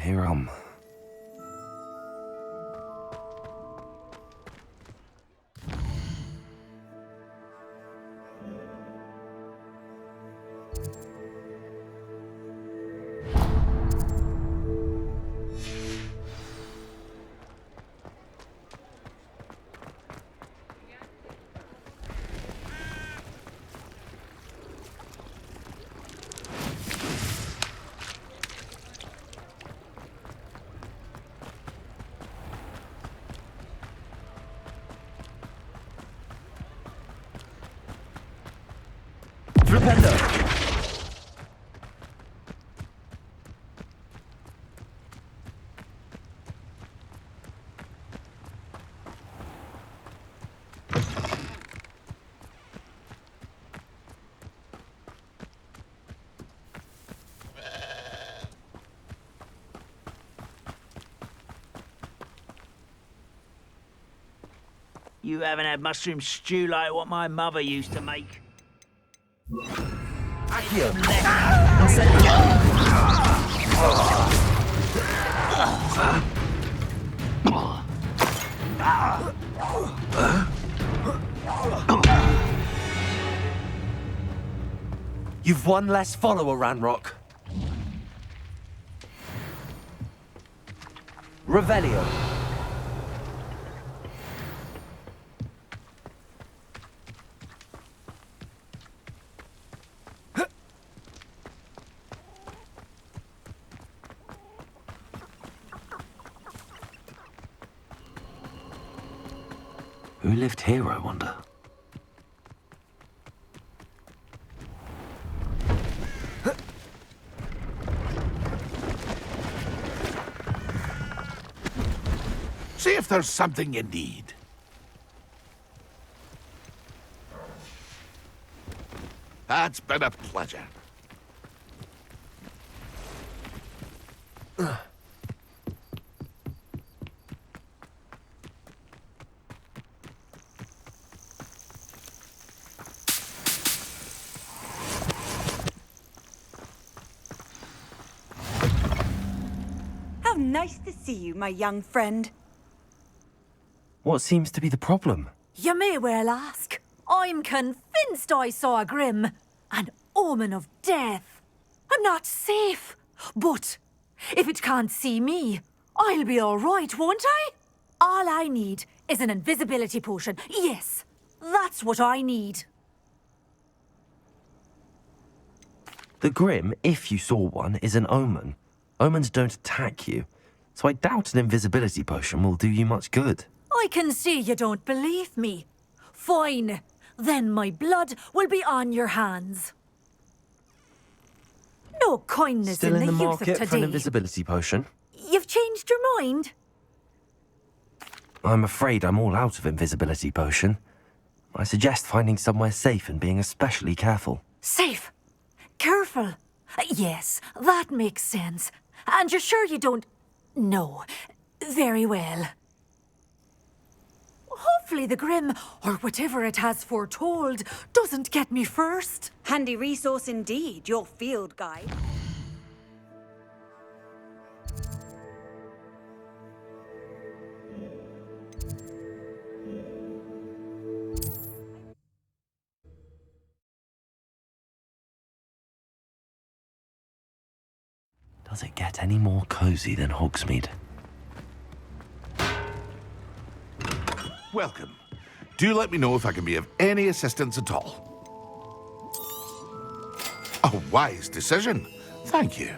here I am. Flipendo! You haven't had mushroom stew like what my mother used to make. Accio! You've one less follower, Ranrock. Revelio. Who lived here, I wonder? See if there's something you need. That's been a pleasure. How nice to see you, my young friend. What seems to be the problem? You may well ask. I'm convinced I saw a Grim, an omen of death. I'm not safe, but if it can't see me, I'll be all right, won't I? All I need is an invisibility potion. Yes, that's what I need. The Grim, if you saw one, is an omen. Omens don't attack you, so I doubt an invisibility potion will do you much good. I can see you don't believe me. Fine, then my blood will be on your hands. No kindness Still in in the the youth market of for an today. invisibility potion? You've changed your mind? I'm afraid I'm all out of invisibility potion. I suggest finding somewhere safe and being especially careful. Safe. Careful. Yes, that makes sense. And you're sure you don't... No. Very well. Hopefully the Grim, or whatever it has foretold, doesn't get me first. Handy resource indeed, your field guide. Does it get any more cozy than Hogsmeade? Welcome. Do let me know if I can be of any assistance at all. A wise decision. Thank you.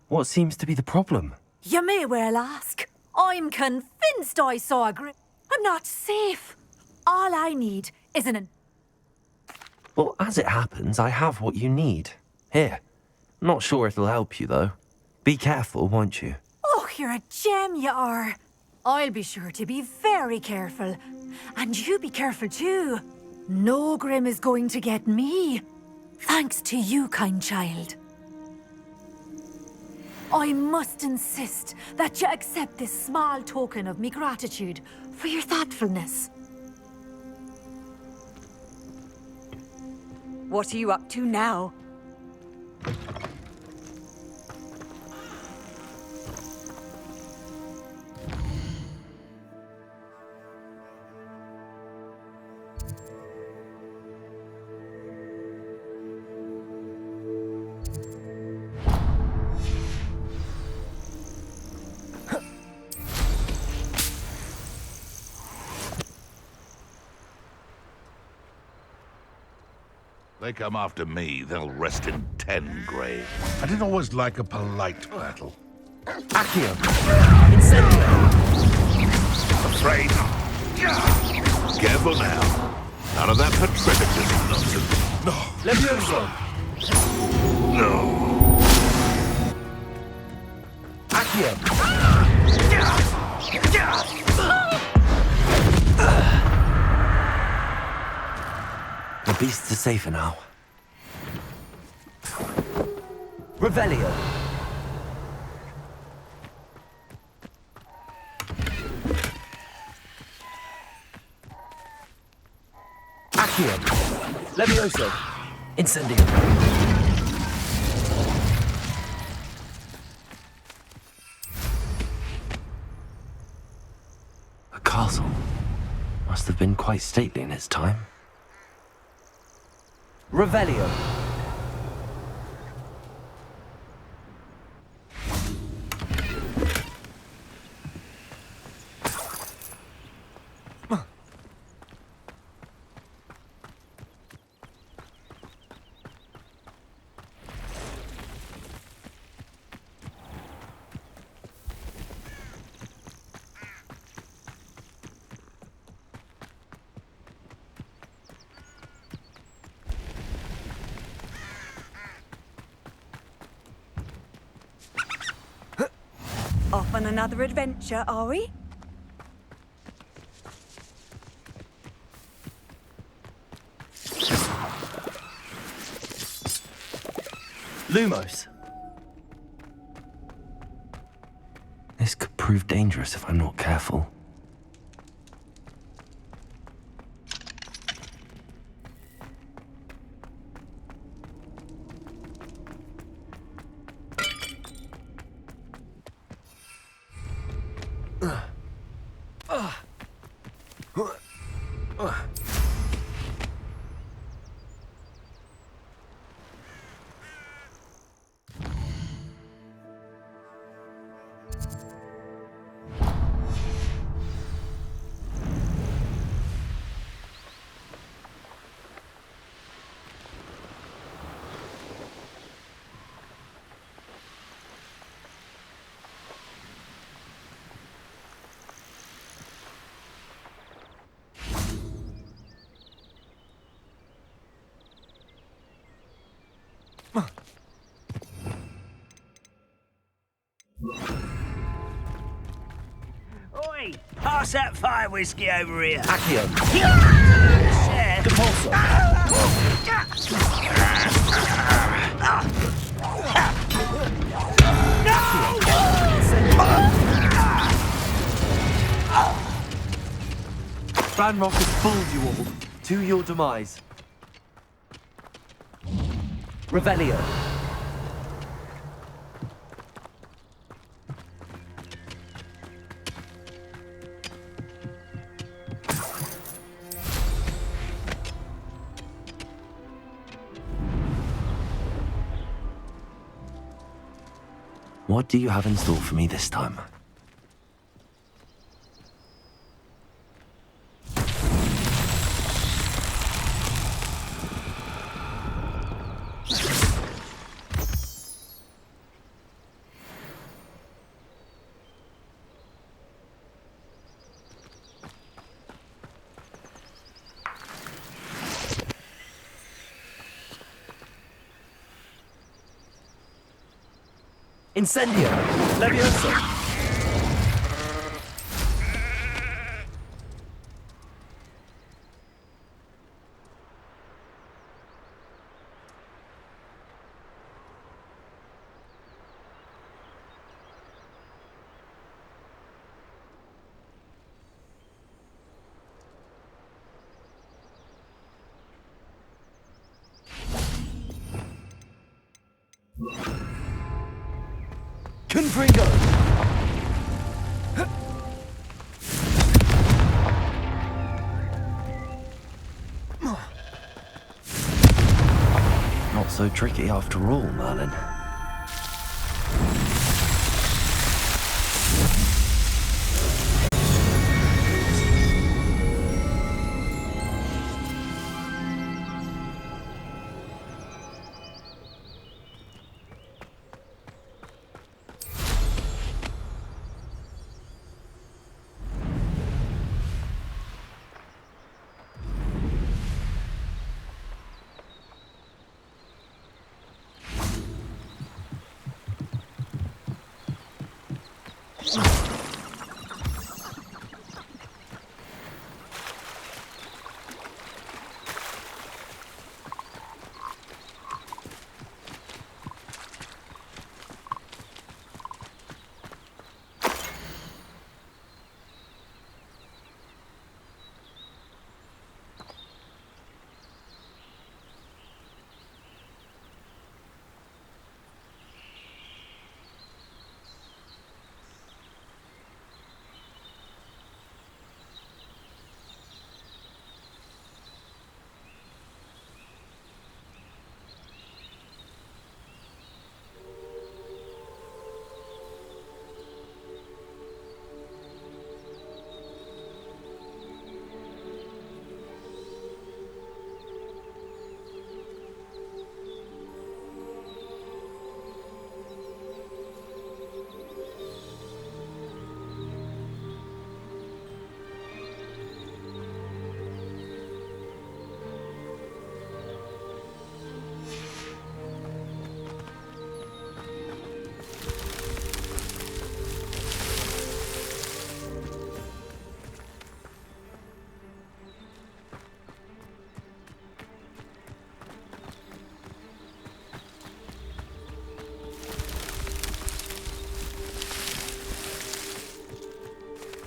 What seems to be the problem? You may well ask. I'm convinced I saw a Grim. I'm not safe. All I need is an... Well, as it happens, I have what you need. Here. Not sure it'll help you, though. Be careful, won't you? Oh, you're a gem, you are. I'll be sure to be very careful. And you be careful too. No Grim is going to get me. Thanks to you, kind child. I must insist that you accept this small token of me gratitude for your thoughtfulness. What are you up to now? They come after me, they'll rest in 10 graves. I didn't always like a polite battle. Accio. Incendio. Afraid? Careful now. None of that patriotism nonsense. Levioso. No. Accio. The beasts are safer now. Revelio. Accio. Levioso. Incendio. A castle. Must have been quite stately in its time. Revelio. Off on another adventure, are we? Lumos. This could prove dangerous if I'm not careful. Oi! Pass that fire whiskey over here. Accio. Share. Depulso. Ranrock has fooled you all. To your demise. Revelio. What do you have in store for me this time? Incendio. Levioso. Confringo! Not so tricky after all, Merlin.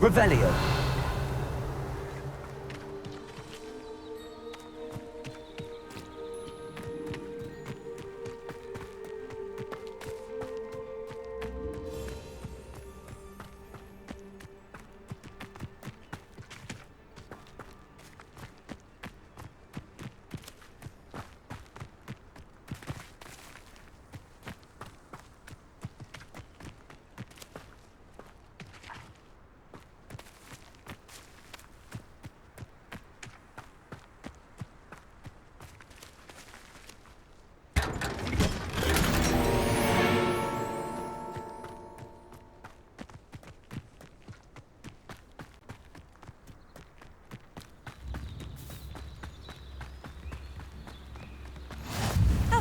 Revelio.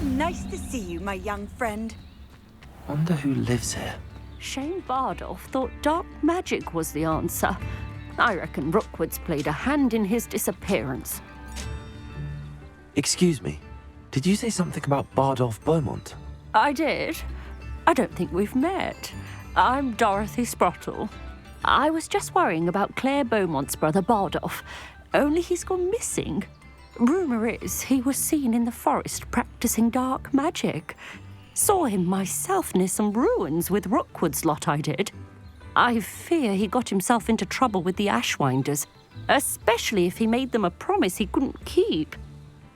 How nice to see you, my young friend. Wonder who lives here. Shane Bardolph thought dark magic was the answer. I reckon Rookwood's played a hand in his disappearance. Excuse me, did you say something about Bardolph Beaumont? I did. I don't think we've met. I'm Dorothy Sprottle. I was just worrying about Claire Beaumont's brother Bardolph, only he's gone missing. Rumour is he was seen in the forest practicing dark magic. Saw him myself near some ruins with Rookwood's lot, I did. I fear he got himself into trouble with the Ashwinders, especially if he made them a promise he couldn't keep.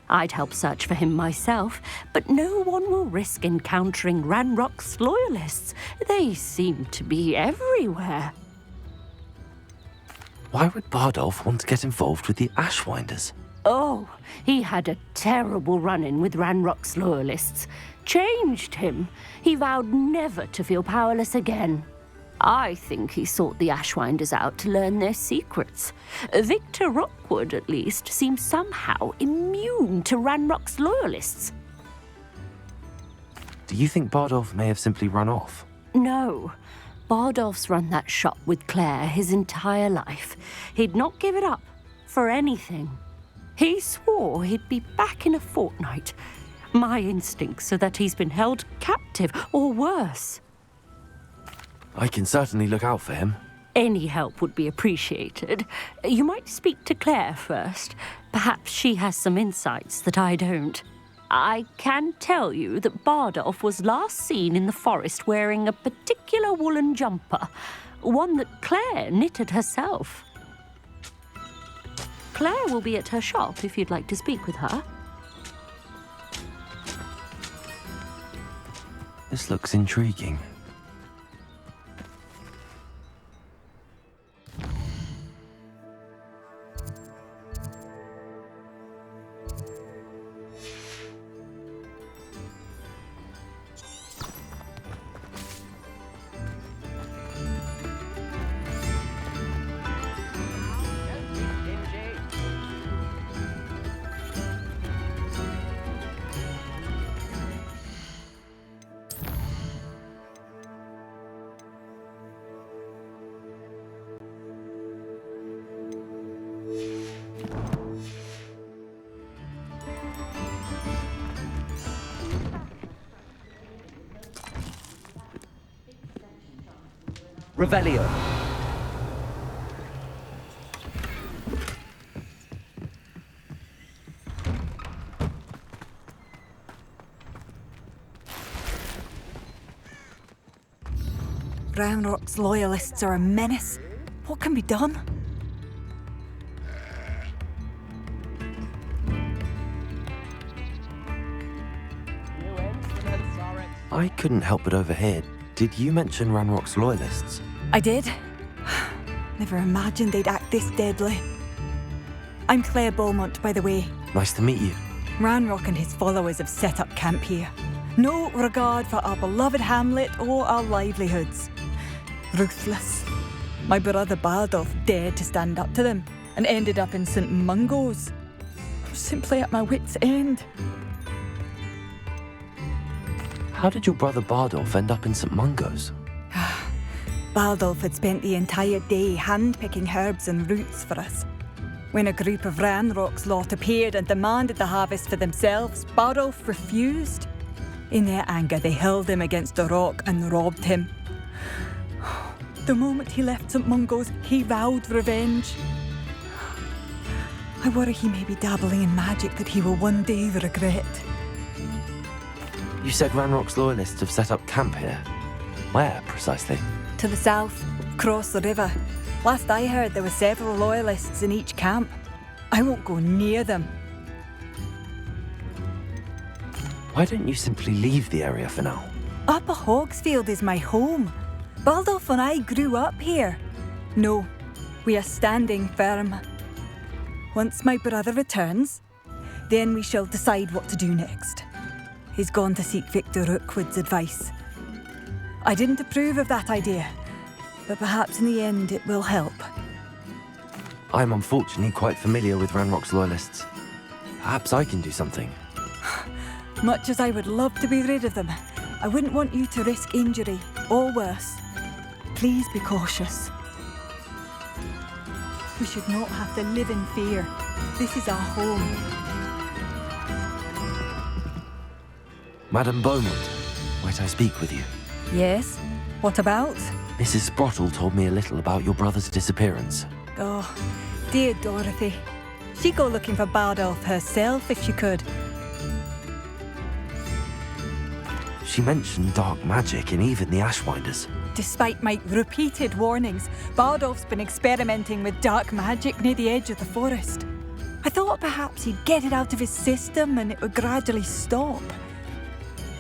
I'd help search for him myself, but no one will risk encountering Ranrock's loyalists. They seem to be everywhere. Why would Bardolph want to get involved with the Ashwinders? Oh, he had a terrible run-in with Ranrock's loyalists. Changed him. He vowed never to feel powerless again. I think he sought the Ashwinders out to learn their secrets. Victor Rookwood, at least, seems somehow immune to Ranrock's loyalists. Do you think Bardolph may have simply run off? No. Bardolph's run that shop with Claire his entire life. He'd not give it up for anything. He swore he'd be back in a fortnight. My instincts are that he's been held captive, or worse. I can certainly look out for him. Any help would be appreciated. You might speak to Claire first. Perhaps she has some insights that I don't. I can tell you that Bardolph was last seen in the forest wearing a particular woolen jumper, one that Claire knitted herself. Claire will be at her shop if you'd like to speak with her. This looks intriguing. Revelio. Ranrock's loyalists are a menace. What can be done? I couldn't help but overhear. Did you mention Ranrock's loyalists? I did. Never imagined they'd act this deadly. I'm Claire Beaumont, by the way. Nice to meet you. Ranrock and his followers have set up camp here. No regard for our beloved hamlet or our livelihoods. Ruthless. My brother Bardolph dared to stand up to them and ended up in St. Mungo's. I'm simply at my wit's end. How did your brother Bardolph end up in St. Mungo's? Bardolph had spent the entire day hand-picking herbs and roots for us. When a group of Ranrock's lot appeared and demanded the harvest for themselves, Bardolph refused. In their anger, they hurled him against a rock and robbed him. The moment he left St. Mungo's, he vowed revenge. I worry he may be dabbling in magic that he will one day regret. You said Ranrock's loyalists have set up camp here. Where, precisely? To the south, across the river. Last I heard, there were several loyalists in each camp. I won't go near them. Why don't you simply leave the area for now? Upper Hogsfield is my home. Bardolph and I grew up here. No, we are standing firm. Once my brother returns, then we shall decide what to do next. He's gone to seek Victor Rookwood's advice. I didn't approve of that idea, but perhaps in the end it will help. I'm unfortunately quite familiar with Ranrock's loyalists. Perhaps I can do something. Much as I would love to be rid of them, I wouldn't want you to risk injury, or worse. Please be cautious. We should not have to live in fear. This is our home. Madam Beaumont, might I speak with you? Yes? What about? Mrs. Sprottle told me a little about your brother's disappearance. Oh, dear Dorothy. She'd go looking for Bardolph herself if she could. She mentioned dark magic and even the Ashwinders. Despite my repeated warnings, Bardolph's been experimenting with dark magic near the edge of the forest. I thought perhaps he'd get it out of his system and it would gradually stop.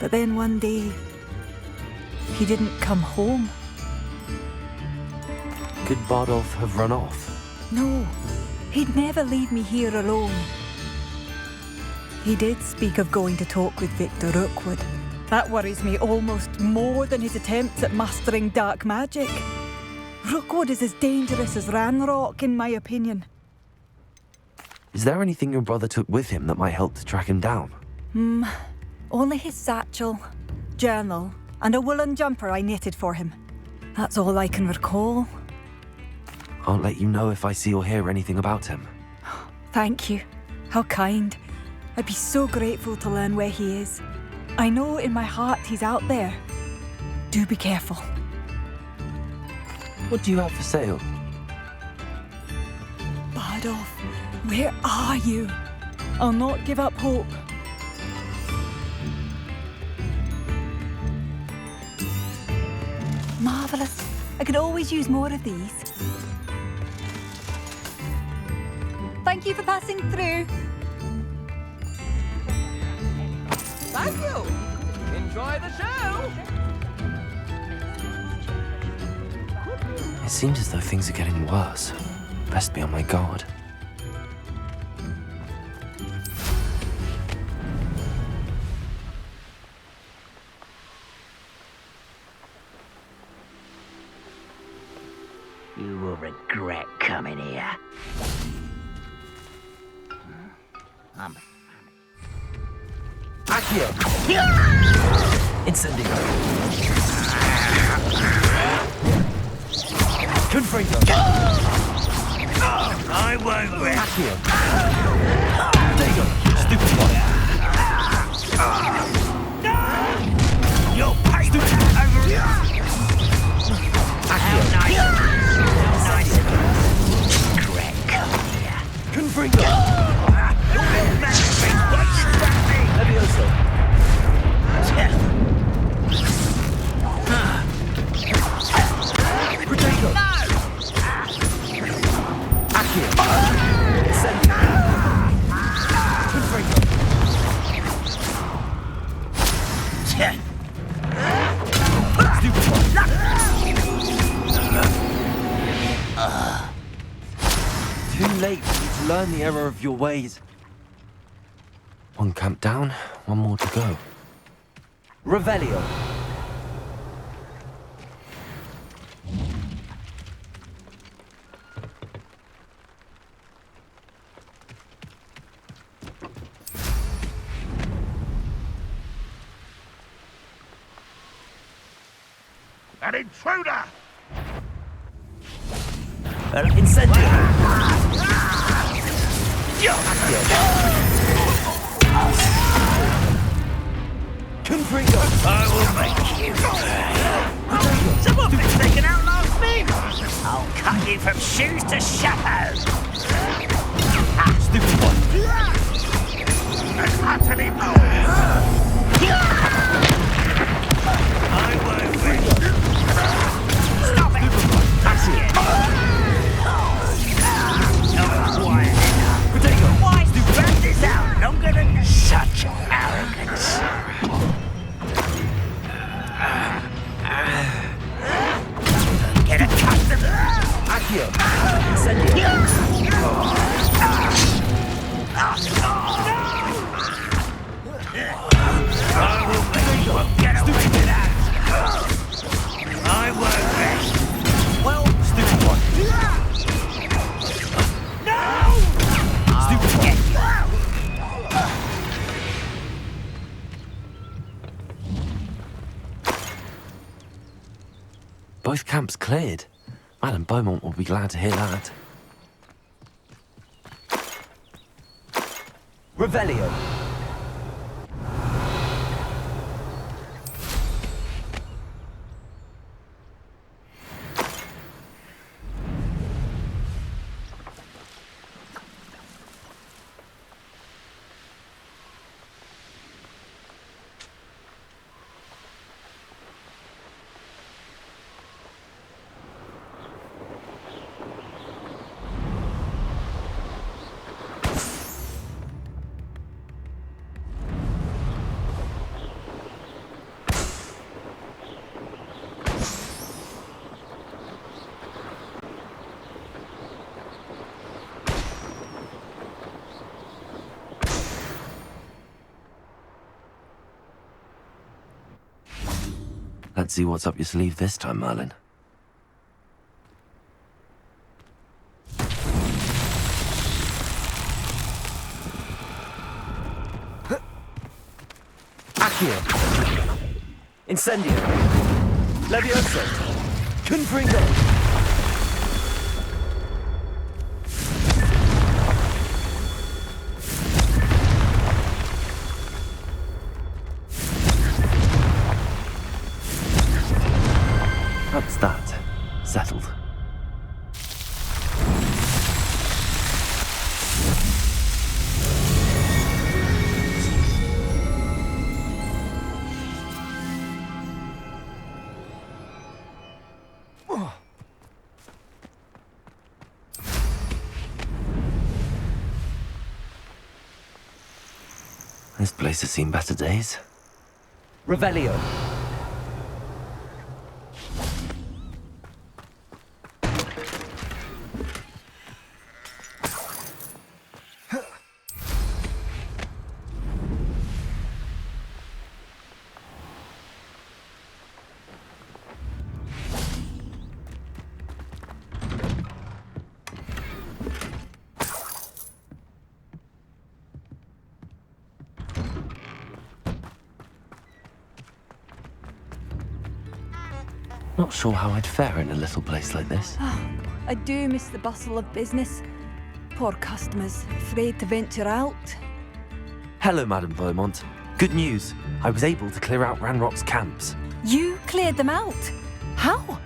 But then one day, he didn't come home. Could Bardolph have run off? No, he'd never leave me here alone. He did speak of going to talk with Victor Rookwood. That worries me almost more than his attempts at mastering dark magic. Rookwood is as dangerous as Ranrock, in my opinion. Is there anything your brother took with him that might help to track him down? Only his satchel, journal, and a woolen jumper I knitted for him. That's all I can recall. I'll let you know if I see or hear anything about him. Thank you. How kind. I'd be so grateful to learn where he is. I know in my heart he's out there. Do be careful. What do you have for sale? Bardolph, where are you? I'll not give up hope. marvellous. I could always use more of these. Thank you for passing through. Thank you. Enjoy the show. It seems as though things are getting worse. Best be on my guard. You will regret coming here. Accio. Incendio. Confringo. I won't rest. Accio. Dago. Stupid one. You'll pay for that over here. Accio. Nice. Regret coming here. Confringo. Your little man face won't distract me. Levioso. Protego. Accio. Incendio. Confringo. Stupid one. Too late for you to learn the error of your ways. One camp down, one more to go. Revelio. An intruder! Incendio. Confringo. I will make you pay. Some of it's taken out last week. I'll cut you from shoes to chapeau. Stupid one. And utterly I won't win. Stop it. Not quiet enough. Protego. Why drag this out longer than such arrogance? Get accustomed. Accio. Incendio. I will make you get away with that. I won't rest. Well, stupid one. No! Stupid one. Get you. Both camps cleared. Madam Beaumont will be glad to hear that. Revelio. Let's see what's up your sleeve this time, Merlin. Accio. Incendio. Levioso. Confringo. That's that. Settled. This place has seen better days. Revelio. Not sure how I'd fare in a little place like this. I do miss the bustle of business. Poor customers, afraid to venture out. Hello, Madame Beaumont. Good news. I was able to clear out Ranrock's camps. You cleared them out? How?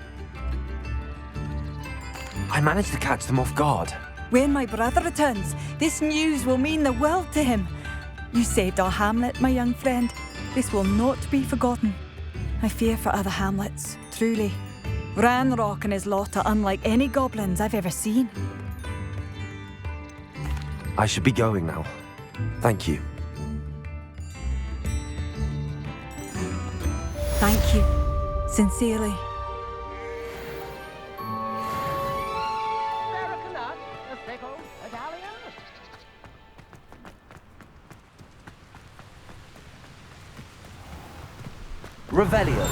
I managed to catch them off guard. When my brother returns, this news will mean the world to him. You saved our hamlet, my young friend. This will not be forgotten. I fear for other hamlets, truly. Ranrock and his lot are unlike any goblins I've ever seen. I should be going now. Thank you. Thank you. Sincerely. Revelio.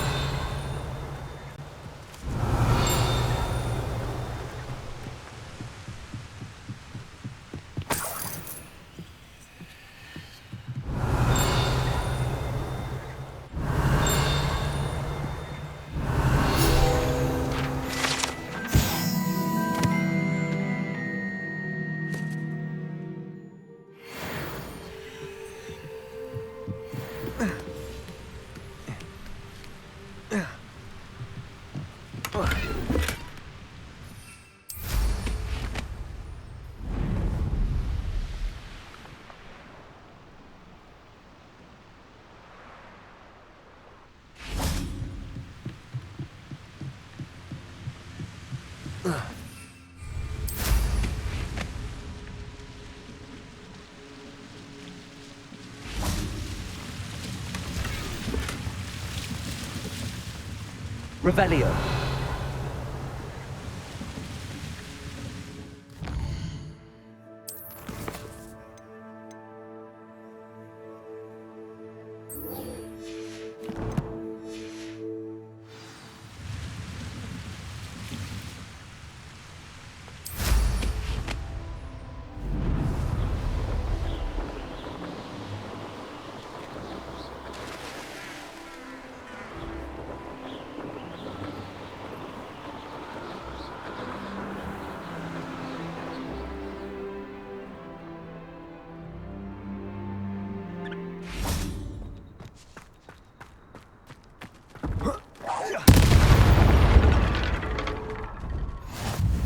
Revelio.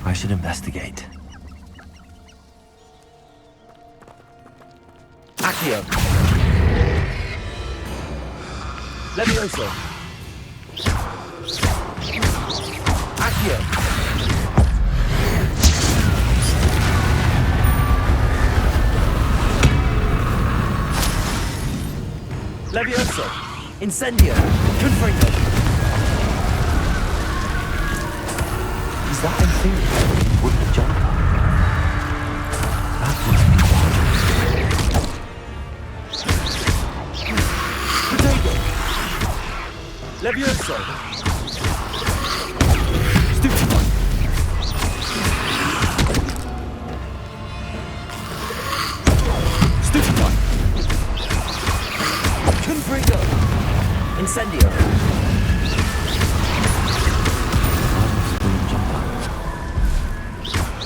I should investigate. Accio. Levioso. Accio. Levioso. Incendio. Confringo. Is that inferior? Would the jumper? That must be why. Potato. Levioso. Stupefy. Stupefy. Confringo. Incendio.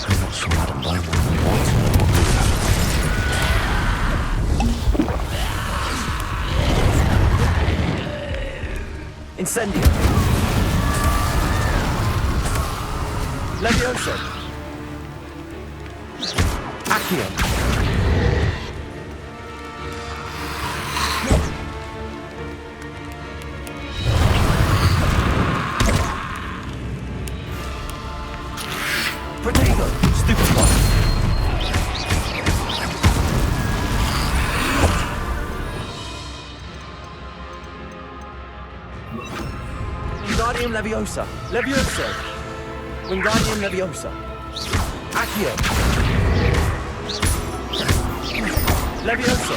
I'm not sure Madame Beaumont will want to know what really happened. Incendio. Levioso. Accio. Potato. Stupefy. Wingardium Leviosa. Levioso. Wingardium Leviosa. Accio. Levioso.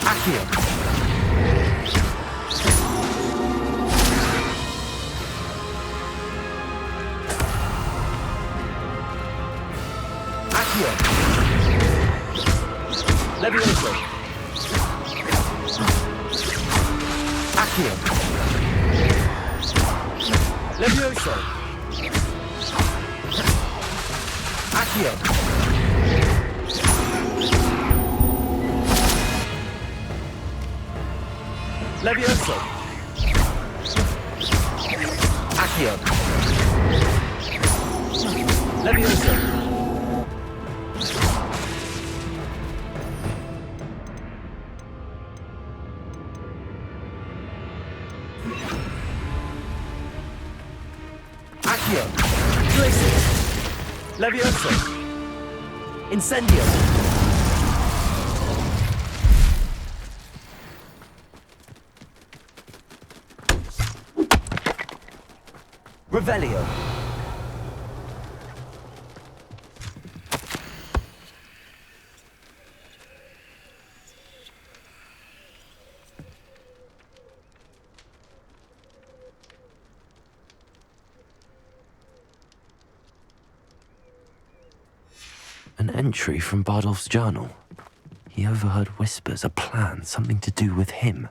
Accio. Accio. Levioso. Accio. Levioso. Accio. Levioso. Accio. Levioso. Accio. Glacius. Levioso. Incendio. Revelio. An entry from Bardolph's journal. He overheard whispers, a plan, something to do with him.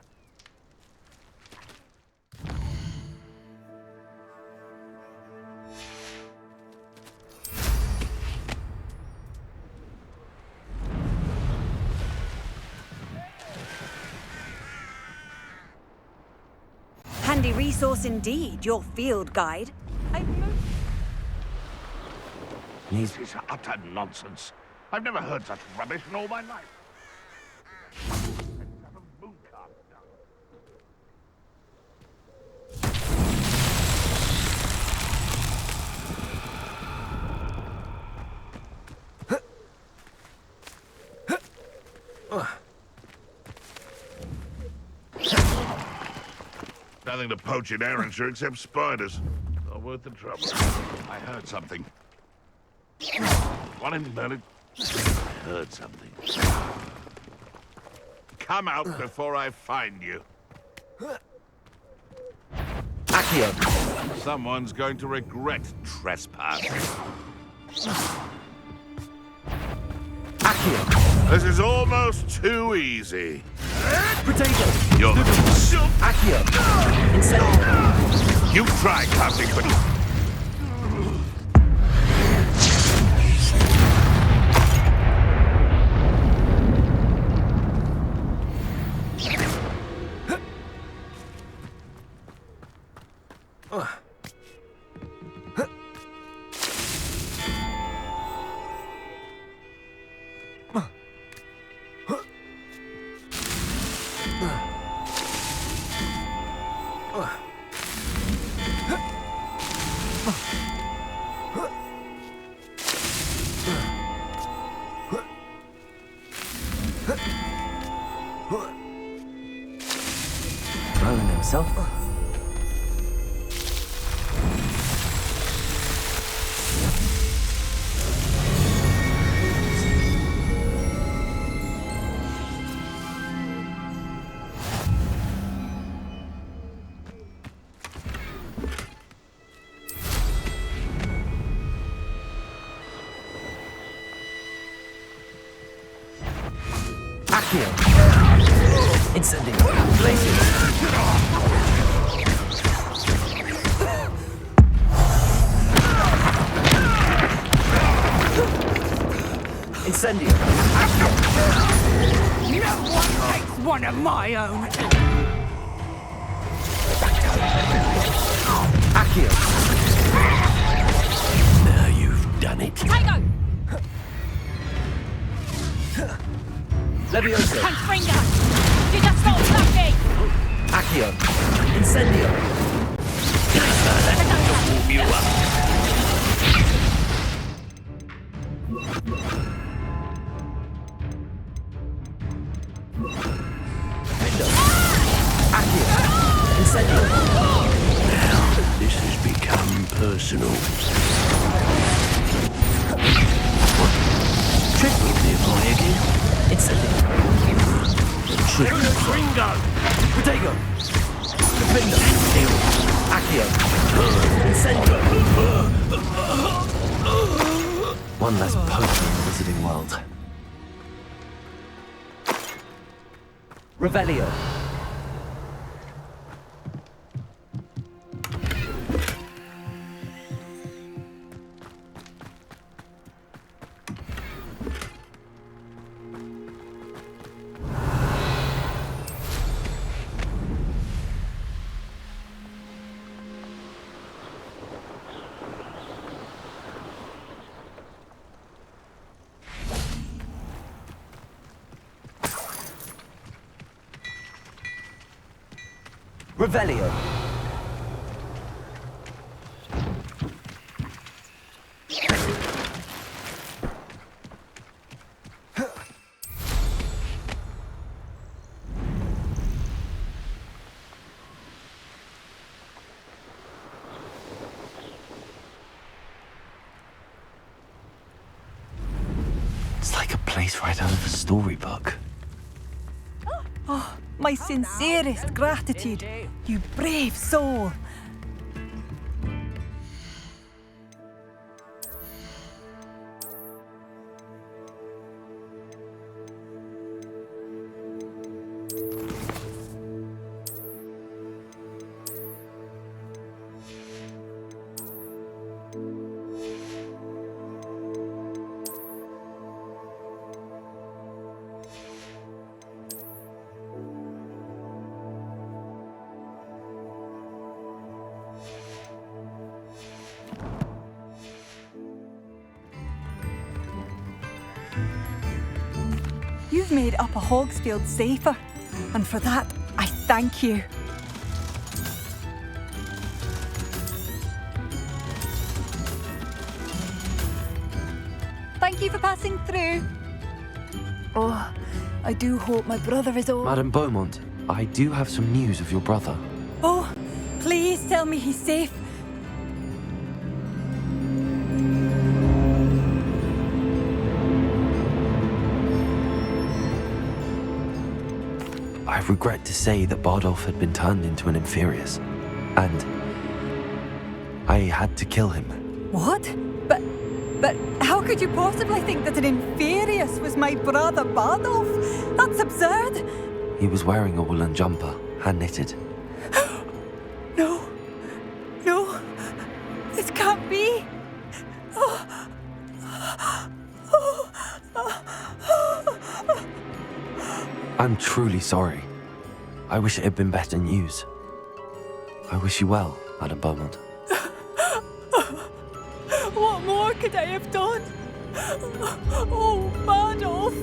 Handy resource indeed, your field guide. This is utter nonsense. I've never heard such rubbish in all my life. Nothing to poach in Arrowshire except spiders. Not worth the trouble. I heard something. One in Merlin. I heard something. Come out before I find you. Accio. Someone's going to regret trespass. Accio. This is almost too easy. Potato. You're... Accio. Incendio. You try, Captain, but... Merlin himself. Accio. Incendio. Glacius. Incendio. No one takes one of my own. Accio. Now you've done it. Tango! Levioso. Finger! You just stop flashing! Accio. Incendio. Warm you up. Accio. Incendio. personal. Trick will be applying again. It's a Ringo! Protego! Defender! Steel! Accio! Incendio! one less potion in the Wizarding world. Revelio! Revelio! It's like a place right out of a storybook. My sincerest gratitude, you brave soul. You've made Upper Hogsfield safer, and for that, I thank you. Thank you for passing through. Oh, I do hope my brother is all... Madame Beaumont, I do have some news of your brother. Oh, please tell me he's safe. I regret to say that Bardolph had been turned into an Inferius, and I had to kill him. What? But how could you possibly think that an Inferius was my brother Bardolph? That's absurd. He was wearing a woolen jumper, hand-knitted. No, this can't be. I'm truly sorry. I wish it had been better news. I wish you well, Madame Beaumont. What more could I have done? Oh, Bardolph!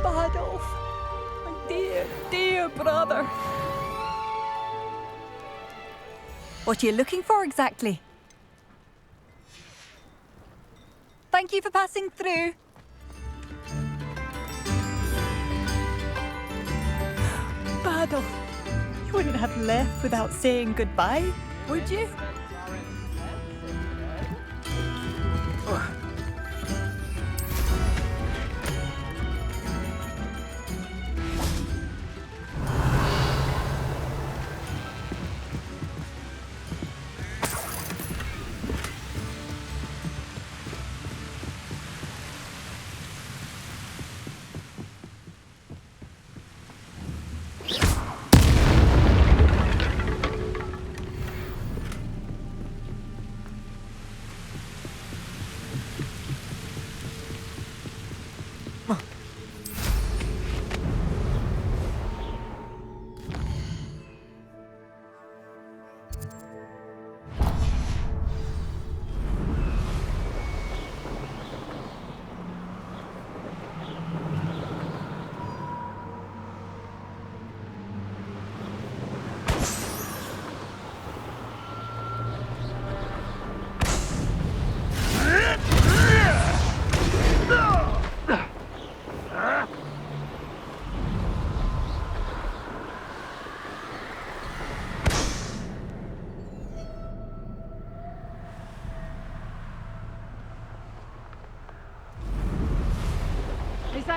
Bardolph, my dear, dear brother. What are you looking for exactly? Thank you for passing through. Bardolph, you wouldn't have left without saying goodbye, would you?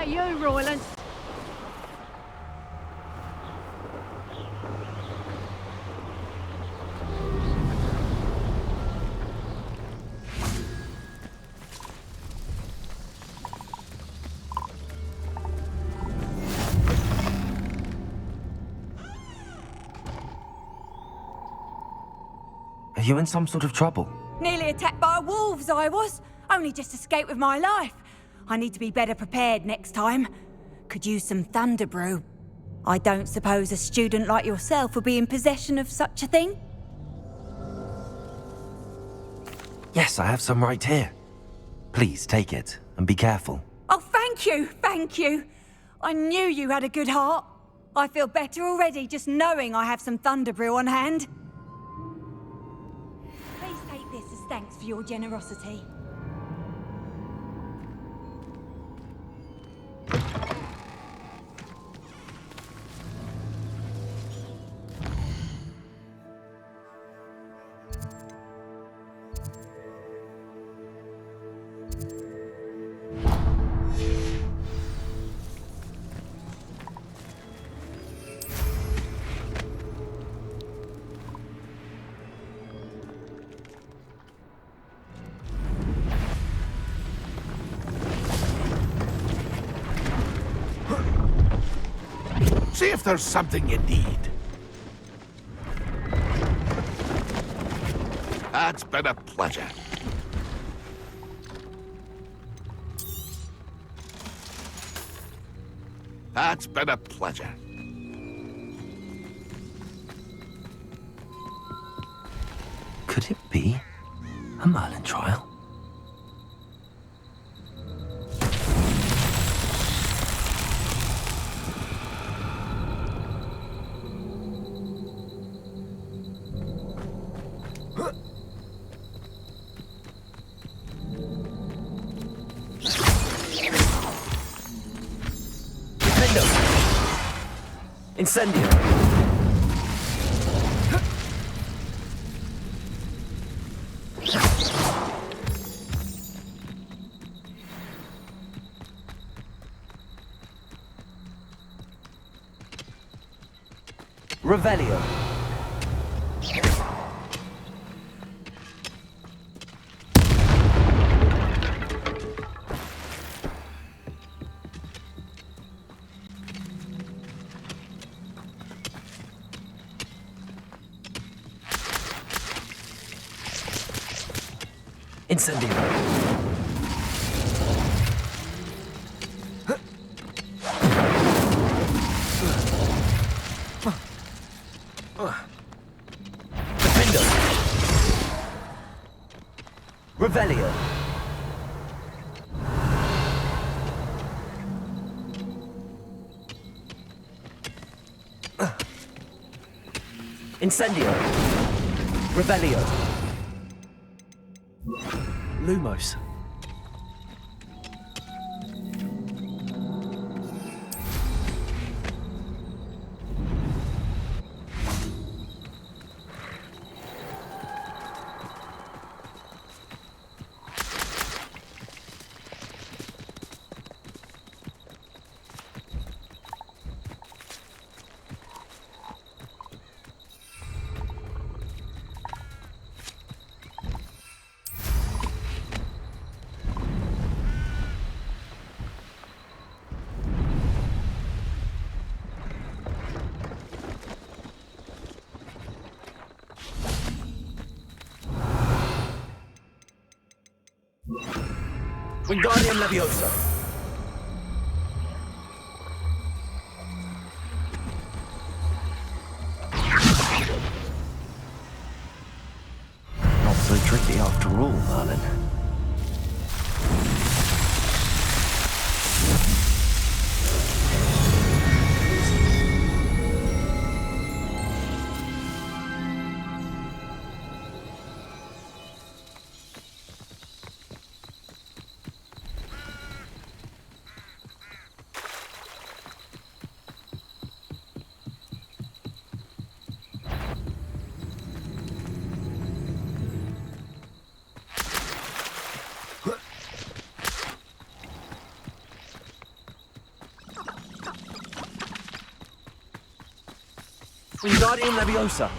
about you, Royland? Are you in some sort of trouble? Nearly attacked by wolves, I was. Only just escaped with my life. I need to be better prepared next time. Could use some thunder brew. I don't suppose a student like yourself would be in possession of such a thing? Yes, I have some right here. Please take it and be careful. Oh, thank you, thank you. I knew you had a good heart. I feel better already just knowing I have some thunder brew on hand. Please take this as thanks for your generosity. See if there's something you need. It's been a pleasure. It's been a pleasure. Could it be a Merlin trial? Incendio! Revelio. Incendio. Defendo. Revelio. Incendio. Revelio. Lumos. Wingardium Leviosa. Not so tricky after all, Merlin. Wingardium Leviosa.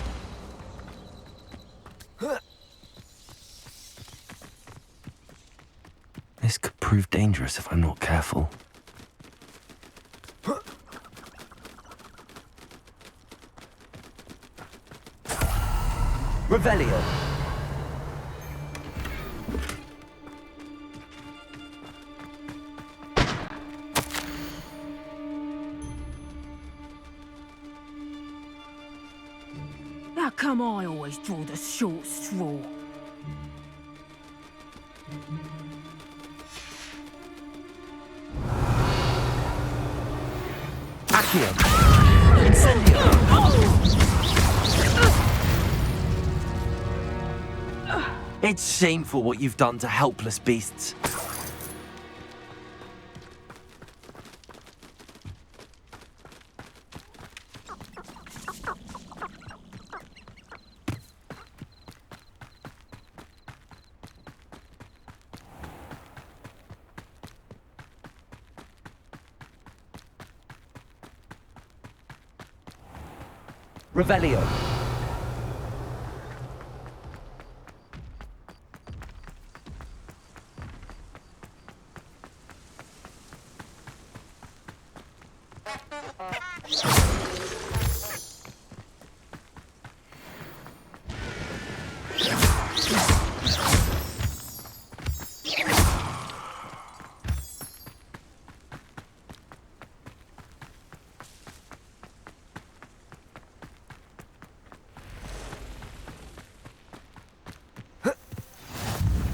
This could prove dangerous if I'm not careful. Revelio. How come I always draw the short straw? Accio. It's shameful what you've done to helpless beasts. Revelio.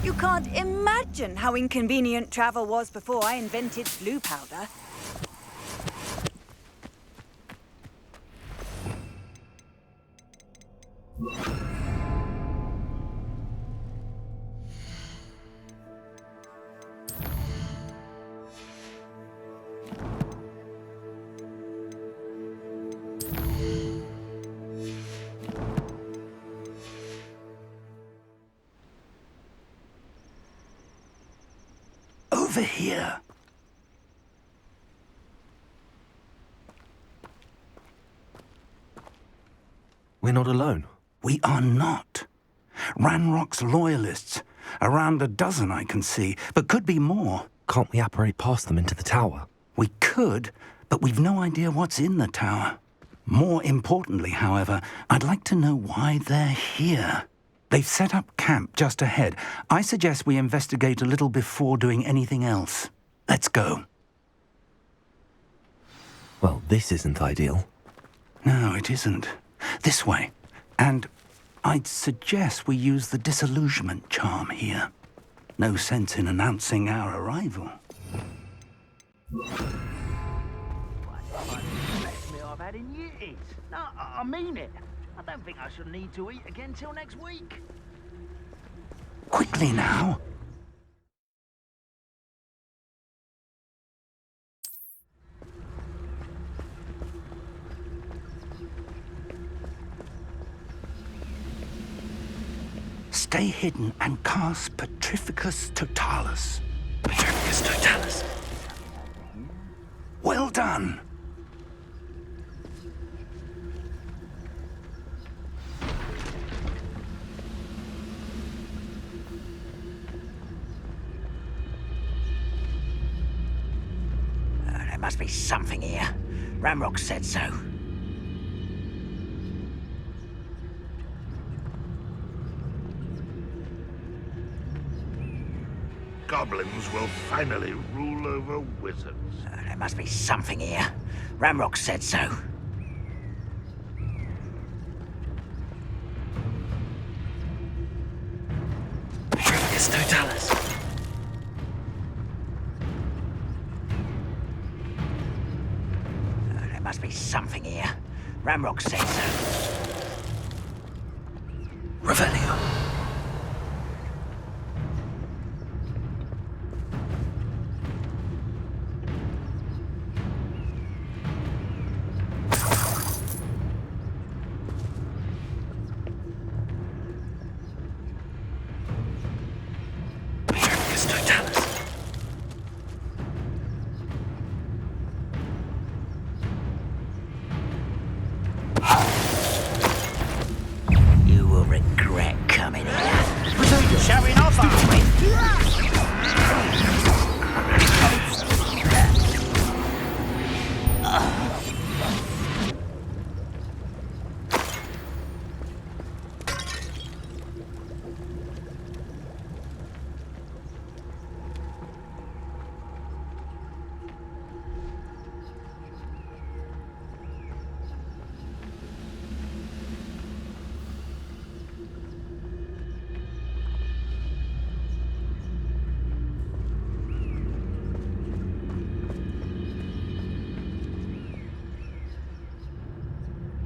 You can't imagine how inconvenient travel was before I invented blue powder. Over here. We're not alone. We are not. Ranrock's loyalists. Around a dozen I can see, but could be more. Can't we apparate past them into the tower? We could, but we've no idea what's in the tower. More importantly, however, I'd like to know why they're here. They've set up camp just ahead. I suggest we investigate a little before doing anything else. Let's go. Well, this isn't ideal. No, it isn't. This way. And I'd suggest we use the disillusionment charm here. No sense in announcing our arrival. I've had in years. No, I mean it. I don't think I shall need to eat again till next week. Quickly now. Stay hidden and cast Petrificus Totalis. Petrificus Totalis. Well done. There must be something here. Ramrock said so. Goblins will finally rule over wizards. There must be something here. Ramrock said so. Petrificus Totalis. There must be something here. Ramrock said so. Revelio. Petrificus Totalis.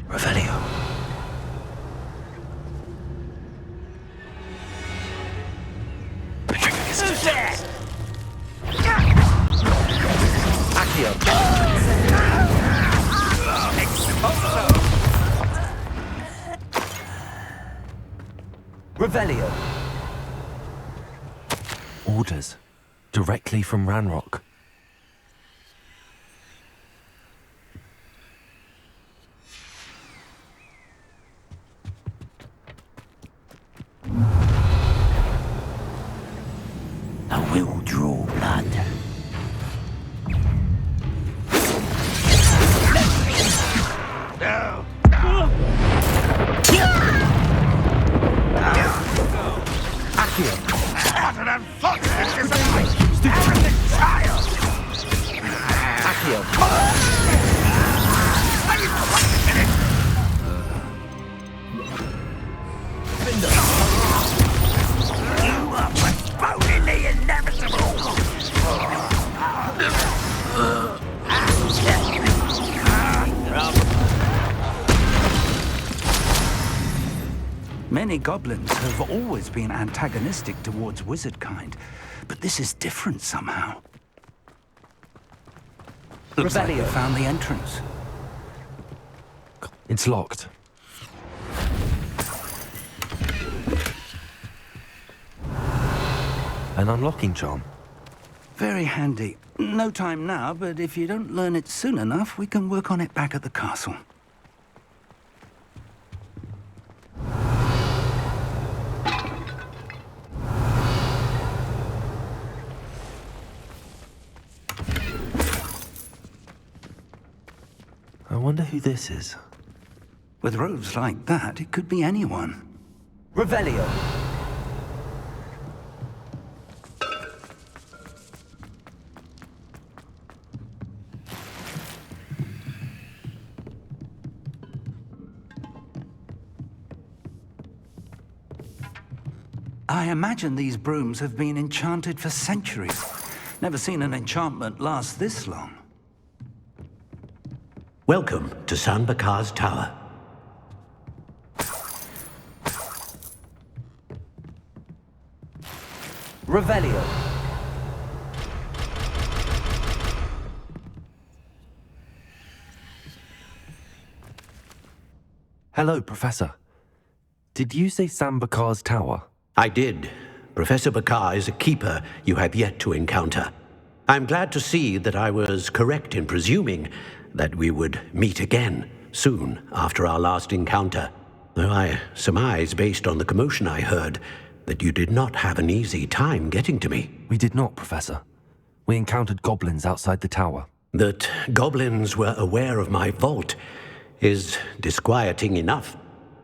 Revelio. Revelio. Orders. Directly from Ranrock. I will draw blood. Many goblins have always been antagonistic towards wizard kind, but this is different somehow. Looks like we Revelio. found the entrance. It's locked. An unlocking charm. Very handy. No time now, but if you don't learn it soon enough, we can work on it back at the castle. I wonder who this is. With robes like that, it could be anyone. Revelio. I imagine these brooms have been enchanted for centuries. Never seen an enchantment last this long. Welcome to San Bakar's Tower. Revelio. Hello, Professor. Did you say Sam Bakar's tower? I did. Professor Bakar is a keeper you have yet to encounter. I'm glad to see that I was correct in presuming that we would meet again soon after our last encounter, though I surmise, based on the commotion I heard, that you did not have an easy time getting to me. We did not, Professor. We encountered goblins outside the tower. That goblins were aware of my vault is disquieting enough.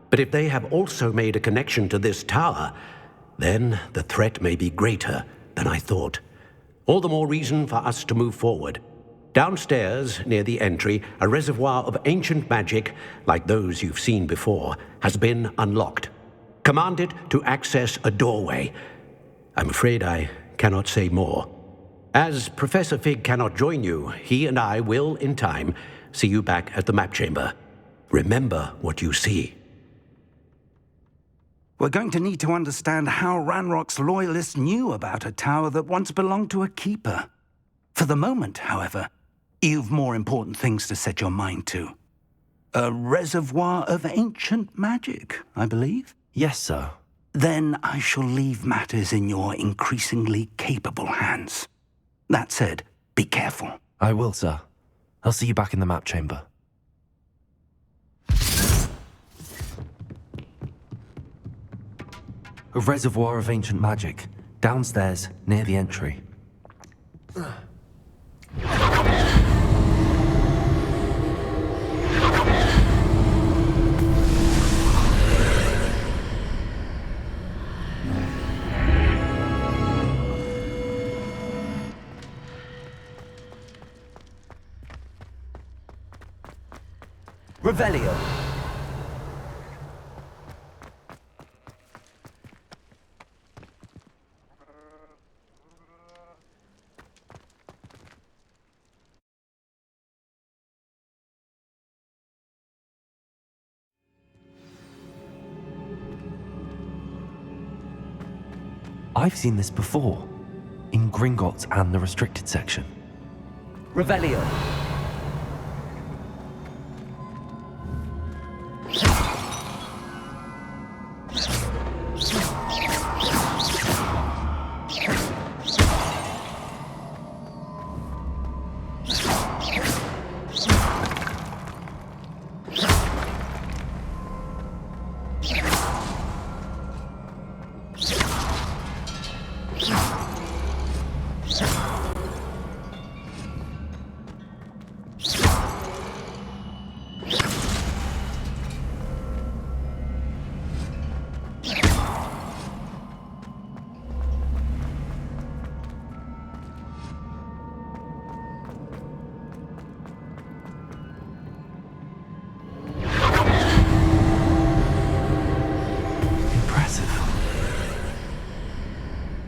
But if they have also made a connection to this tower, then the threat may be greater than I thought. All the more reason for us to move forward. Downstairs, near the entry, a reservoir of ancient magic, like those you've seen before, has been unlocked. Command it to access a doorway. I'm afraid I cannot say more. As Professor Fig cannot join you, he and I will, in time, see you back at the map chamber. Remember what you see. We're going to need to understand how Ranrock's loyalists knew about a tower that once belonged to a keeper. For the moment, however, you've more important things to set your mind to. A reservoir of ancient magic, I believe? Yes, sir. Then I shall leave matters in your increasingly capable hands. That said, be careful. I will, sir. I'll see you back in the map chamber. A reservoir of ancient magic, downstairs, near the entry. Revelio. I've seen this before, in Gringotts and the restricted section. Revelio.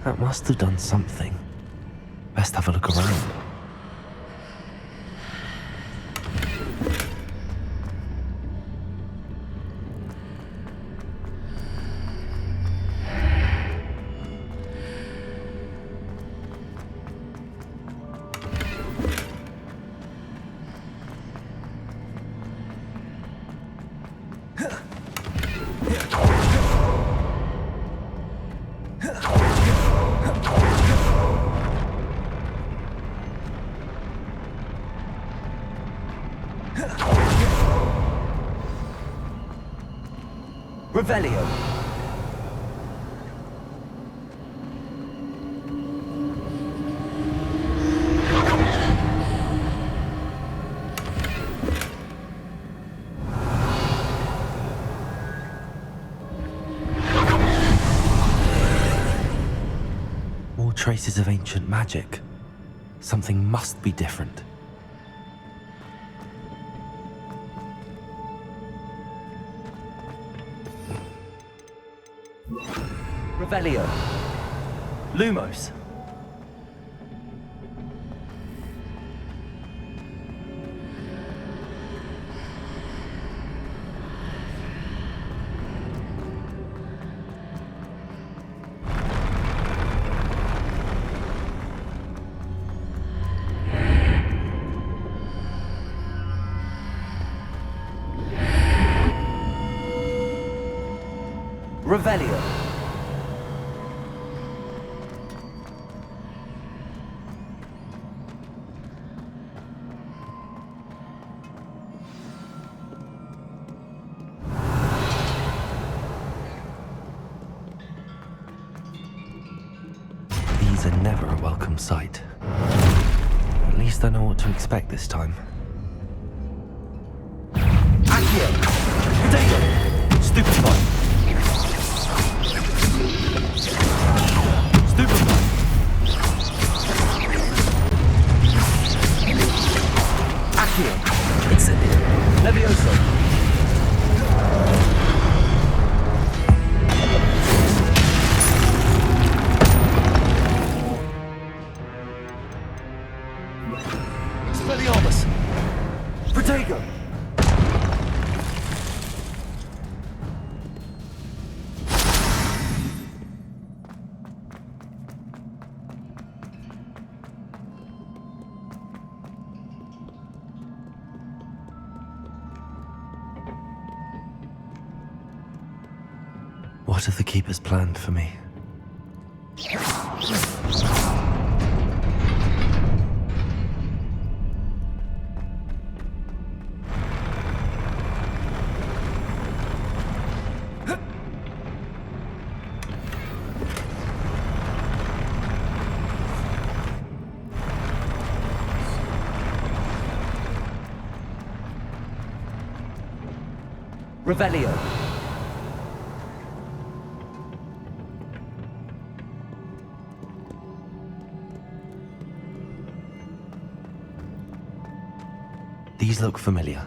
That must have done something. Best have a look around. Revelio. More traces of ancient magic. Something must be different. Revelio. Lumos. Revelio. These are never a welcome sight. At least I know what to expect this time. Accio. Potato. Stupefy. Stupefy. Accio. Incendio. Levioso. Expelliarmus! Protego! What have the Keepers planned for me? Revelio. These look familiar.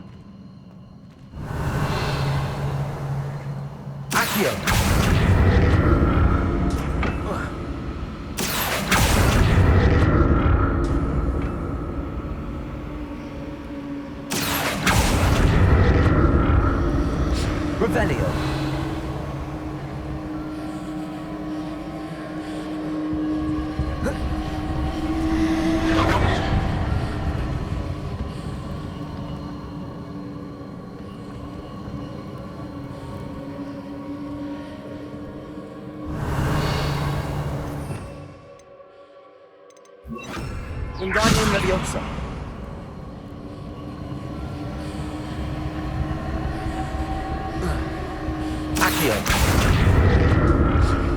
Accio. Revelio. Wingardium Leviosa. Accio.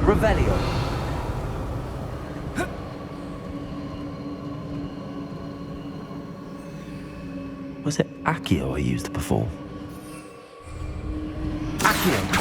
Revelio. Was it Accio I used before? Accio.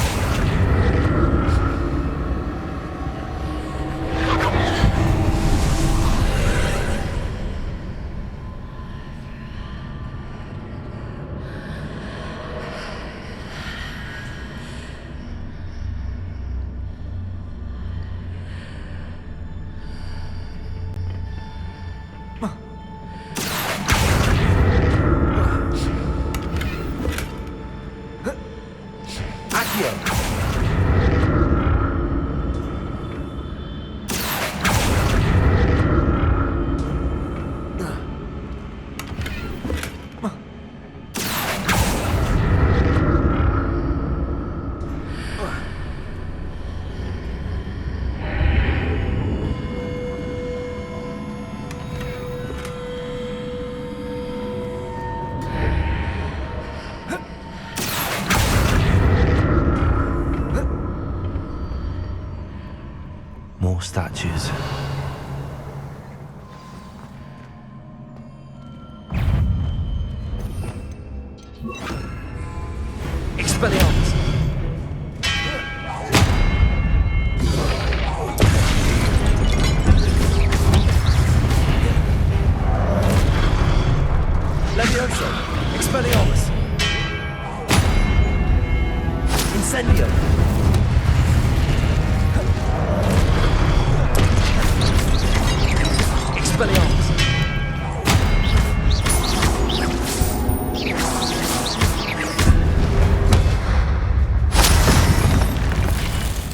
More statues. Expelliarmus. Levioso. Expelliarmus. Incendio. Expelliarmus.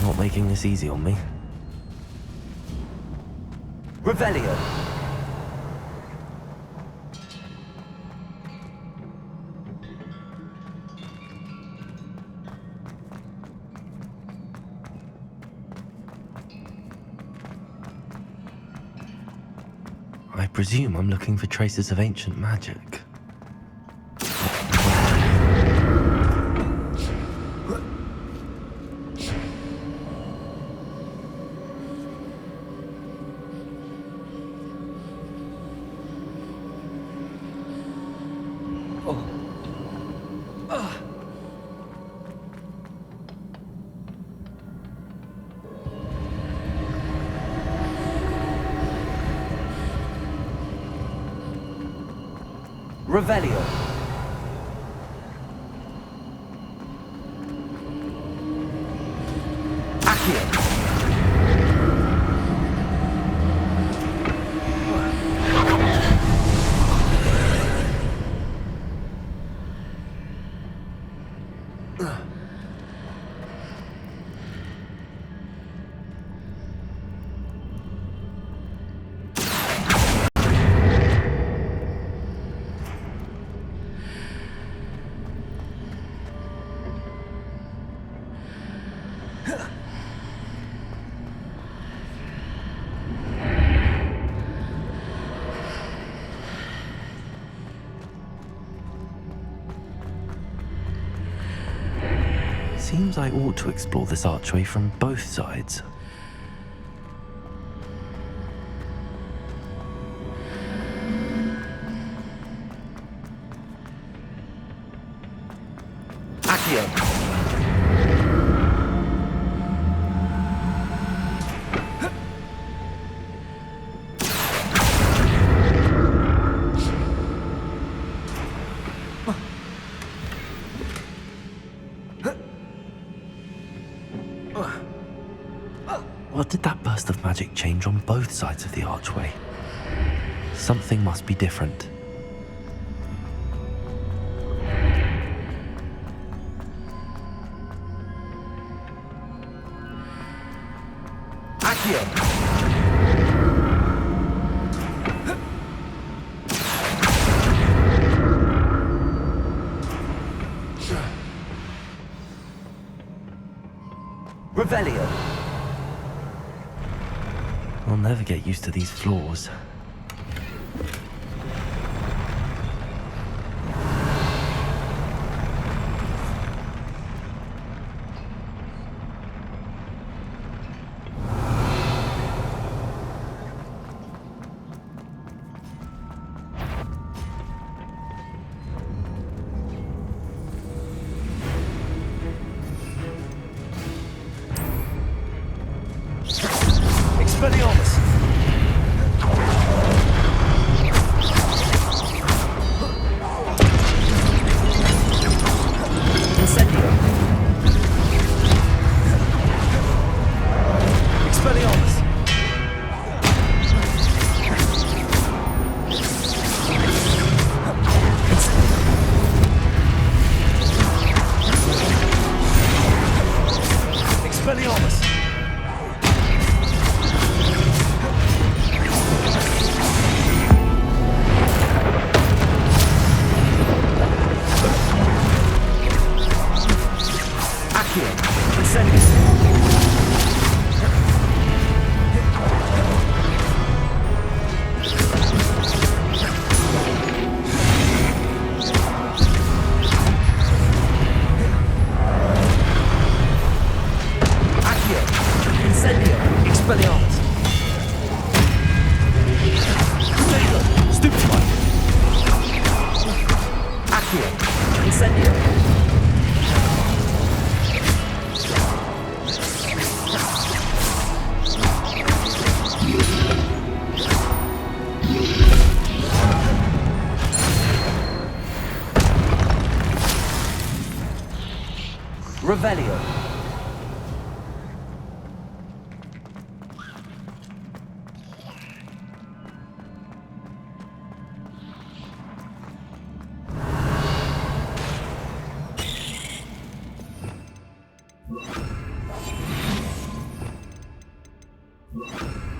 Not making this easy on me. Revelio. I presume I'm looking for traces of ancient magic. Revelio. Accio. Seems I ought to explore this archway from both sides. Accio. What did that burst of magic change on both sides of the archway? Something must be different. Accio. Revelio. I'll never get used to these floors. Expelliarmus! Incendio! Expelliarmus! Expelliarmus! Accio! Incendio! Accio! Incendio! Expelliarmus! Stable! Stupefy! Accio! Incendio! Revelio.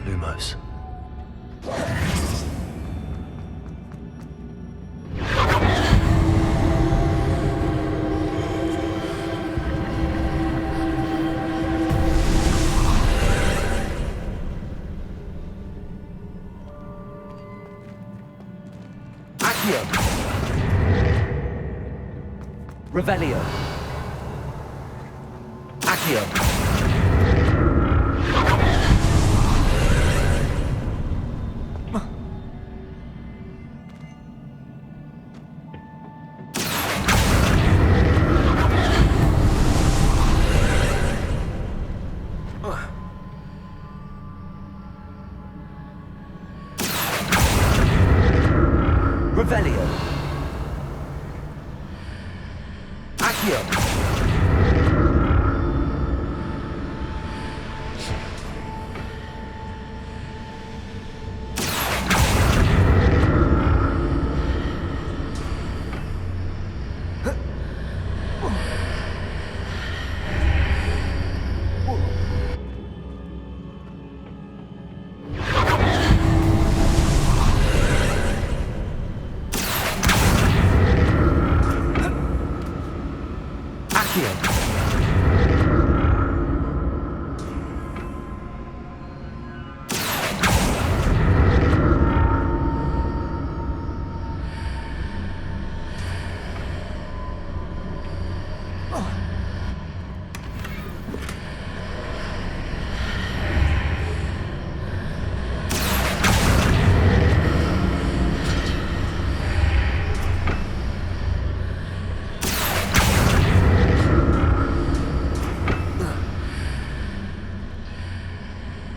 Lumos. Accio! Revelio. Accio! Revelio. Accio!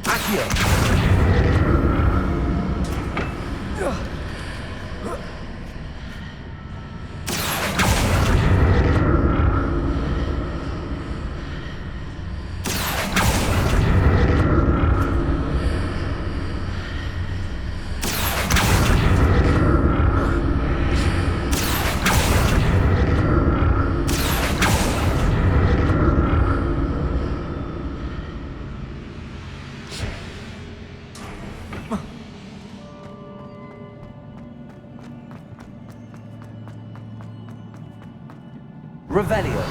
Accio! Revelio.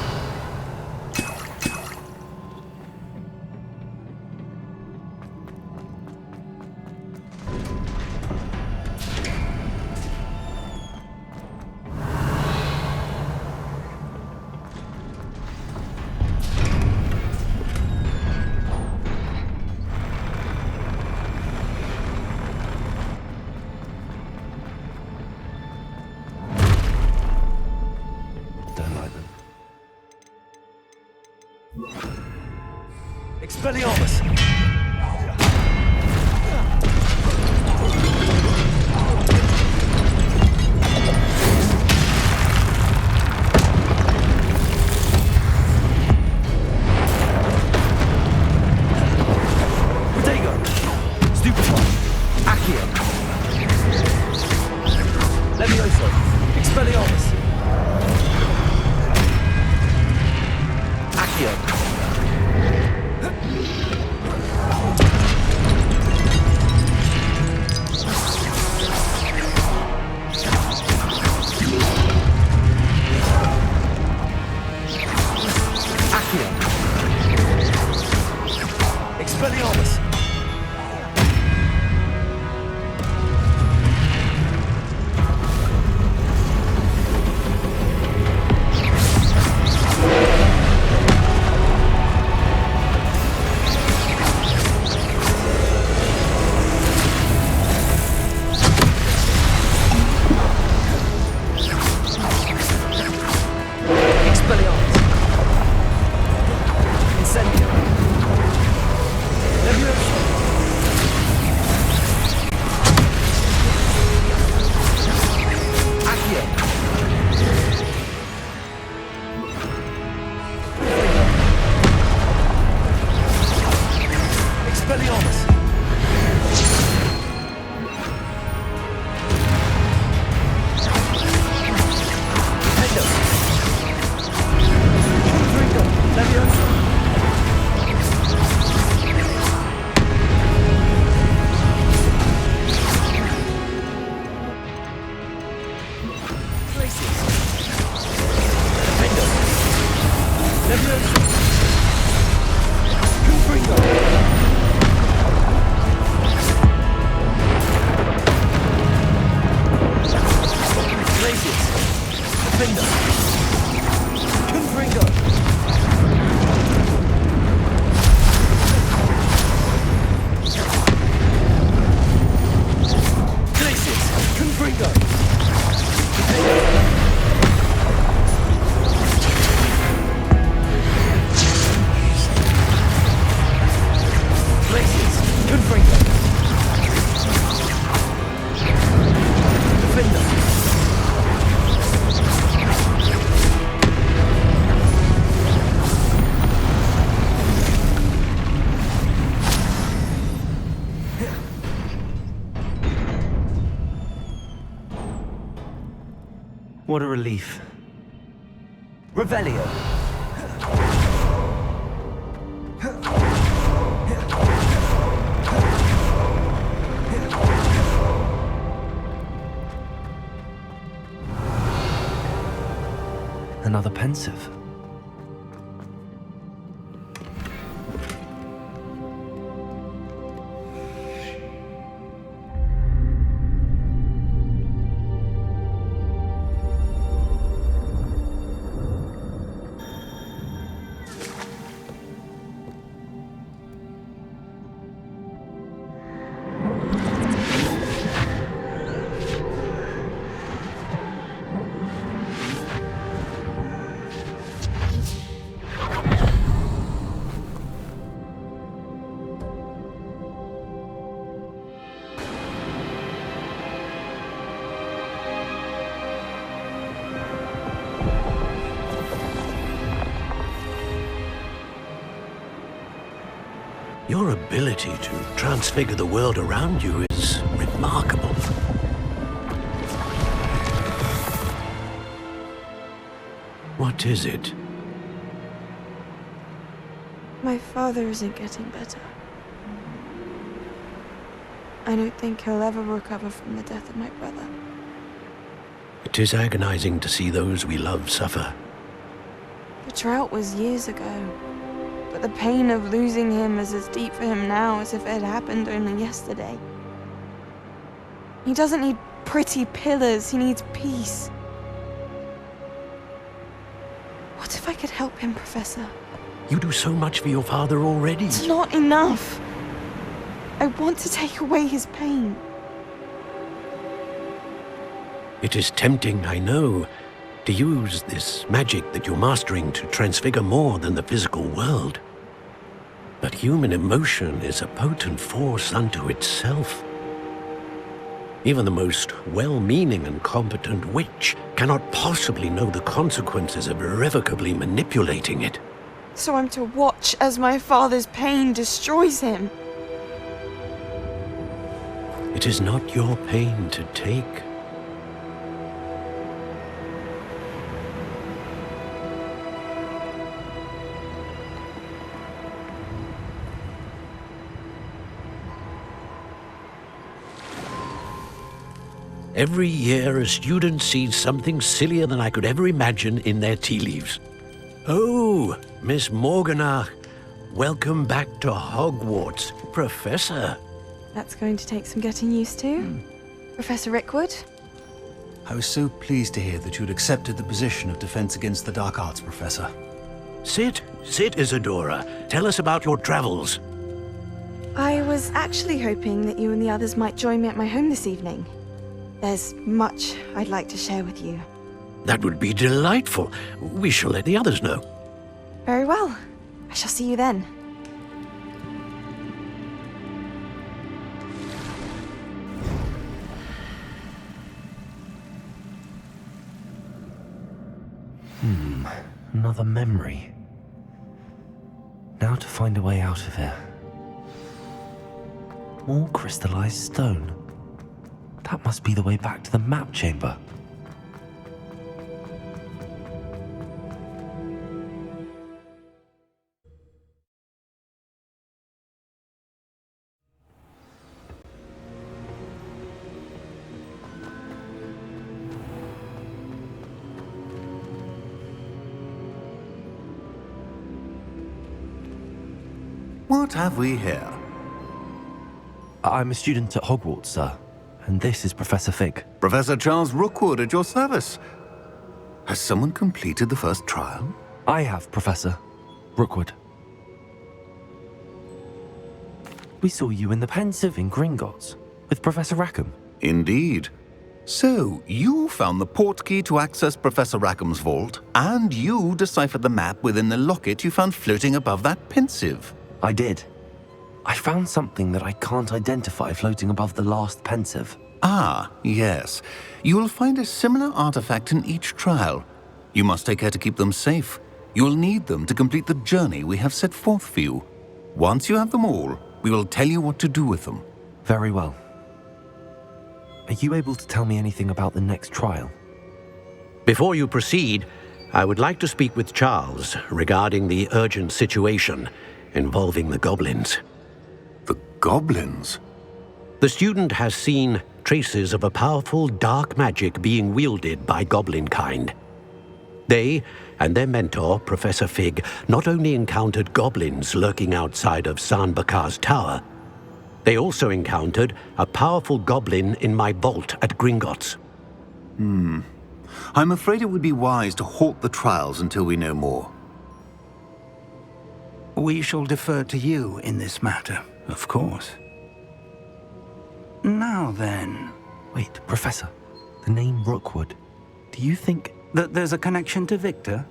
Don't like them. Expelliarmus! Expelliarmus! Expelliarmus! Incendio! Leviosa! Accio! Expelliarmus! Hendo! Confringo! Leviosa! Places! Hendo! Leviosa! Confringo! Places! Defender! Confringo! Places! Confringo! Places! Confringo! Defender! What a relief. Revelio! Another pensive. Your ability to transfigure the world around you is remarkable. What is it? My father isn't getting better. I don't think he'll ever recover from the death of my brother. It is agonizing to see those we love suffer. The drought was years ago, but the pain of losing him is as deep for him now as if it had happened only yesterday. He doesn't need pretty pillars, he needs peace. What if I could help him, Professor? You do so much for your father already. It's not enough. I want to take away his pain. It is tempting, I know, to use this magic that you're mastering to transfigure more than the physical world. But human emotion is a potent force unto itself. Even the most well-meaning and competent witch cannot possibly know the consequences of irrevocably manipulating it. So I'm to watch as my father's pain destroys him. It is not your pain to take. Every year, a student sees something sillier than I could ever imagine in their tea leaves. Oh, Miss Morganach, welcome back to Hogwarts, Professor. That's going to take some getting used to. Professor Rickwood? I was so pleased to hear that you'd accepted the position of Defense Against the Dark Arts, Professor. Sit, Isadora. Tell us about your travels. I was actually hoping that you and the others might join me at my home this evening. There's much I'd like to share with you. That would be delightful. We shall let the others know. Very well. I shall see you then. Another memory. Now to find a way out of here. More crystallized stone. That must be the way back to the map chamber. What have we here? I'm a student at Hogwarts, sir. And this is Professor Fig. Professor Charles Rookwood at your service. Has someone completed the first trial? I have, Professor Rookwood. We saw you in the Pensive in Gringotts with Professor Rackham. Indeed. So, you found the portkey to access Professor Rackham's vault, and you deciphered the map within the locket you found floating above that Pensive. I did. I found something that I can't identify floating above the last Pensive. Ah, yes. You will find a similar artifact in each trial. You must take care to keep them safe. You will need them to complete the journey we have set forth for you. Once you have them all, we will tell you what to do with them. Very well. Are you able to tell me anything about the next trial? Before you proceed, I would like to speak with Charles regarding the urgent situation involving the goblins. The goblins? The student has seen traces of a powerful dark magic being wielded by goblin kind. They and their mentor, Professor Fig, not only encountered goblins lurking outside of San Bakar's tower, they also encountered a powerful goblin in my vault at Gringotts. I'm afraid it would be wise to halt the trials until we know more. We shall defer to you in this matter, of course. Now then... Wait, Professor. The name Rookwood. Do you think... that there's a connection to Victor?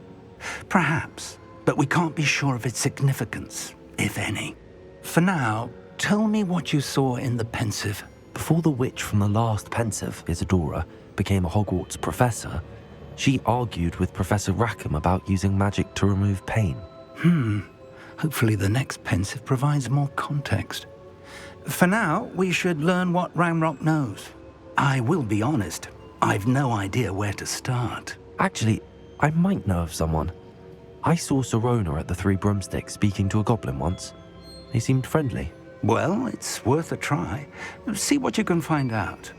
Perhaps, but we can't be sure of its significance, if any. For now, tell me what you saw in the Pensive. Before the witch from the last Pensive, Isadora, became a Hogwarts professor, she argued with Professor Rackham about using magic to remove pain. Hopefully the next Pensive provides more context. For now, we should learn what Ranrock knows. I will be honest, I've no idea where to start. Actually, I might know of someone. I saw Serona at the Three Broomsticks speaking to a goblin once. They seemed friendly. Well, it's worth a try. See what you can find out.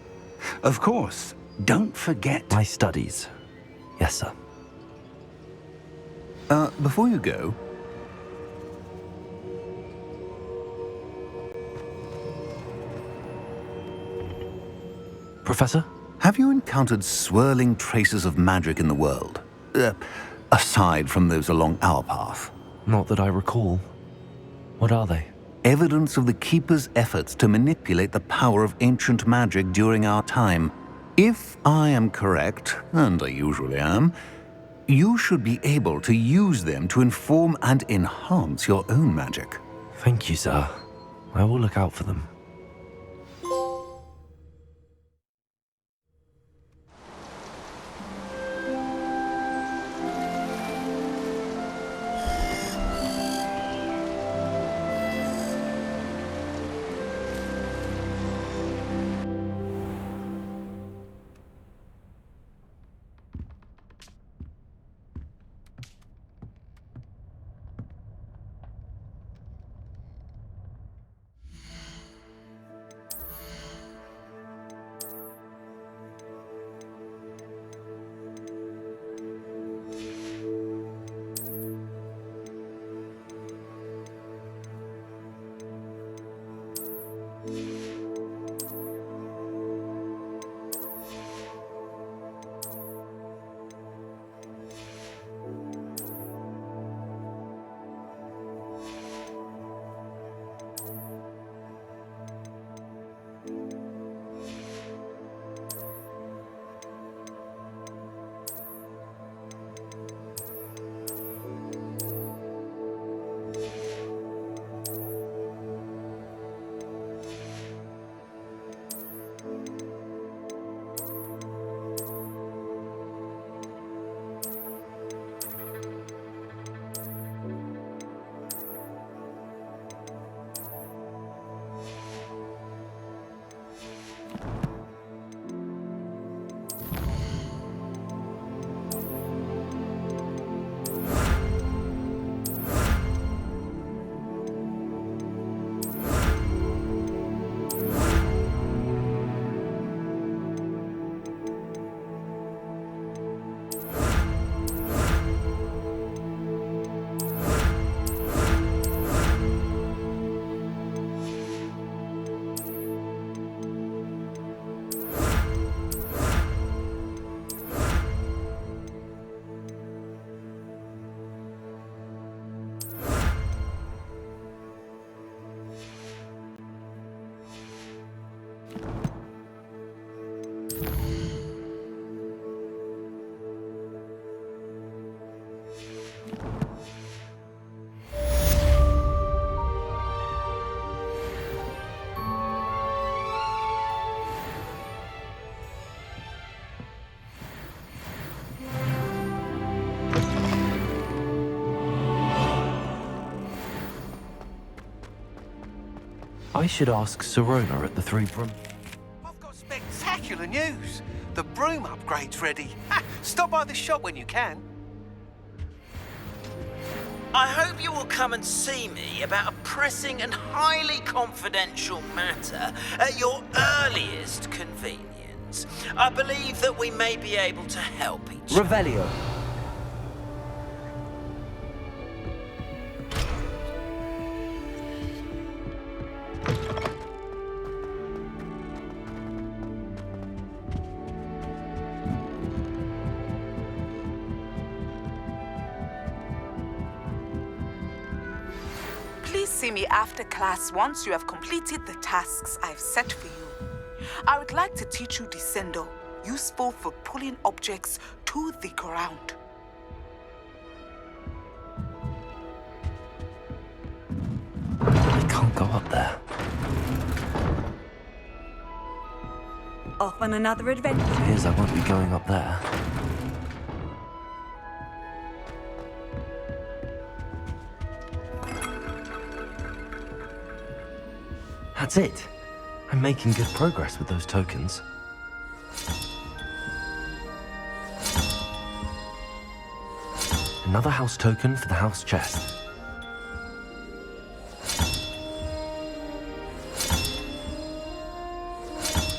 Of course, don't forget... My studies. Yes, sir. Before you go... Professor? Have you encountered swirling traces of magic in the world? Aside from those along our path? Not that I recall. What are they? Evidence of the Keeper's efforts to manipulate the power of ancient magic during our time. If I am correct, and I usually am, you should be able to use them to inform and enhance your own magic. Thank you, sir. I will look out for them. I should ask Sirona at the Three Broom. I've got spectacular news. The broom upgrade's ready. Ha! Stop by the shop when you can. I hope you will come and see me about a pressing and highly confidential matter at your earliest convenience. I believe that we may be able to help each other. Revelio. Please see me after class once you have completed the tasks I've set for you. I would like to teach you Descendo, useful for pulling objects to the ground. I can't go up there. Off on another adventure. Here's I won't be going up there. That's it. I'm making good progress with those tokens. Another house token for the house chest.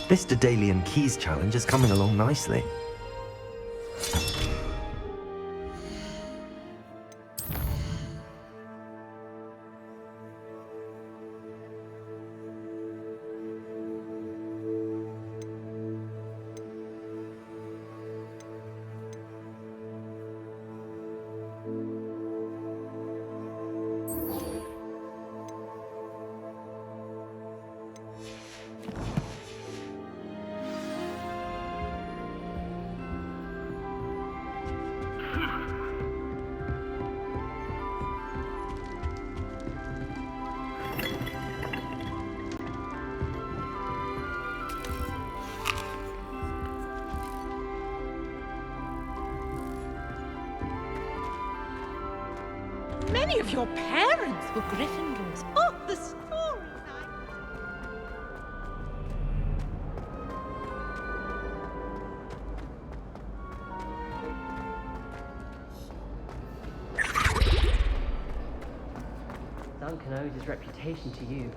This Daedalian Keys challenge is coming along nicely. Many of your parents were Gryffindors. Oh, the story Duncan owes his reputation to you.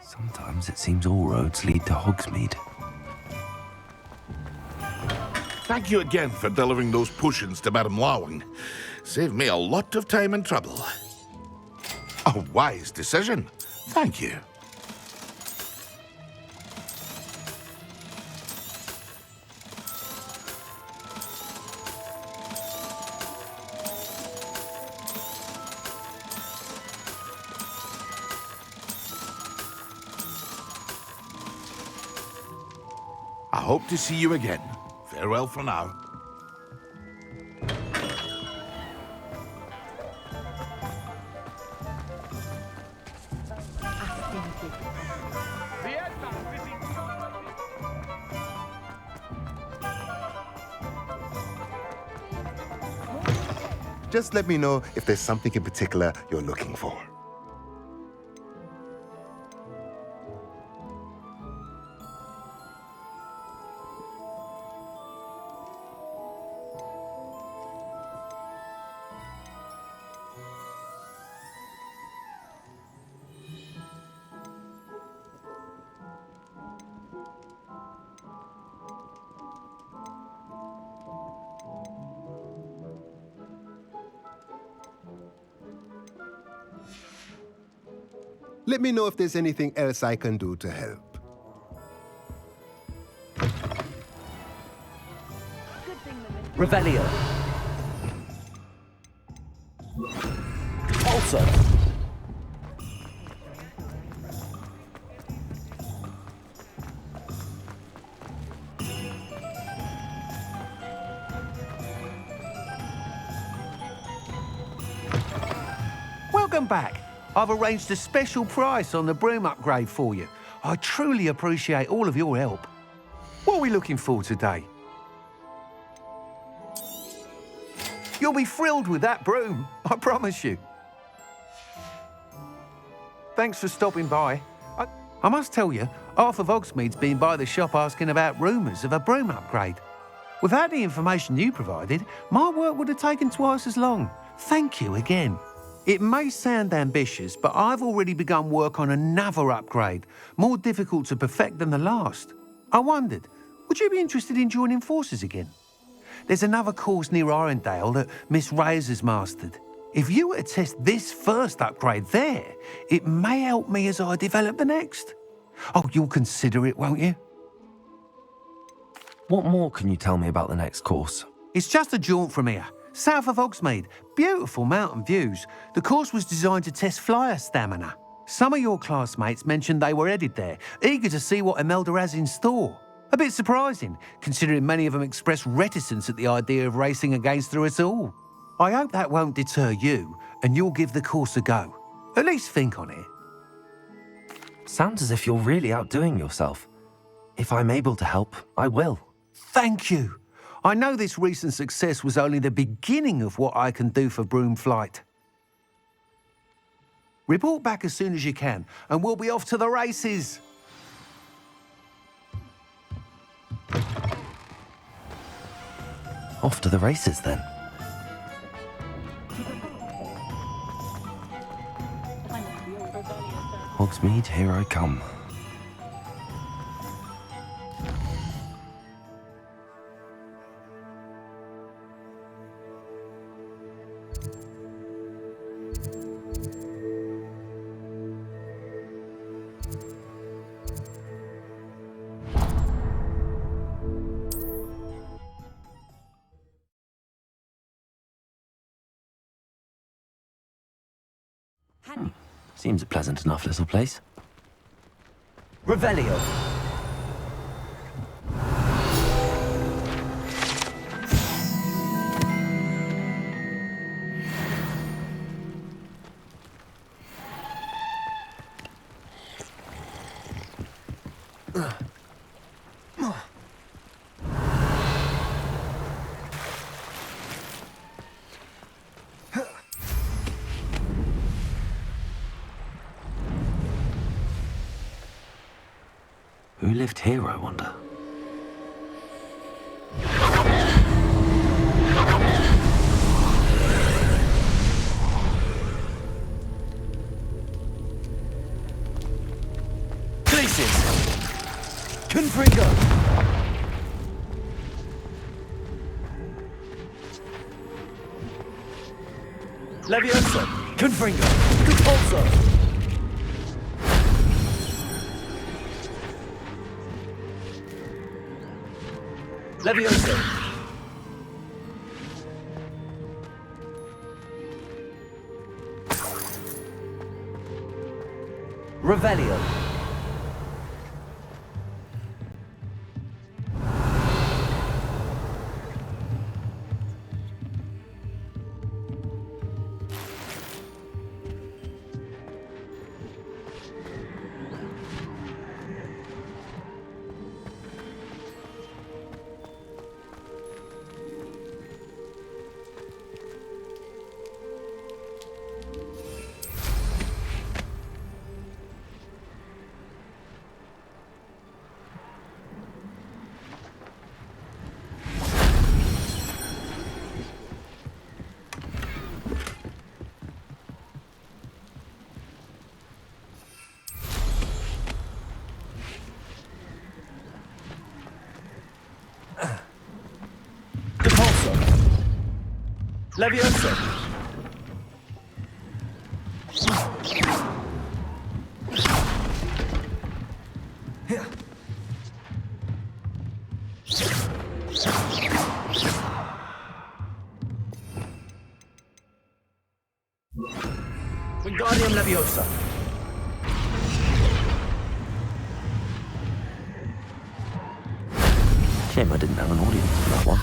Sometimes it seems all roads lead to Hogsmeade. Thank you again for delivering those potions to Madame Lawing. Saved me a lot of time and trouble. A wise decision. Thank you. I hope to see you again. Farewell for now. Just let me know if there's something in particular you're looking for. Let me know if there's anything else I can do to help. Revelio. Also. Welcome back. I've arranged a special price on the broom upgrade for you. I truly appreciate all of your help. What are we looking for today? You'll be thrilled with that broom, I promise you. Thanks for stopping by. I must tell you, half of Hogsmeade's been by the shop asking about rumours of a broom upgrade. Without the information you provided, my work would have taken twice as long. Thank you again. It may sound ambitious, but I've already begun work on another upgrade, more difficult to perfect than the last. I wondered, would you be interested in joining forces again? There's another course near Arendale that Miss Reyes has mastered. If you were to test this first upgrade there, it may help me as I develop the next. Oh, you'll consider it, won't you? What more can you tell me about the next course? It's just a jaunt from here, south of Hogsmeade. Beautiful mountain views. The course was designed to test flyer stamina. Some of your classmates mentioned they were headed there, eager to see what Imelda has in store. A bit surprising, considering many of them expressed reticence at the idea of racing against her at all. I hope that won't deter you, and you'll give the course a go. At least think on it. Sounds as if you're really outdoing yourself. If I'm able to help, I will. Thank you. I know this recent success was only the beginning of what I can do for broom flight. Report back as soon as you can, and we'll be off to the races. Off to the races, then. Hogsmeade, here I come. Seems a pleasant enough little place. Revelio. Who lived here, I wonder? pieces! Confringo! Levioso! Confringo! Compulso! Levioso! Revelio! Compulso! Levioso! Wingardium Leviosa! Shame I didn't have an audience for that one.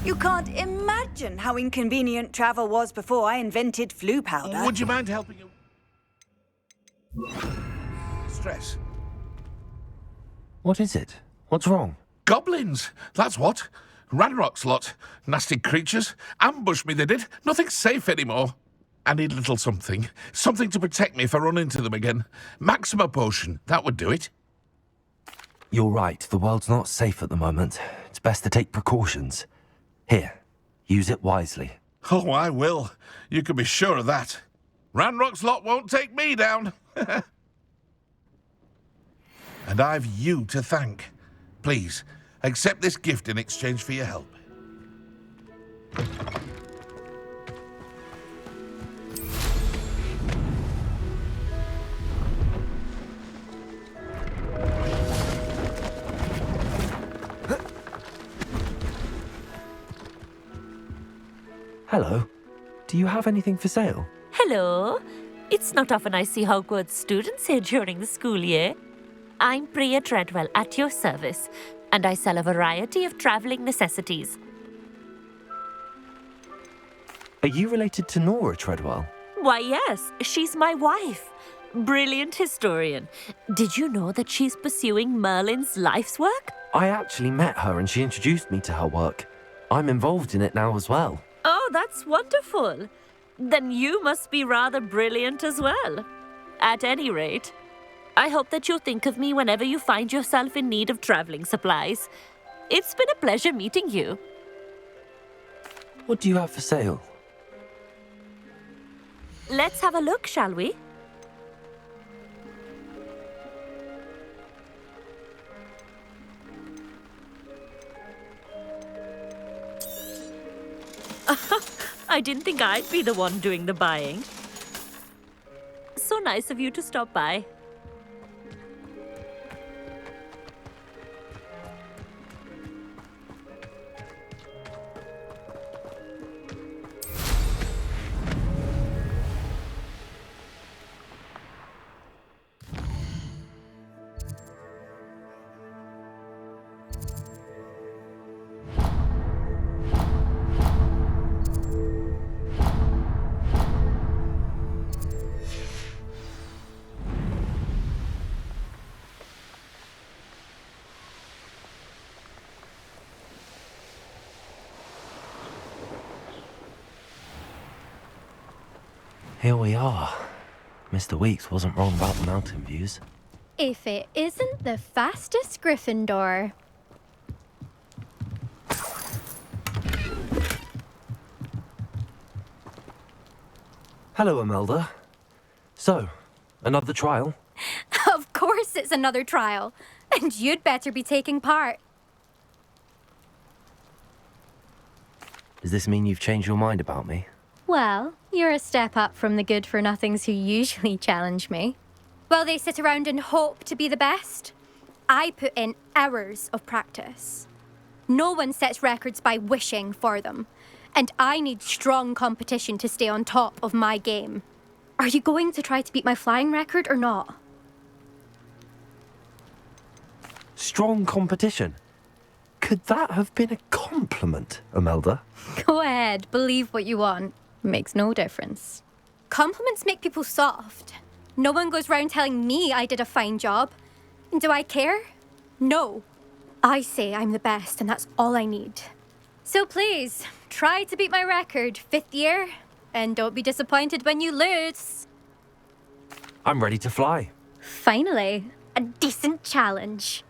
You can't imagine how inconvenient travel was before I invented flu powder. Would you mind helping him? Stress. What is it? What's wrong? Goblins, that's what. Ranrock's lot. Nasty creatures. Ambushed me, they did. Nothing's safe anymore. I need a little something. Something to protect me if I run into them again. Maxima potion, that would do it. You're right, the world's not safe at the moment. It's best to take precautions. Here, use it wisely. Oh, I will. You can be sure of that. Ranrock's lot won't take me down. And I've you to thank. Please, accept this gift in exchange for your help. Hello. Do you have anything for sale? Hello. It's not often I see Hogwarts students here during the school year. I'm Bria Treadwell, at your service, and I sell a variety of travelling necessities. Are you related to Nora Treadwell? Why, yes, she's my wife. Brilliant historian. Did you know that she's pursuing Merlin's life's work? I actually met her and she introduced me to her work. I'm involved in it now as well. Oh, that's wonderful. Then you must be rather brilliant as well. At any rate, I hope that you'll think of me whenever you find yourself in need of travelling supplies. It's been a pleasure meeting you. What do you have for sale? Let's have a look, shall we? I didn't think I'd be the one doing the buying. So nice of you to stop by. Here we are. Mr. Weeks wasn't wrong about the mountain views. If it isn't the fastest Gryffindor. Hello, Imelda. So, another trial? Of course it's another trial. And you'd better be taking part. Does this mean you've changed your mind about me? Well, you're a step up from the good-for-nothings who usually challenge me. While they sit around and hope to be the best, I put in hours of practice. No one sets records by wishing for them, and I need strong competition to stay on top of my game. Are you going to try to beat my flying record or not? Strong competition? Could that have been a compliment, Imelda? Go ahead, believe what you want. Makes no difference. Compliments make people soft. No one goes round telling me I did a fine job. And do I care? No. I say I'm the best, and that's all I need. So please, try to beat my record, 5th year, and don't be disappointed when you lose. I'm ready to fly. Finally, a decent challenge.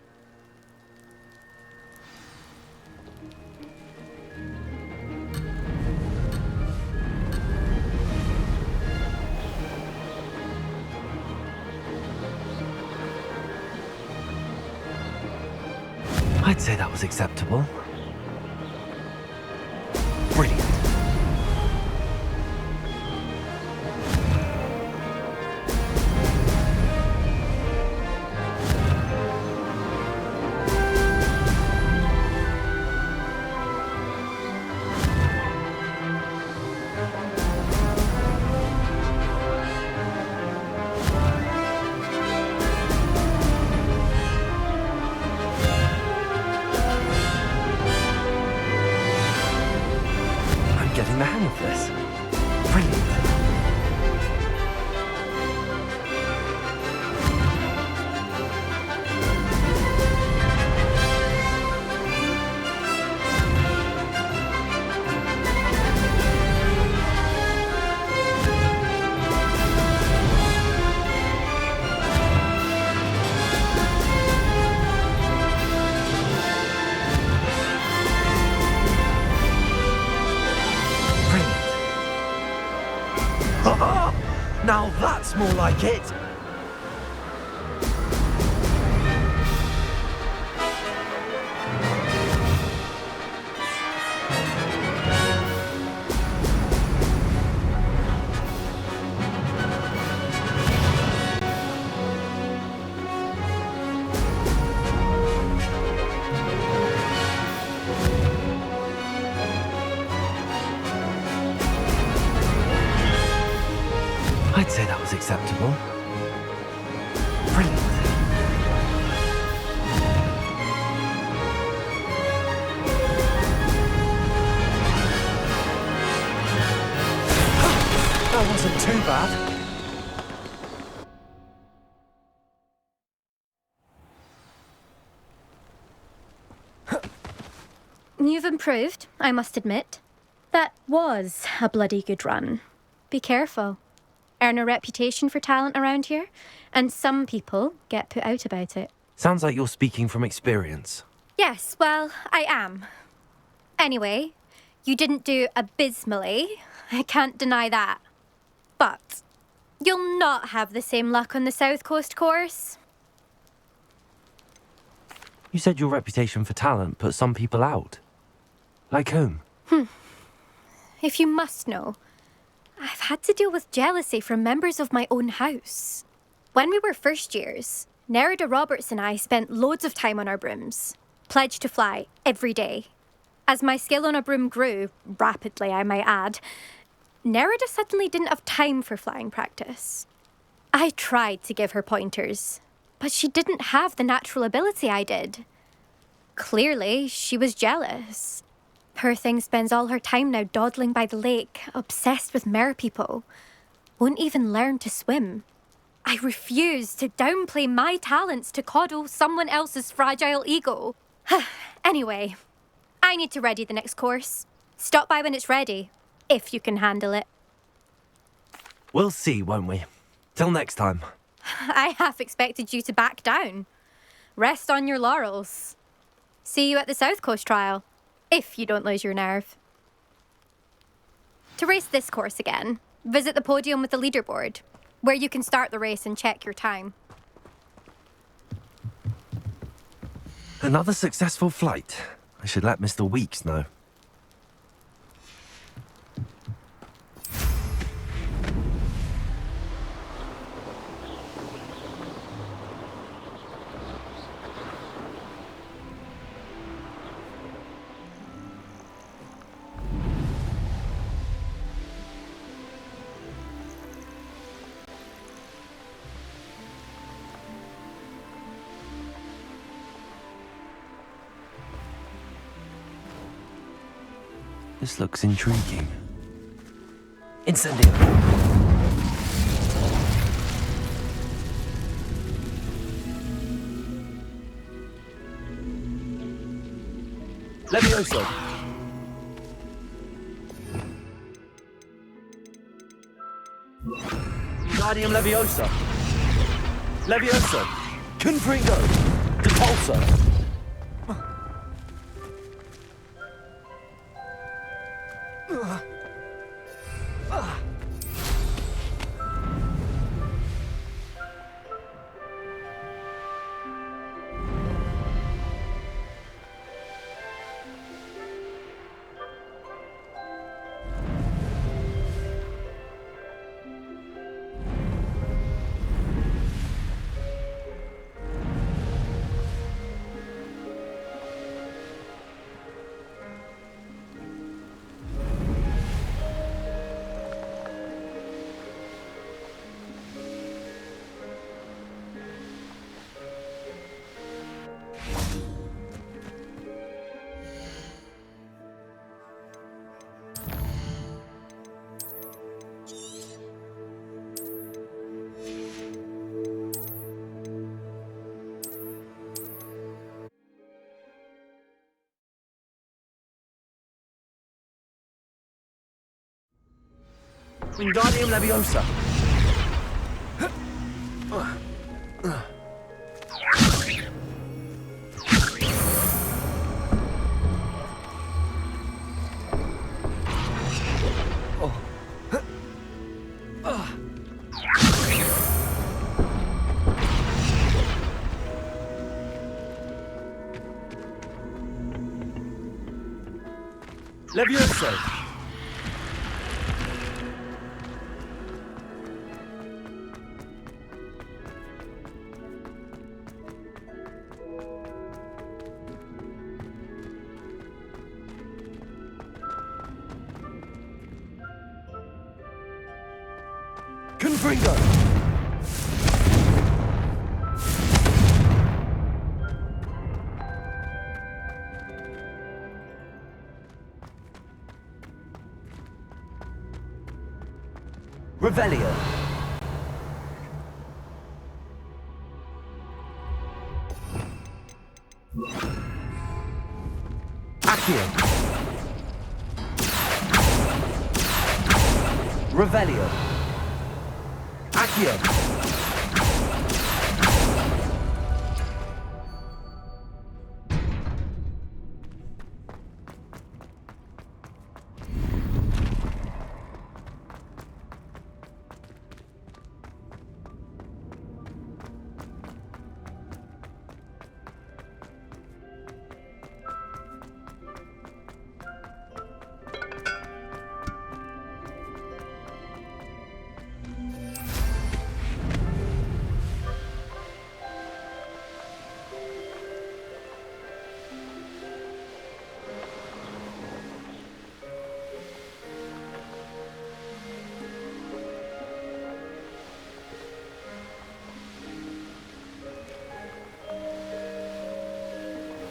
I'd say that was acceptable. Brilliant. Getting the hang of this. Brilliant. Now that's more like it! I'd say that was acceptable. Brilliant. That wasn't too bad. You've improved, I must admit. That was a bloody good run. Be careful. Earn a reputation for talent around here, and some people get put out about it. Sounds like you're speaking from experience. Yes, well, I am. Anyway, you didn't do abysmally. I can't deny that. But you'll not have the same luck on the South Coast course. You said your reputation for talent put some people out. Like whom? If you must know, I've had to deal with jealousy from members of my own house. When we were first years, Nerida Roberts and I spent loads of time on our brooms, pledged to fly every day. As my skill on a broom grew, rapidly I might add, Nerida suddenly didn't have time for flying practice. I tried to give her pointers, but she didn't have the natural ability I did. Clearly, she was jealous. Poor thing spends all her time now dawdling by the lake, obsessed with merpeople. Won't even learn to swim. I refuse to downplay my talents to coddle someone else's fragile ego. Anyway, I need to ready the next course. Stop by when it's ready, if you can handle it. We'll see, won't we? Till next time. I half expected you to back down. Rest on your laurels. See you at the South Coast trial, if you don't lose your nerve. To race this course again, visit the podium with the leaderboard, where you can start the race and check your time. Another successful flight. I should let Mr. Weeks know. This looks intriguing. Incendio! Levioso! Guardium Leviosa! Levioso! Confringo! Depulso! Wingardium Leviosa! Levioso! Confringo! Revelio! Accio! Revelio! Accio!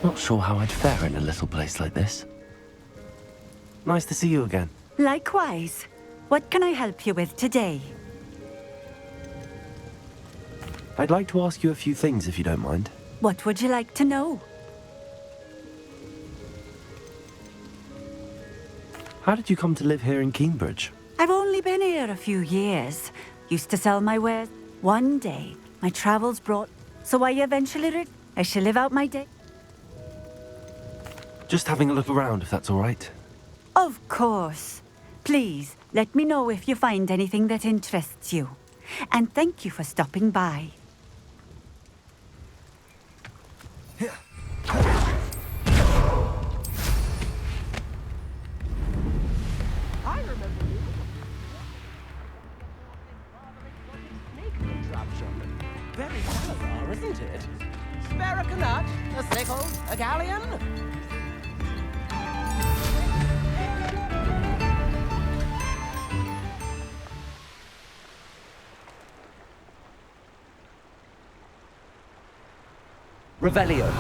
Not sure how I'd fare in a little place like this. Nice to see you again. Likewise. What can I help you with today? I'd like to ask you a few things if you don't mind. What would you like to know? How did you come to live here in Cambridge? I've only been here a few years. Used to sell my wares. One day, my travels brought... So I eventually I shall live out my day. Just having a look around, if that's all right. Of course. Please, let me know if you find anything that interests you. And thank you for stopping by. I remember you. Very clever, isn't it? Spare a nut, a sickle, a galleon. Revelio.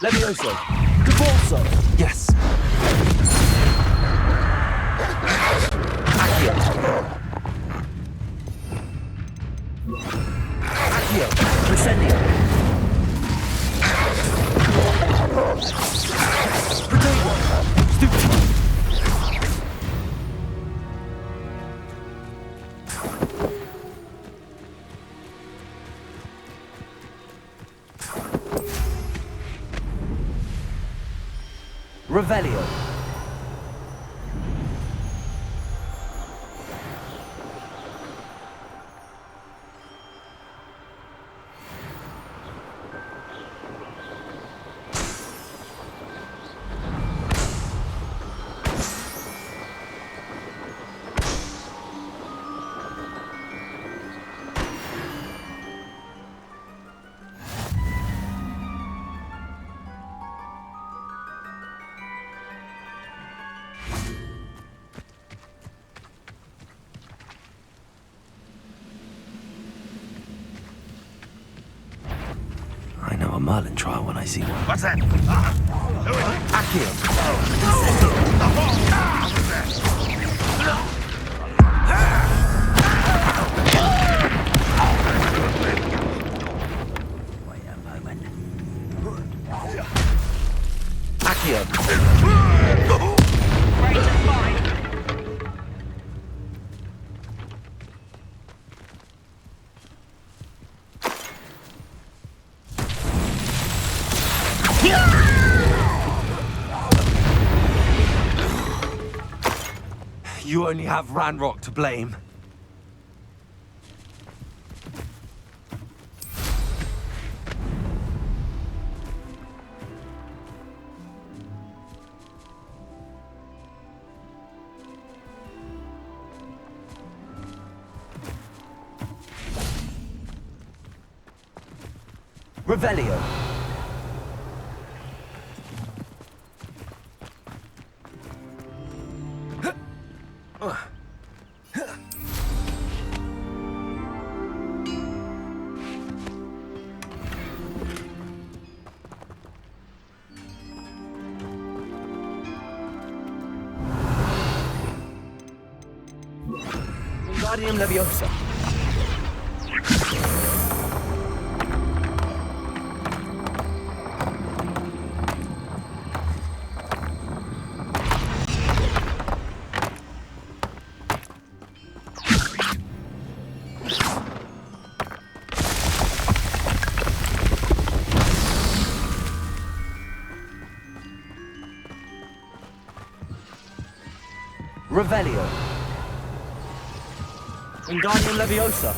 Levioso. Divorso. Yes. Accio. Accio. Incendio. Protego. Stupid. Revelio. I know a Merlin trial when I see one. What's that? You only have Ranrock to blame. Revelio. Wingardium Leviosa. Revelio. Wingardium Leviosa.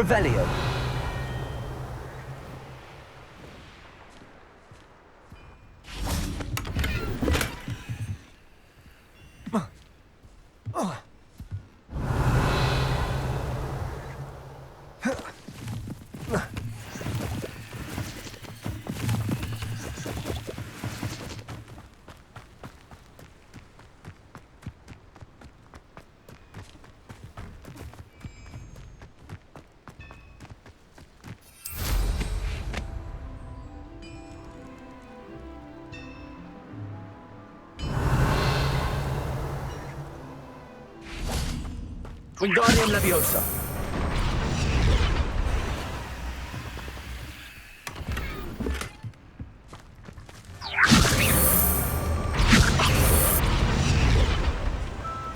Revelio. Wingardium Leviosa.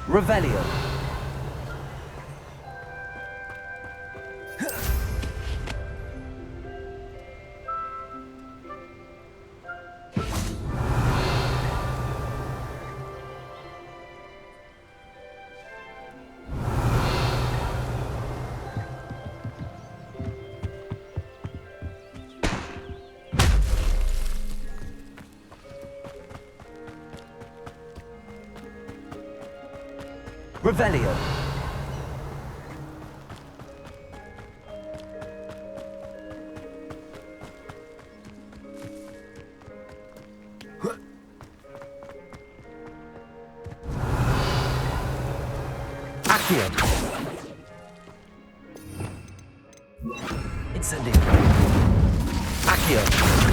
Revelio. Revelio. Accio. Incendio. Accio.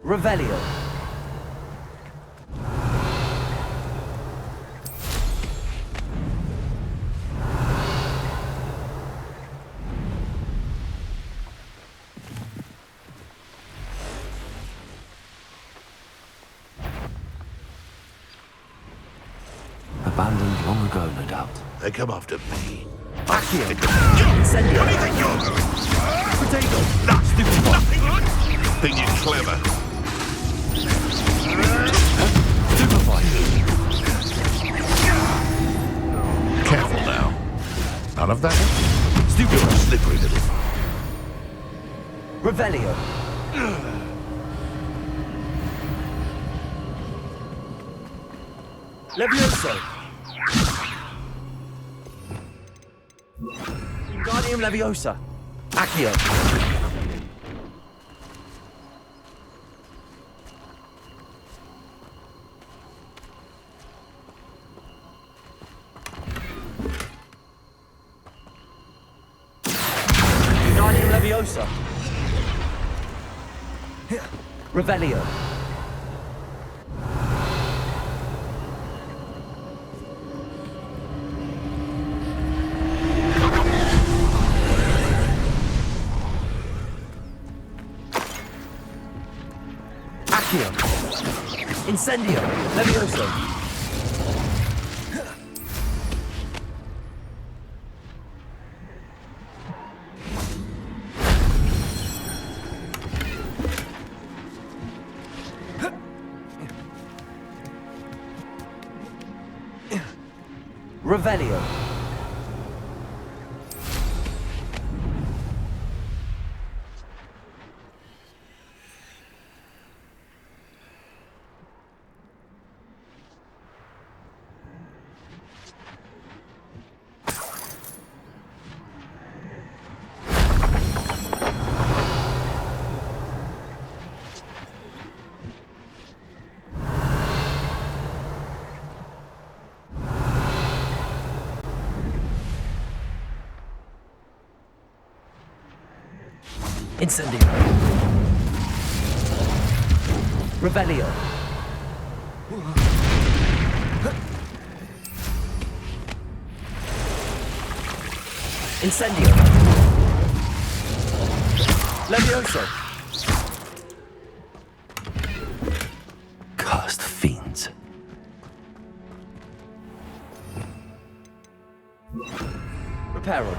Revelio. Abandoned long ago, no doubt. They come after me. Accio. Incendio. What do you think you're doing? Potato. That's stupid. Nothing. Think you're clever. Careful now. None of that? Stupid. You're a slippery little... Revelio. Levioso. Wingardium Leviosa. Accio. Wingardium Leviosa. Revelio. Accio. Incendio. Levioso. Revelio. Incendio. Revelio. Incendio. Levioso. Cursed fiends. Reparo.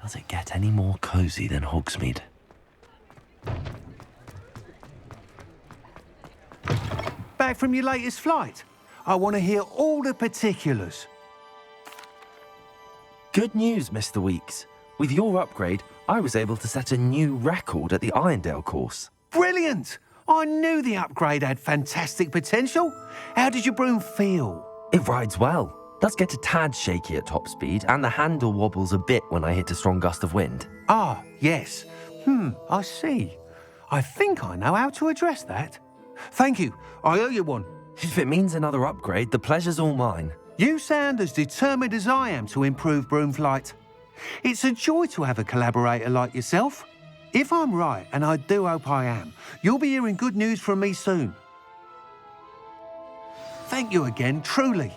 Does it get any more cozy than Hogsmeade? Back from your latest flight? I want to hear all the particulars. Good news, Mr. Weeks. With your upgrade, I was able to set a new record at the Irondale course. Brilliant! I knew the upgrade had fantastic potential. How did your broom feel? It rides well. Does get a tad shaky at top speed, and the handle wobbles a bit when I hit a strong gust of wind. Ah, yes. I see. I think I know how to address that. Thank you. I owe you one. If it means another upgrade, the pleasure's all mine. You sound as determined as I am to improve broom flight. It's a joy to have a collaborator like yourself. If I'm right, and I do hope I am, you'll be hearing good news from me soon. Thank you again, truly.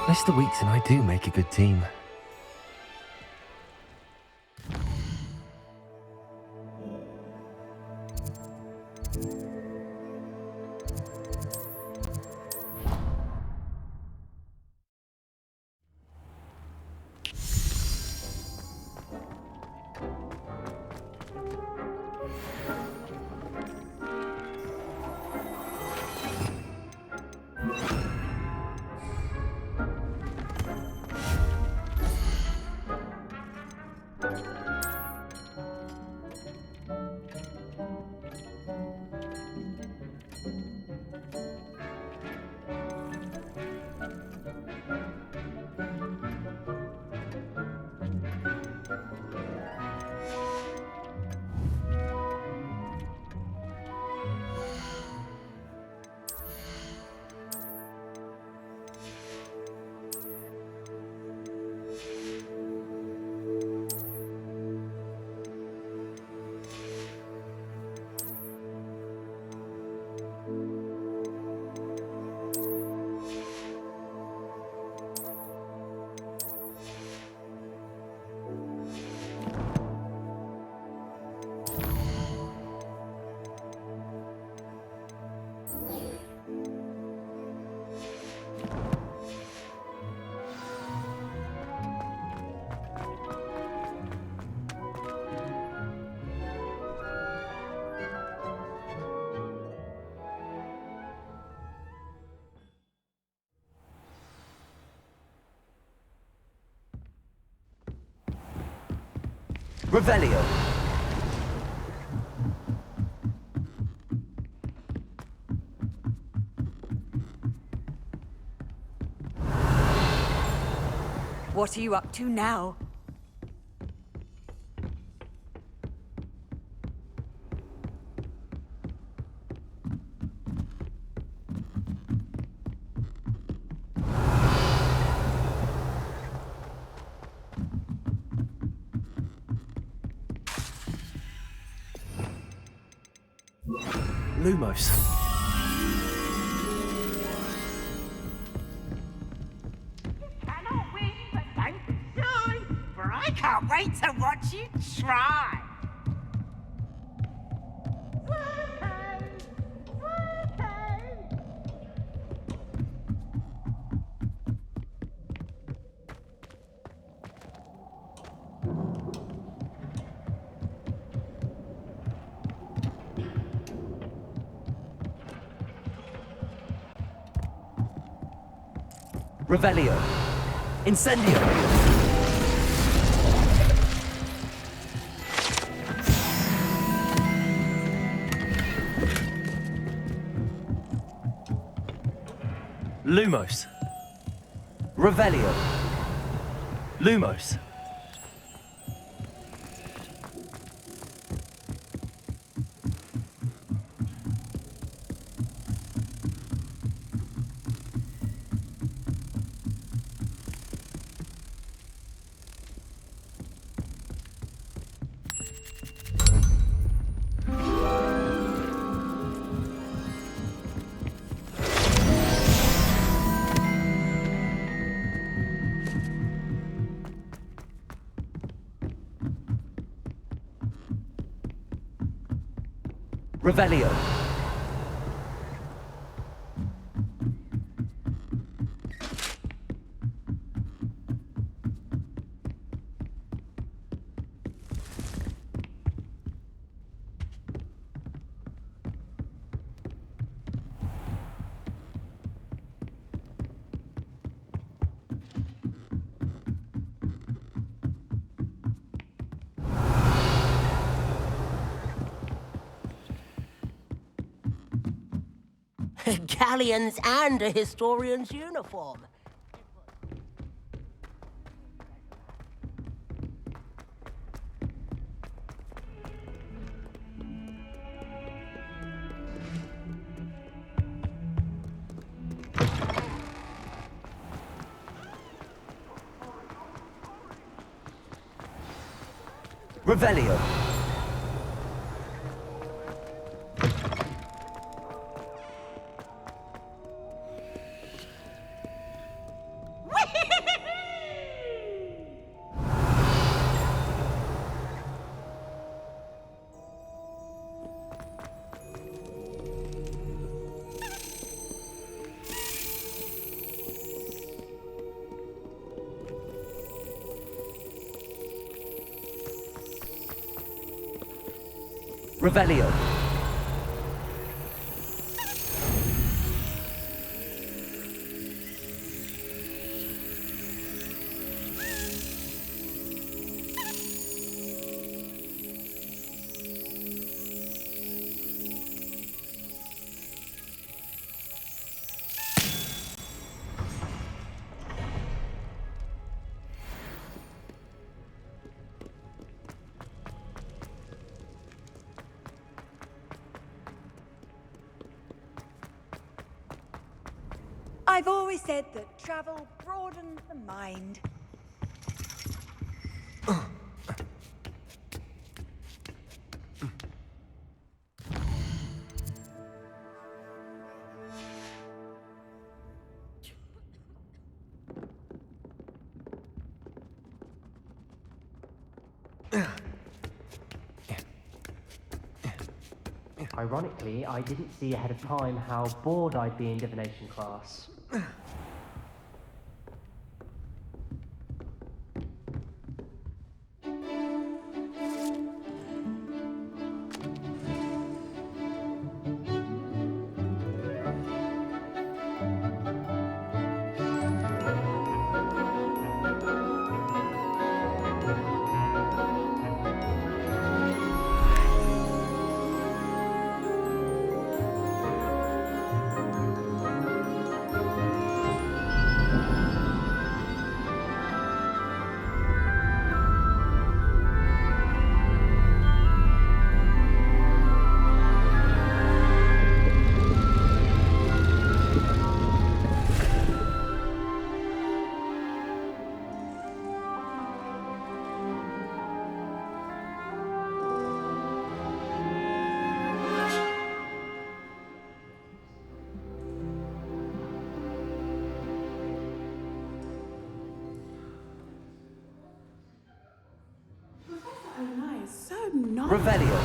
Mr. Weeks and I do make a good team. Revelio. What are you up to now? Lumos. Cannot win, but don't be shy, for I can't wait to watch you try. Revelio. Incendio. Lumos. Revelio. Lumos. Revelio. Galleons and a historian's uniform. Revelio. Revelio. I've always said that travel broadens the mind. Ironically, I didn't see ahead of time how bored I'd be in divination class. Revelio.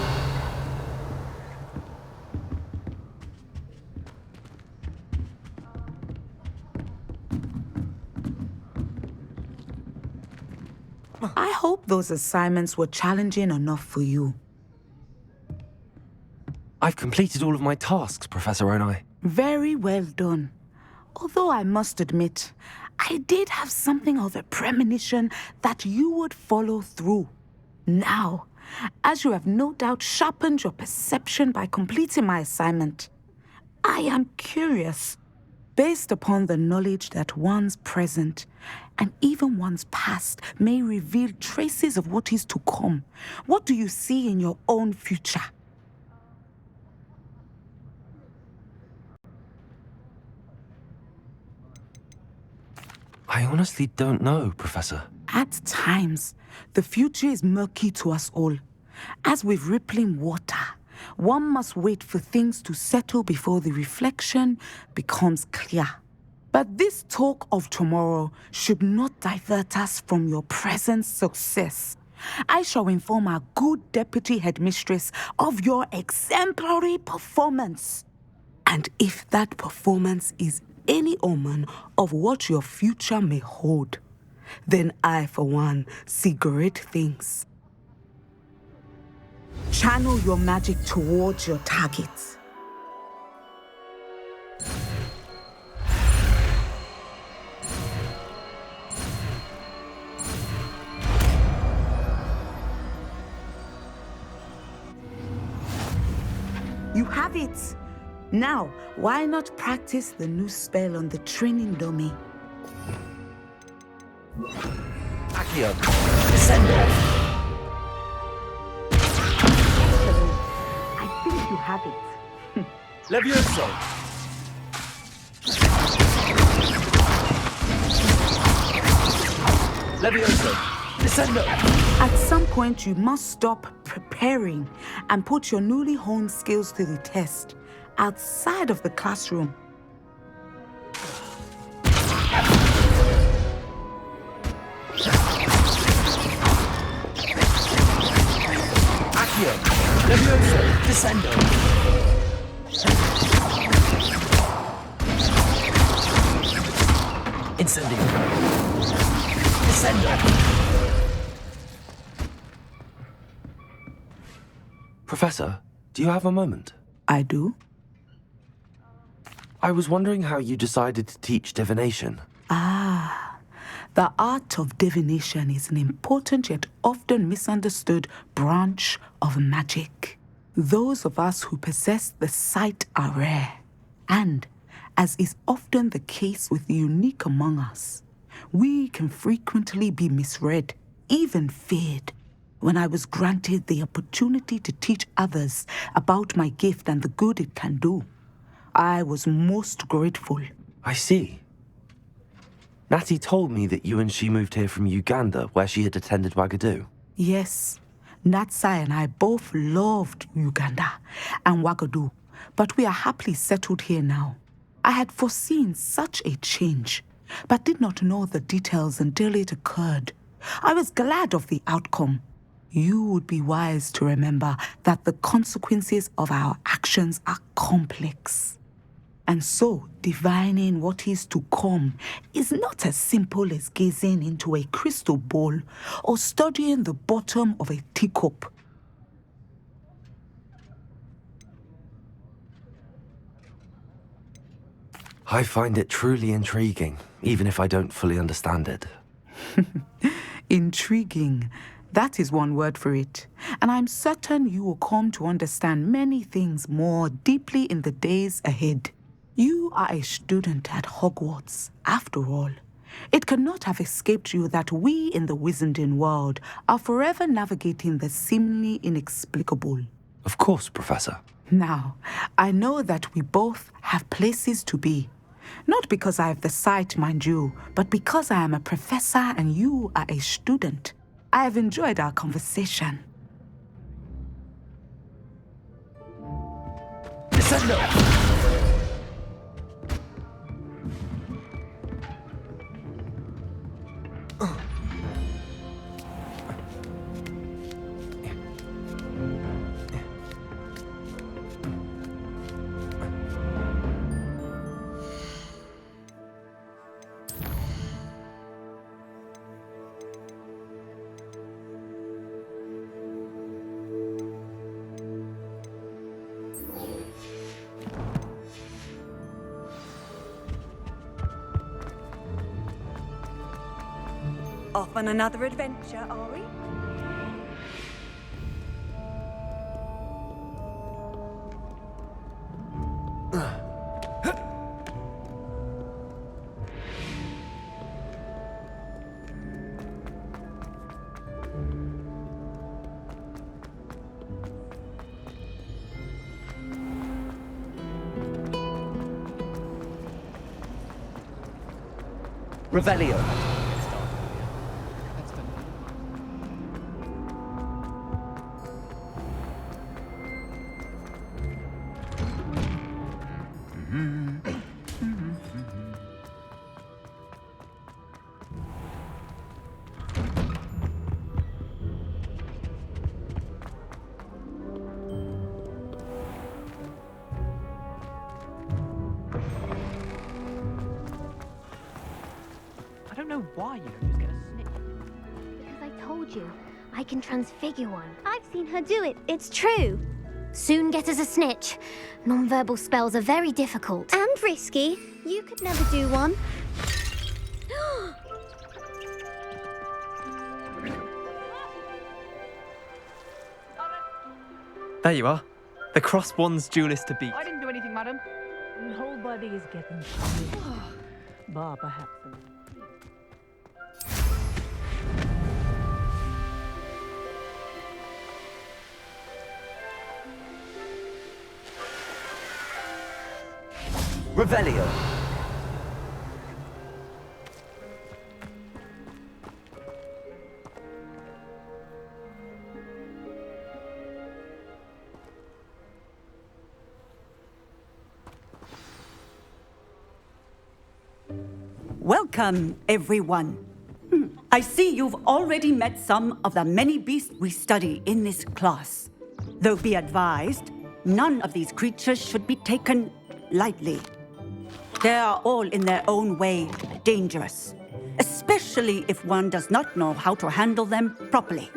I hope those assignments were challenging enough for you. I've completed all of my tasks, Professor Onai. Very well done. Although I must admit, I did have something of a premonition that you would follow through. Now, as you have no doubt sharpened your perception by completing my assignment, I am curious, based upon the knowledge that one's present and even one's past may reveal traces of what is to come. What do you see in your own future? I honestly don't know, Professor. At times, the future is murky to us all. As with rippling water, one must wait for things to settle before the reflection becomes clear. But this talk of tomorrow should not divert us from your present success. I shall inform our good deputy headmistress of your exemplary performance. And if that performance is any omen of what your future may hold, then I, for one, see great things. Channel your magic towards your targets. You have it! Now, why not practice the new spell on the training dummy? Accio, Descendo. Excellent. I think you have it. Levioso. Levioso. Descendo. At some point, you must stop preparing and put your newly honed skills to the test outside of the classroom. Accio, Levioso, Descendo. Incendio. Descendo. Professor, do you have a moment? I do. I was wondering how you decided to teach divination. The art of divination is an important yet often misunderstood branch of magic. Those of us who possess the sight are rare, and, as is often the case with the unique among us, we can frequently be misread, even feared. When I was granted the opportunity to teach others about my gift and the good it can do, I was most grateful. I see. Natty told me that you and she moved here from Uganda, where she had attended Wagadu. Yes, Natsai and I both loved Uganda and Wagadu, but we are happily settled here now. I had foreseen such a change, but did not know the details until it occurred. I was glad of the outcome. You would be wise to remember that the consequences of our actions are complex. And so, divining what is to come is not as simple as gazing into a crystal ball or studying the bottom of a teacup. I find it truly intriguing, even if I don't fully understand it. Intriguing. That is one word for it. And I'm certain you will come to understand many things more deeply in the days ahead. You are a student at Hogwarts, after all. It cannot have escaped you that we in the Wizarding world are forever navigating the seemingly inexplicable. Of course, Professor. Now, I know that we both have places to be. Not because I have the sight, mind you, but because I am a professor and you are a student. I have enjoyed our conversation. Descendo! Off on another adventure, are we? Revelio. I don't know why you don't just get a snitch. Because I told you, I can transfigure one. I've seen her do it. It's true. Soon get us a snitch. Non-verbal spells are very difficult. And risky. You could never do one. There you are. The cross one's duelist to beat. I didn't do anything, madam. Nobody is getting tired. Bar, perhaps. Revelio. Welcome, everyone. I see you've already met some of the many beasts we study in this class. Though be advised, none of these creatures should be taken lightly. They are all in their own way dangerous, especially if one does not know how to handle them properly.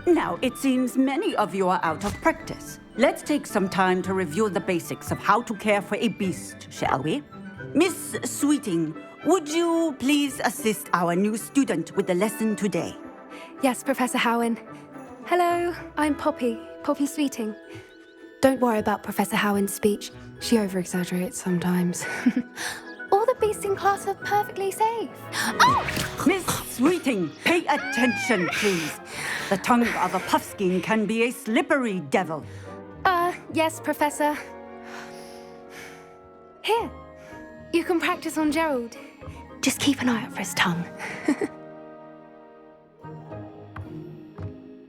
Now, it seems many of you are out of practice. Let's take some time to review the basics of how to care for a beast, shall we? Miss Sweeting, would you please assist our new student with the lesson today? Yes, Professor Howen. Hello, I'm Poppy Sweeting. Don't worry about Professor Howen's speech. She over-exaggerates sometimes. All the beasts in class are perfectly safe. Oh! Miss Sweeting, pay attention, please. The tongue of a puffskein can be a slippery devil. Yes, Professor. Here, you can practice on Gerald. Just keep an eye out for his tongue.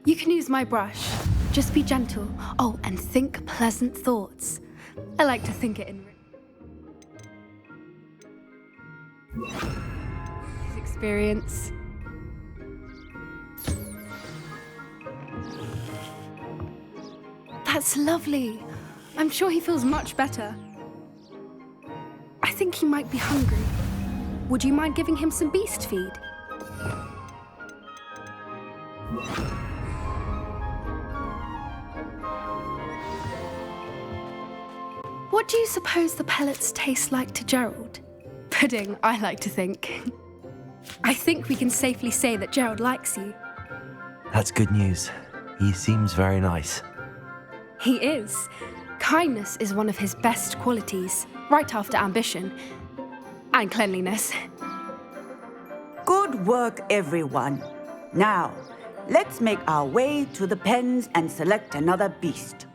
You can use my brush. Just be gentle. Oh, and think pleasant thoughts. I like to think it in experience. That's lovely. I'm sure he feels much better. I think he might be hungry. Would you mind giving him some beast feed? What do you suppose the pellets taste like to Gerald? Pudding, I like to think. I think we can safely say that Gerald likes you. That's good news. He seems very nice. He is. Kindness is one of his best qualities, right after ambition. And cleanliness. Good work, everyone. Now, let's make our way to the pens and select another beast.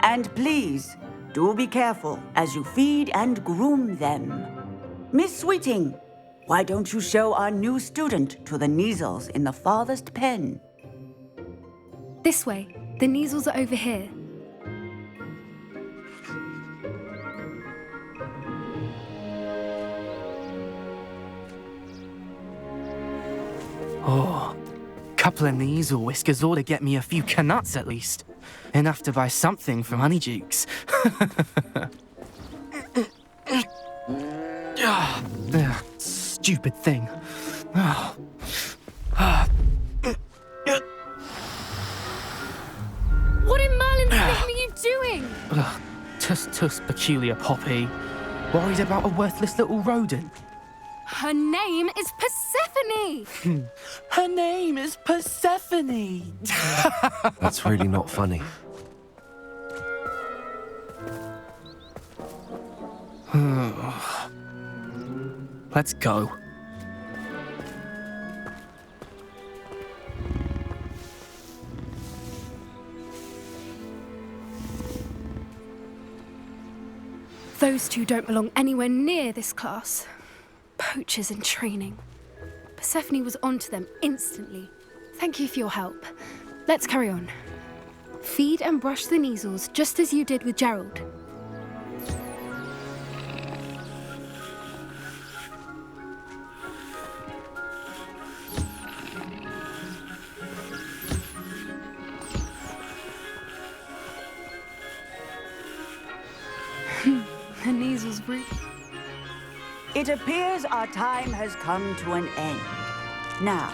And please, do be careful as you feed and groom them. Miss Sweeting, why don't you show our new student to the Neasels in the farthest pen? This way. The Neasels are over here. Oh, couple of Neasel whiskers ought to get me a few canuts at least. Enough to buy something from Honeydukes. Stupid thing. What in Merlin's name are you doing? Tuss, peculiar Poppy. Worried about a worthless little rodent. Her name is Persephone! Her name is Persephone! That's really not funny. Let's go. Those two don't belong anywhere near this class. Poachers in training. Persephone was onto them instantly. Thank you for your help. Let's carry on. Feed and brush the measles just as you did with Gerald. The measles breathe. It appears our time has come to an end. Now,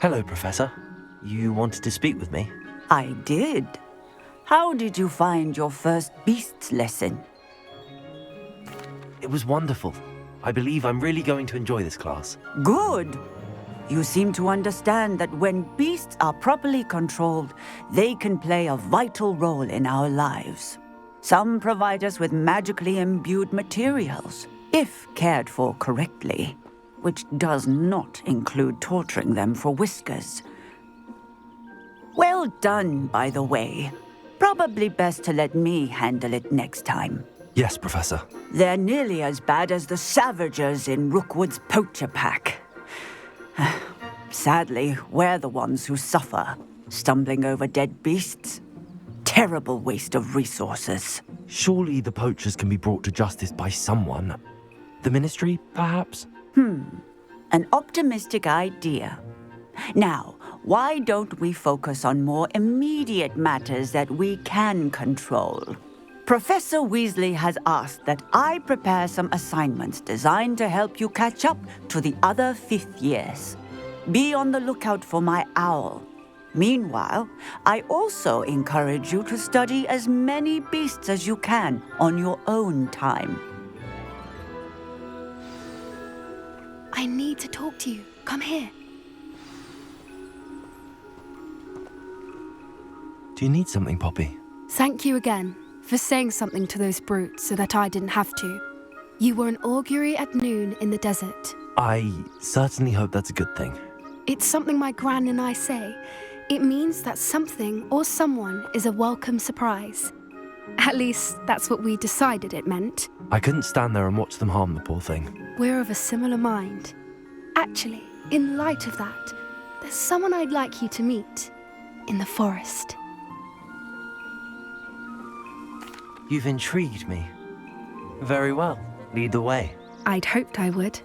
Hello, Professor. You wanted to speak with me? I did. How did you find your first beasts lesson? It was wonderful. I believe I'm really going to enjoy this class. Good. You seem to understand that when beasts are properly controlled, they can play a vital role in our lives. Some provide us with magically imbued materials, if cared for correctly, which does not include torturing them for whiskers. Well done, by the way. Probably best to let me handle it next time. Yes, Professor. They're nearly as bad as the Savagers in Rookwood's poacher pack. Sadly, we're the ones who suffer, stumbling over dead beasts. Terrible waste of resources. Surely the poachers can be brought to justice by someone. The Ministry, perhaps? An optimistic idea. Now, why don't we focus on more immediate matters that we can control? Professor Weasley has asked that I prepare some assignments designed to help you catch up to the other fifth years. Be on the lookout for my owl. Meanwhile, I also encourage you to study as many beasts as you can on your own time. I need to talk to you. Come here. Do you need something, Poppy? Thank you again for saying something to those brutes so that I didn't have to. You were an augury at noon in the desert. I certainly hope that's a good thing. It's something my gran and I say. It means that something or someone is a welcome surprise. At least, that's what we decided it meant. I couldn't stand there and watch them harm the poor thing. We're of a similar mind. Actually, in light of that, there's someone I'd like you to meet. In the forest. You've intrigued me. Very well. Lead the way. I'd hoped I would.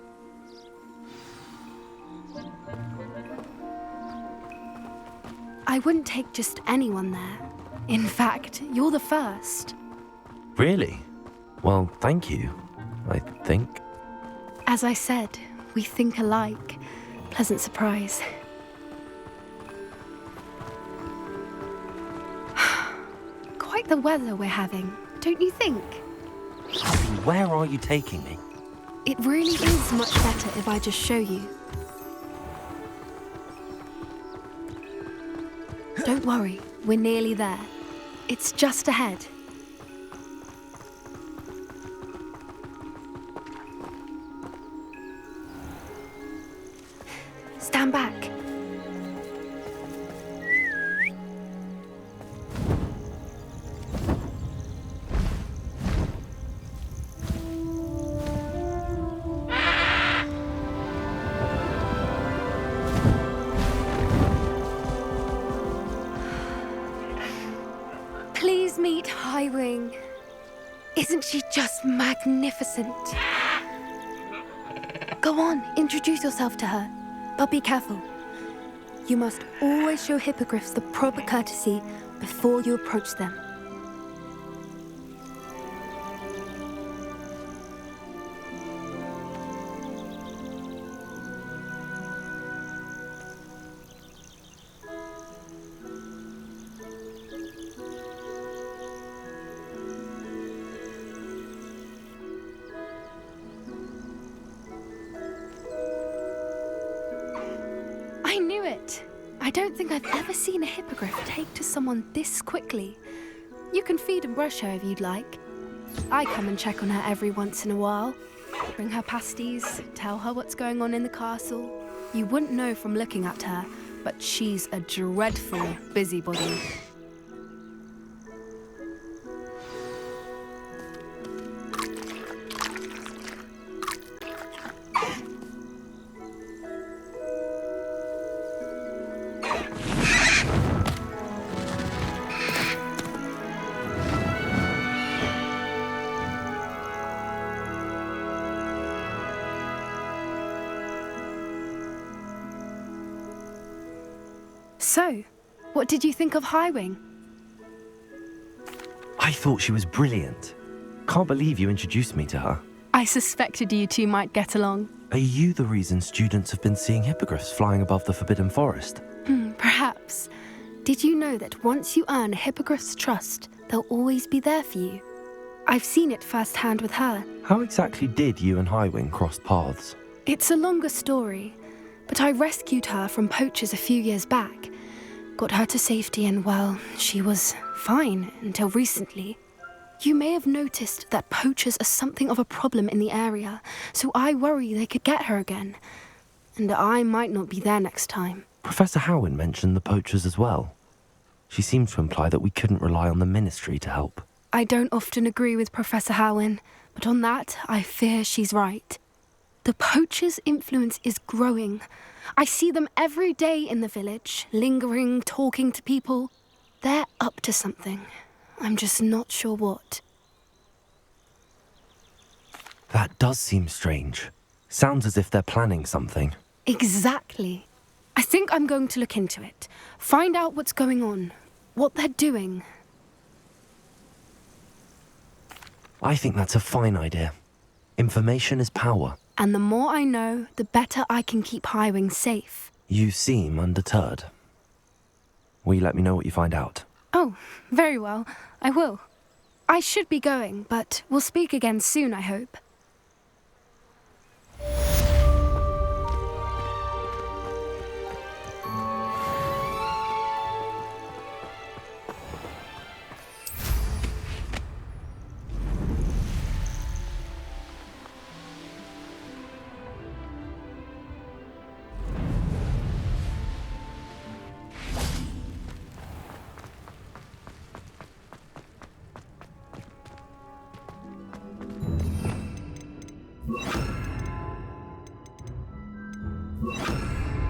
I wouldn't take just anyone there. In fact, you're the first. Really? Well, thank you, I think. As I said, we think alike. Pleasant surprise. like the weather we're having, don't you think? Where are you taking me? It really is much better if I just show you. Don't worry, we're nearly there. It's just ahead. Stand back. Please meet Highwing. Isn't she just magnificent? Go on, introduce yourself to her. But be careful. You must always show hippogriffs the proper courtesy before you approach them. I knew it! I don't think I've ever seen a hippogriff take to someone this quickly. You can feed and brush her if you'd like. I come and check on her every once in a while. Bring her pasties, tell her what's going on in the castle. You wouldn't know from looking at her, but she's a dreadful busybody. So, what did you think of Highwing? I thought she was brilliant. Can't believe you introduced me to her. I suspected you two might get along. Are you the reason students have been seeing hippogriffs flying above the Forbidden Forest? Perhaps. Did you know that once you earn a hippogriff's trust, they'll always be there for you? I've seen it firsthand with her. How exactly did you and Highwing cross paths? It's a longer story, but I rescued her from poachers a few years back. Got her to safety and, well, she was fine until recently. You may have noticed that poachers are something of a problem in the area, so I worry they could get her again. And I might not be there next time. Professor Howin mentioned the poachers as well. She seemed to imply that we couldn't rely on the ministry to help. I don't often agree with Professor Howin, but on that, I fear she's right. The poachers' influence is growing. I see them every day in the village, lingering, talking to people. They're up to something. I'm just not sure what. That does seem strange. Sounds as if they're planning something. Exactly. I think I'm going to look into it. Find out what's going on, what they're doing. I think that's a fine idea. Information is power. And the more I know, the better I can keep Highwing safe. You seem undeterred. Will you let me know what you find out? Oh, very well. I will. I should be going, but we'll speak again soon, I hope.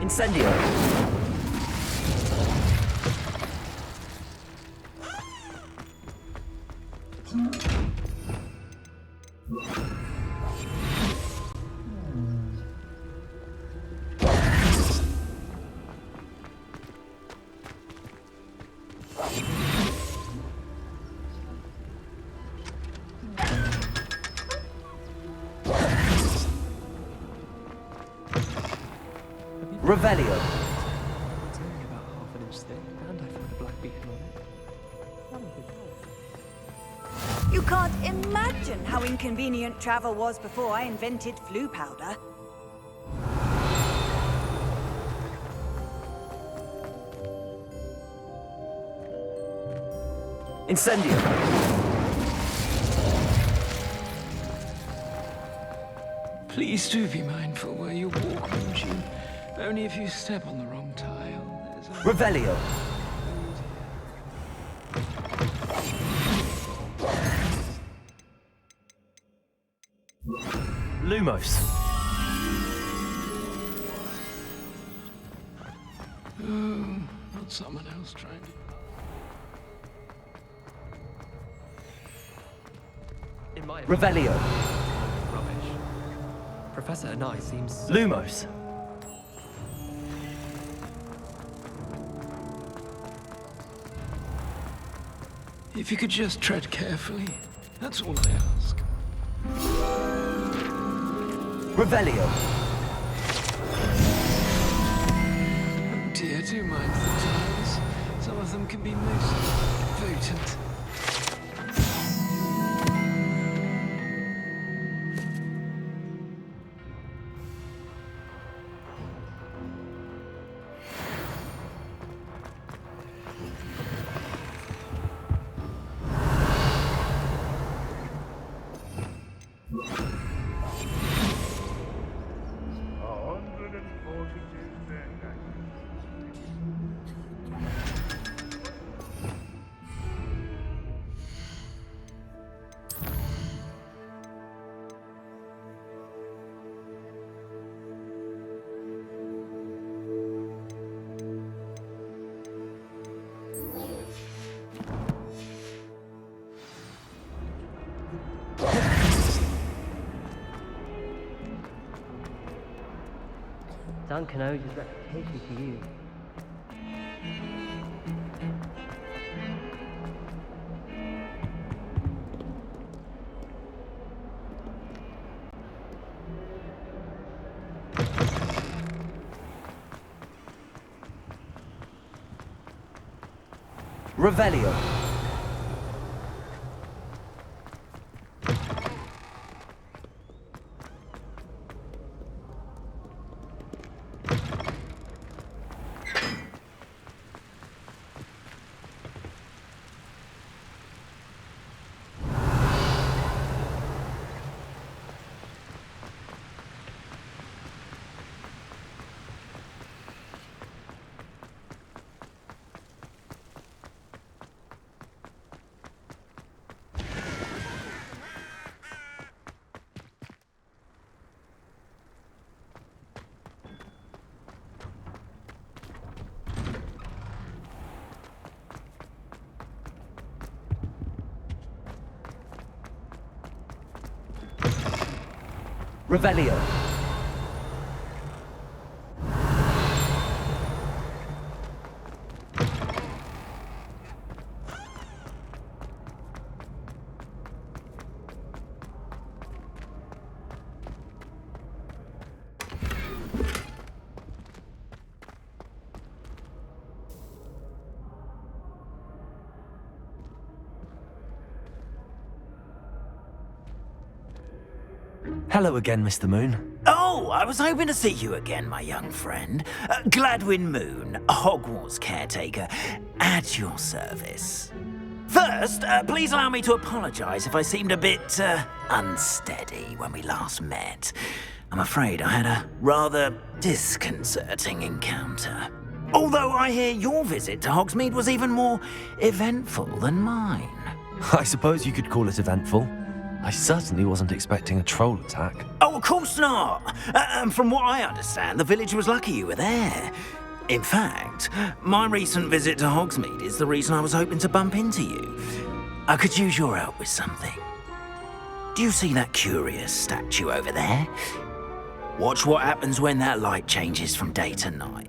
Incendio! Revelio. It's only about half an inch thick, and I found a black beacon on it. That'll be helpful. You can't imagine how inconvenient travel was before I invented flu powder. Incendio! Please do be mindful where you walk, won't you? Only if you step on the wrong tile. There's a... Revelio! Lumos! Oh, not someone else trying to... In my Revelio. Rubbish. Professor Anai seems... Lumos. If you could just tread carefully, that's all I ask. Revelio. Oh dear, do mind the tiles. Some of them can be most potent. Duncan owes his reputation to you. Revelio. Revelio. Hello again, Mr. Moon. Oh, I was hoping to see you again, my young friend. Gladwin Moon, Hogwarts caretaker, at your service. First, please allow me to apologise if I seemed a bit unsteady when we last met. I'm afraid I had a rather disconcerting encounter. Although I hear your visit to Hogsmeade was even more eventful than mine. I suppose you could call it eventful. I certainly wasn't expecting a troll attack. Oh, of course not. From what I understand, the village was lucky you were there. In fact, my recent visit to Hogsmeade is the reason I was hoping to bump into you. I could use your help with something. Do you see that curious statue over there? Watch what happens when that light changes from day to night.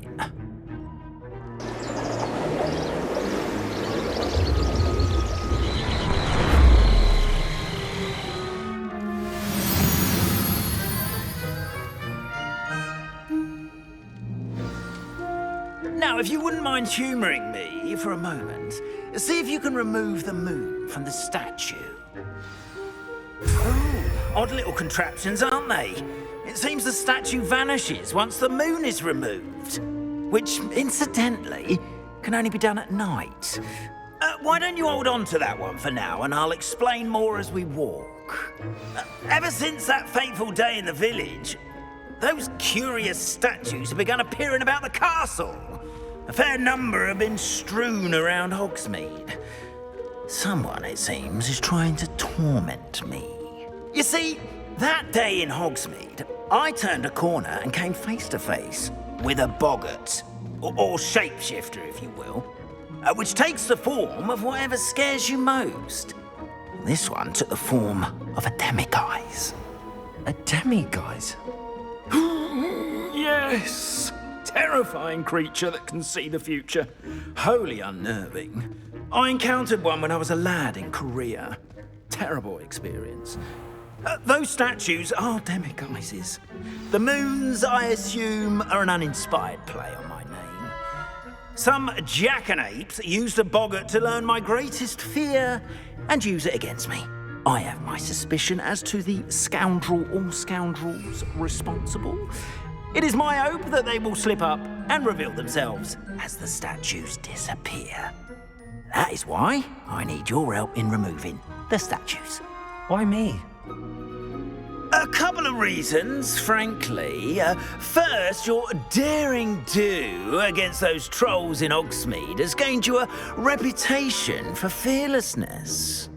Now, if you wouldn't mind humouring me for a moment, see if you can remove the moon from the statue. Oh, odd little contraptions, aren't they? It seems the statue vanishes once the moon is removed, which, incidentally, can only be done at night. Why don't you hold on to that one for now, and I'll explain more as we walk. Ever since that fateful day in the village, those curious statues have begun appearing about the castle. A fair number have been strewn around Hogsmeade. Someone, it seems, is trying to torment me. You see, that day in Hogsmeade, I turned a corner and came face to face with a boggart, or shapeshifter, if you will, which takes the form of whatever scares you most. This one took the form of a demiguise. A demiguise? Yes! Terrifying creature that can see the future. Wholly unnerving. I encountered one when I was a lad in Korea. Terrible experience. Those statues are demiguises. The moons, I assume, are an uninspired play on my name. Some jackanapes used a boggart to learn my greatest fear and use it against me. I have my suspicion as to the scoundrel or scoundrels responsible. It is my hope that they will slip up and reveal themselves as the statues disappear. That is why I need your help in removing the statues. Why me? A couple of reasons, frankly. First, your daring do against those trolls in Hogsmeade has gained you a reputation for fearlessness.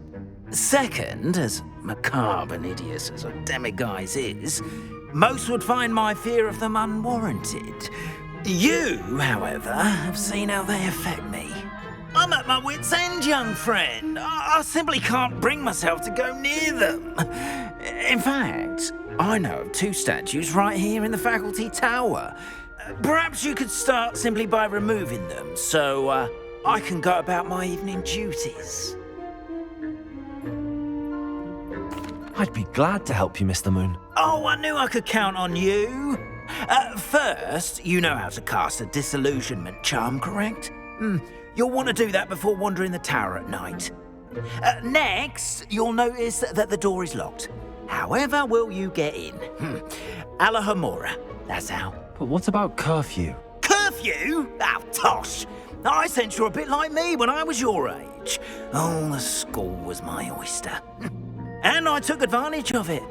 Second, as macabre and hideous as a demiguise is, most would find my fear of them unwarranted. You, however, have seen how they affect me. I'm at my wit's end, young friend. I simply can't bring myself to go near them. In fact, I know of two statues right here in the faculty tower. Perhaps you could start simply by removing them, so I can go about my evening duties. I'd be glad to help you, Mr. Moon. Oh, I knew I could count on you. First, you know how to cast a disillusionment charm, correct? You'll want to do that before wandering the tower at night. Next, you'll notice that the door is locked. However will you get in? Alahomora, that's how. But what about curfew? Curfew? Oh, tosh. I sense you're a bit like me when I was your age. Oh, the school was my oyster. And I took advantage of it.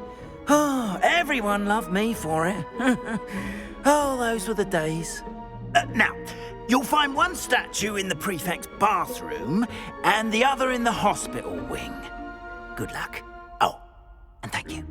Oh, everyone loved me for it. Oh, those were the days. Now, you'll find one statue in the prefect's bathroom and the other in the hospital wing. Good luck. Oh, and thank you.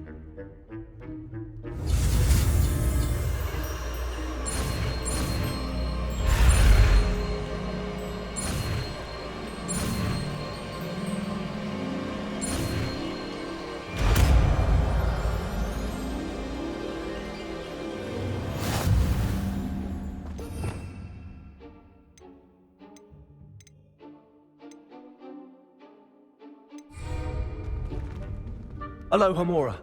Hello, Homora.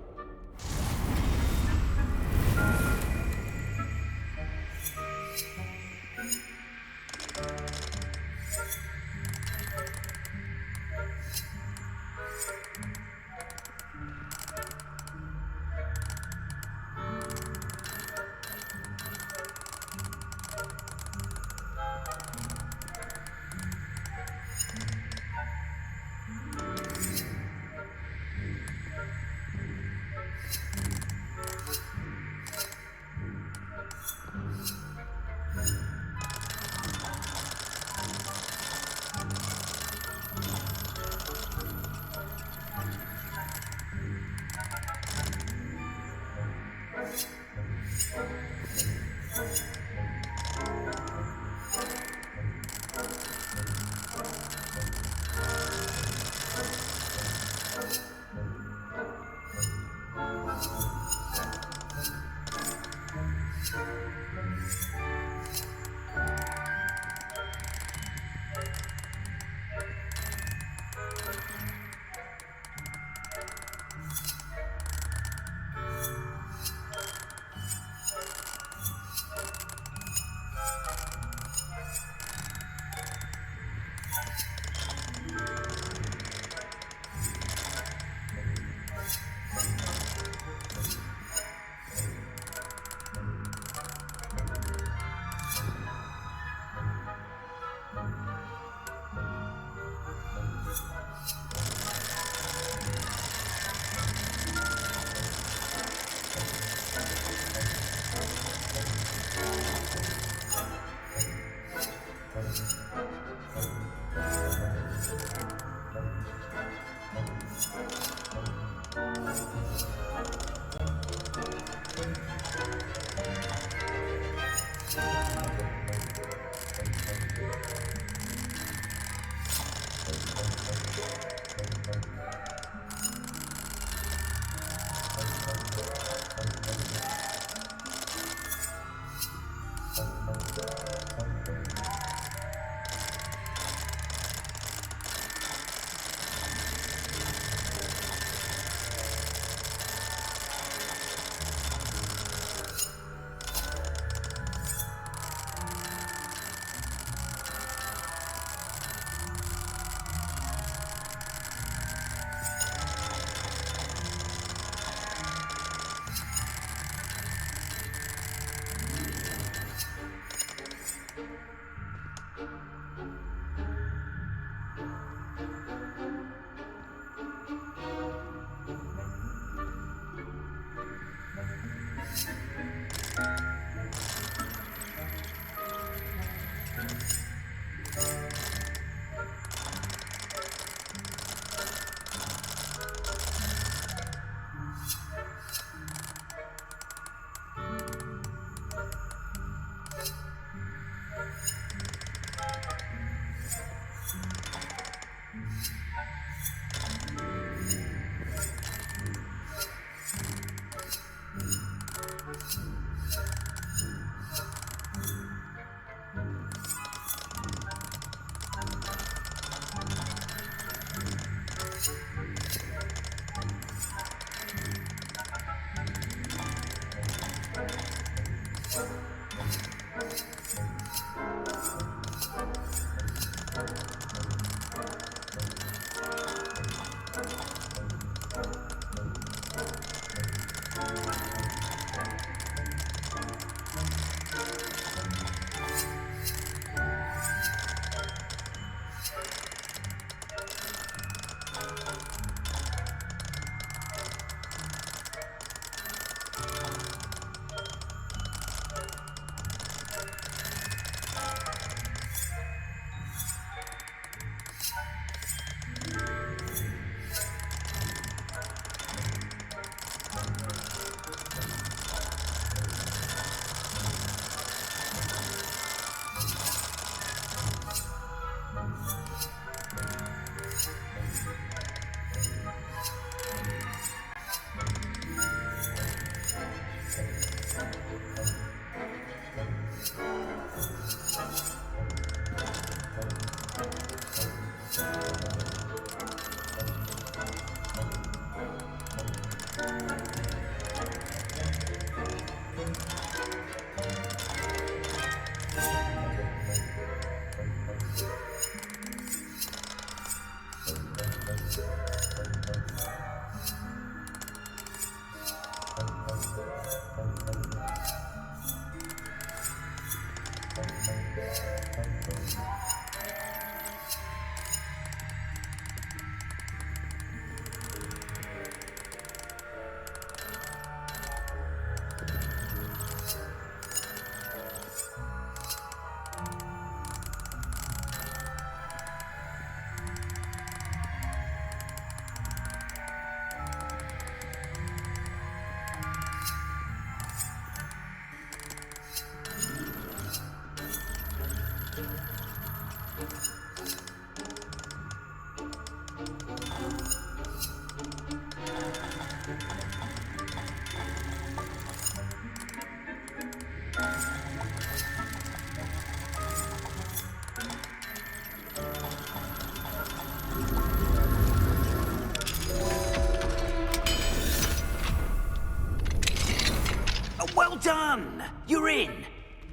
Well done! You're in.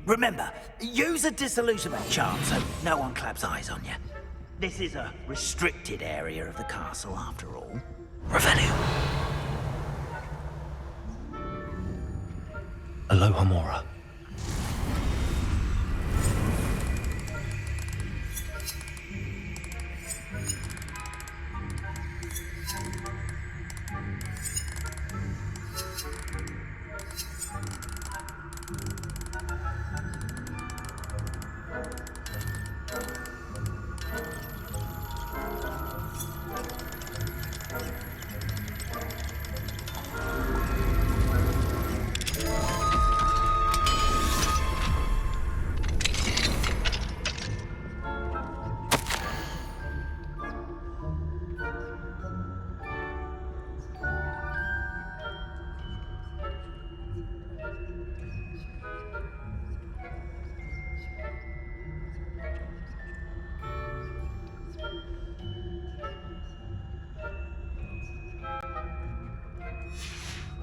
Remember, use a disillusionment charm so no one claps eyes on you. This is a restricted area of the castle, after all. Revelio. Aloha Mora.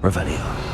Revelio.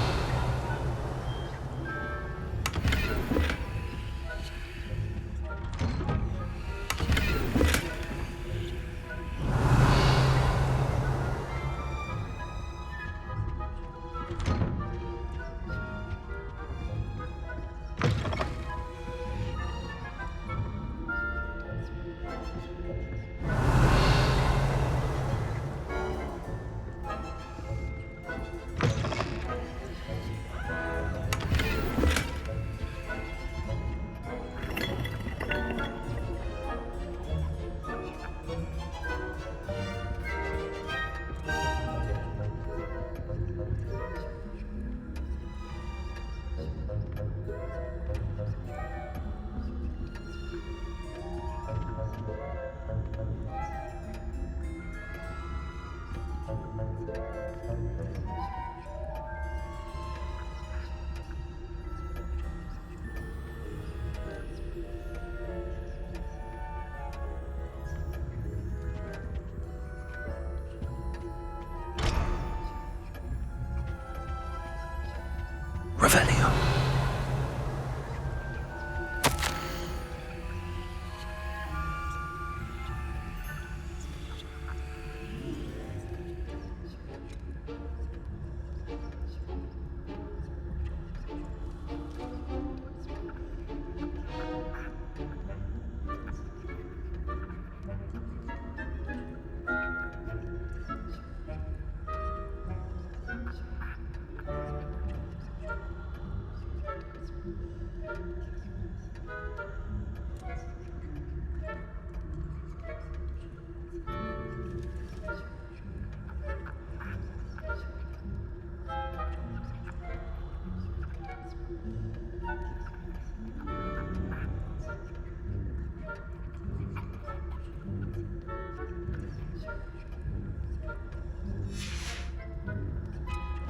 Revelio.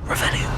Revelio.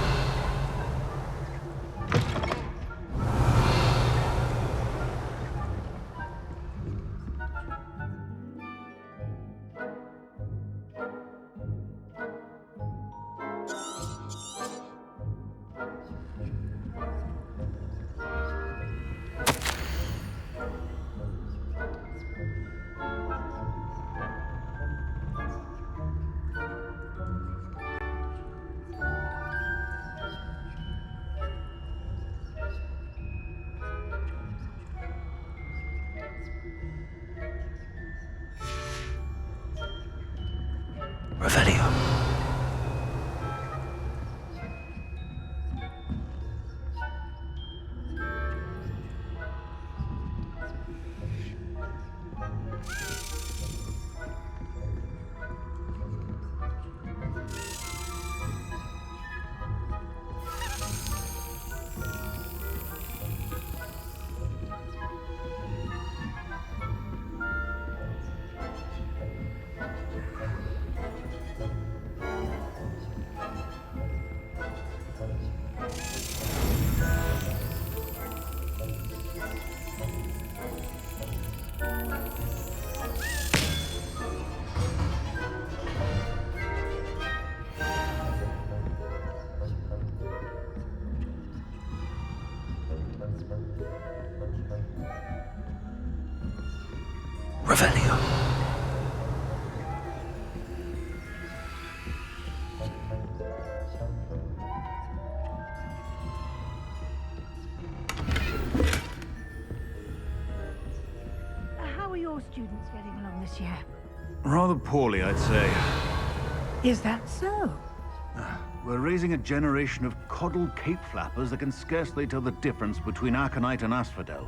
Revelio. Revelio. How are your students getting along this year? Rather poorly, I'd say. Is that so? We're raising a generation of coddled cape flappers that can scarcely tell the difference between Aconite and Asphodel.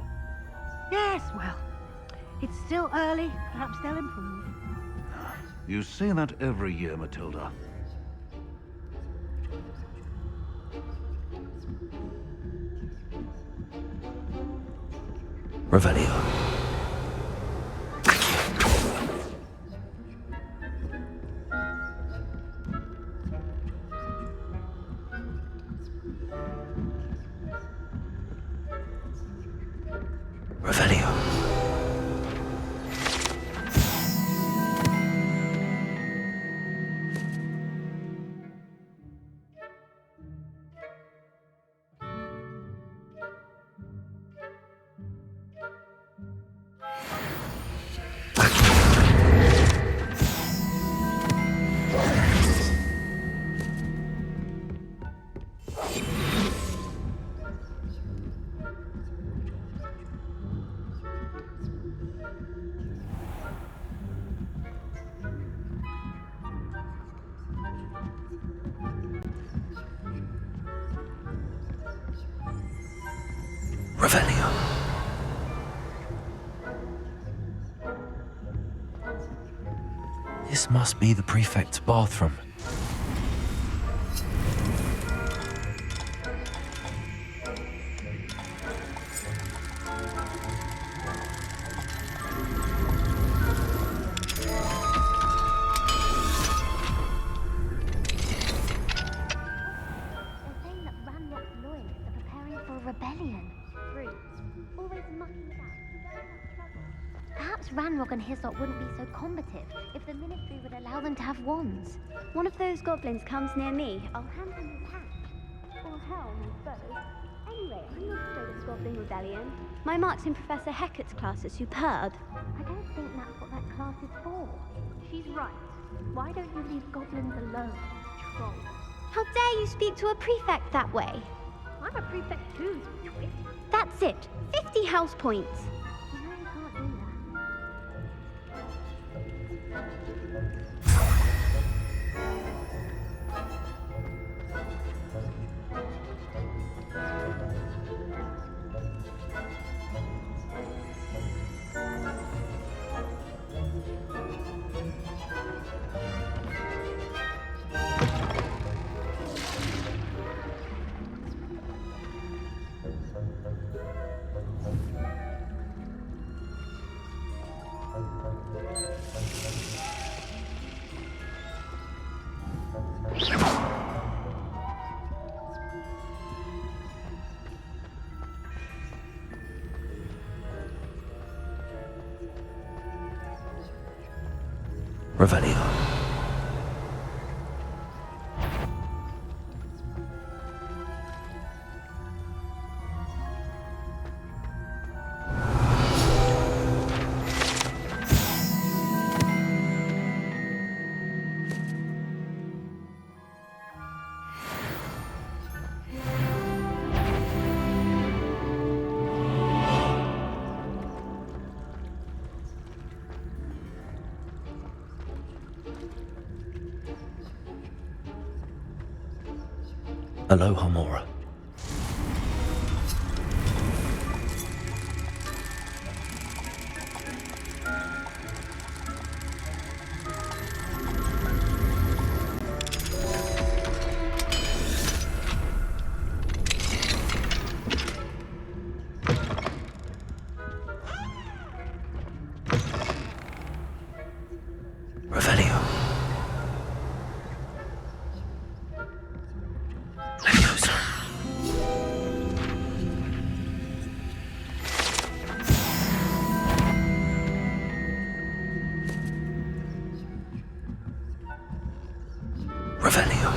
Yes, well, it's still early. Perhaps they'll improve. You say that every year, Matilda. Revelio. Revelio. Revelio. This must be the prefect's bathroom. Perhaps Ranrock and Hyssop wouldn't be so combative if the Ministry would allow them to have wands. One of those goblins comes near me, I'll hand him his hat. Or helm, I suppose. Anyway, I'm not afraid of Goblin Rebellion. My marks in Professor Hecat's class are superb. I don't think that's what that class is for. She's right. Why don't you leave goblins alone, troll? How dare you speak to a prefect that way? I'm a prefect too, you twit. That's it. 50 house points. You know you can't do that. Revelio. Aloha Mora. Revelio. Revelio.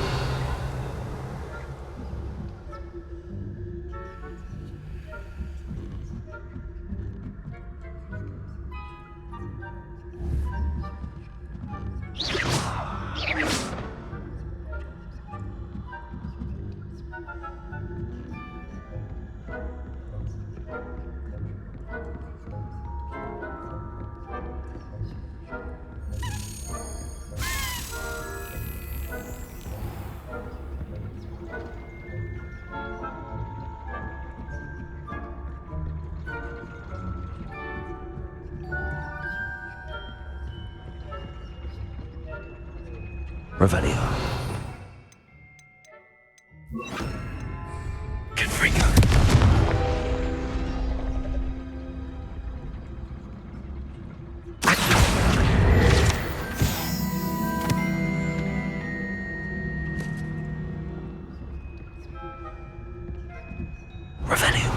Revelio. Confringo. Revelio.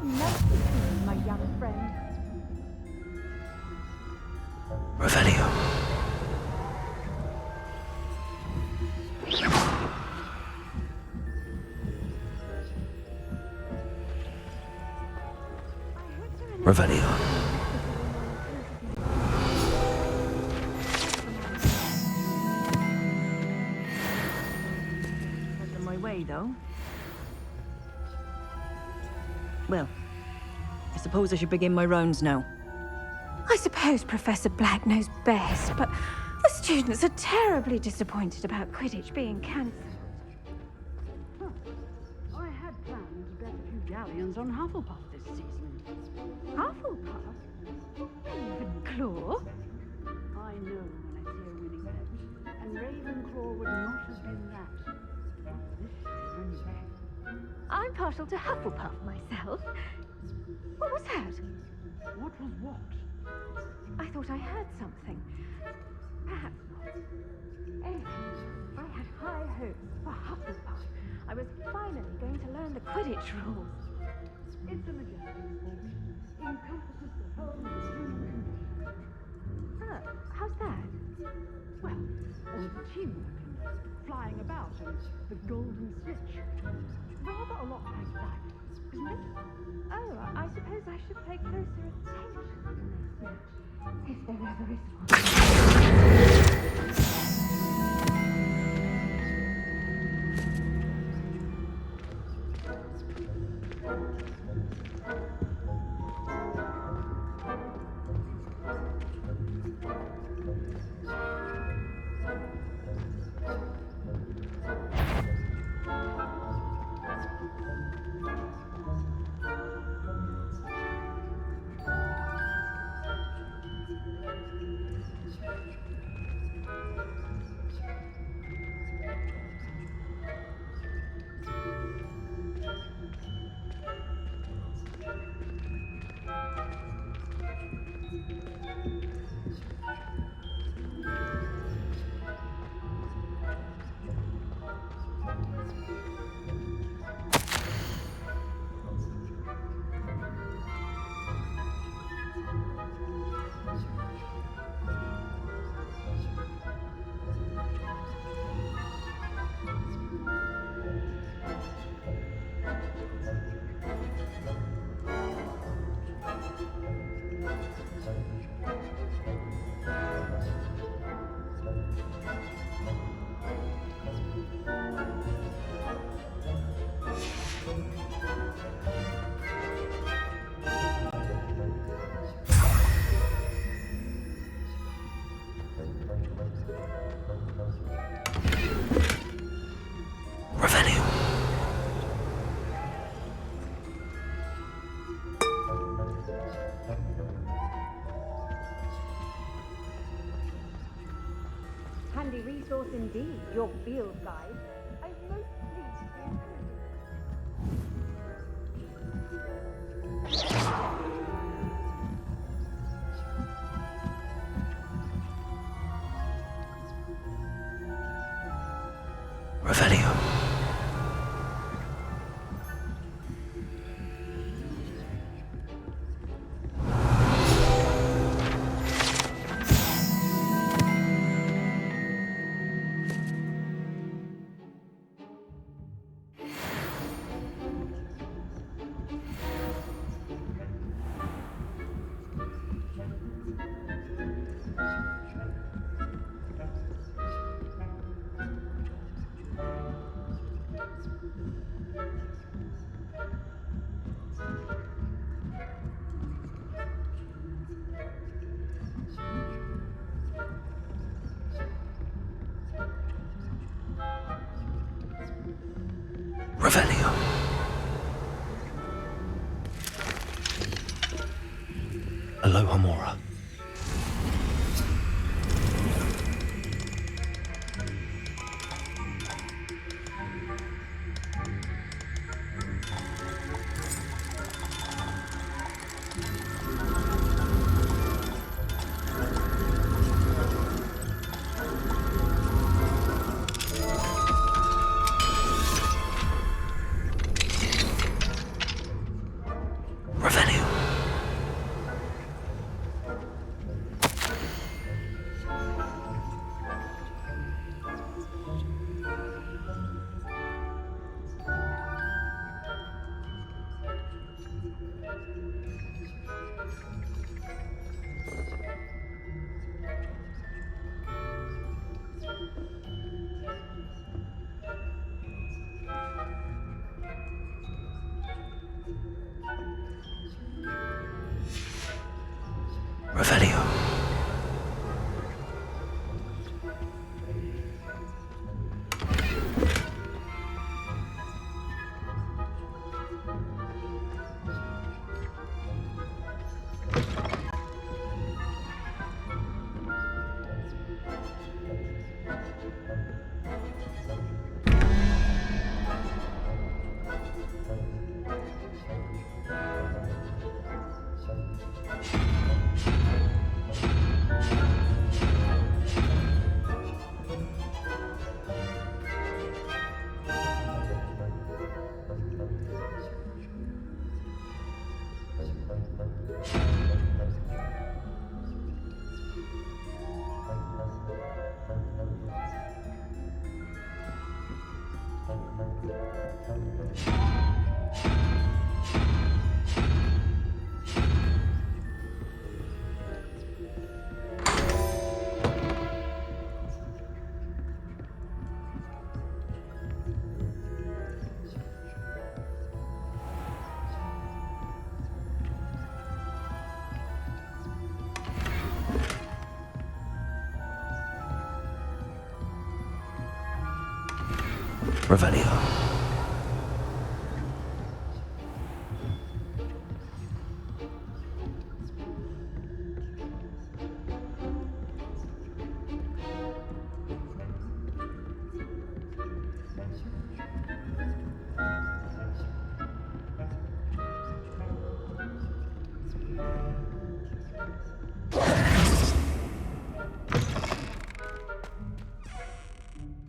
Nice to see you, my young friend. Revelio. Revelio. though. Well, I suppose I should begin my rounds now. I suppose Professor Black knows best, but the students are terribly disappointed about Quidditch being cancelled. I had planned to bet a few galleons on Hufflepuff this season. Hufflepuff? Ravenclaw? I know when I see a winning bet, and Ravenclaw would not have been that. Not this year, anyway. I'm partial to Hufflepuff myself. What was that? What was what? I thought I heard something. Perhaps not. Anyway, I had high hopes for Hufflepuff. I was finally going to learn the Quidditch rules. It's a majestic sport. Encompasses the whole of the human condition. Oh, how's that? Well, all the teamwork and flying about and the golden snitch. Rather a lot like that, isn't it? Oh, I suppose I should pay closer attention. If there ever is one. Handy resource indeed, your field guide. I'm most pleased to Revelio. Revelio. Aloha Mora. Revelio. Revelio.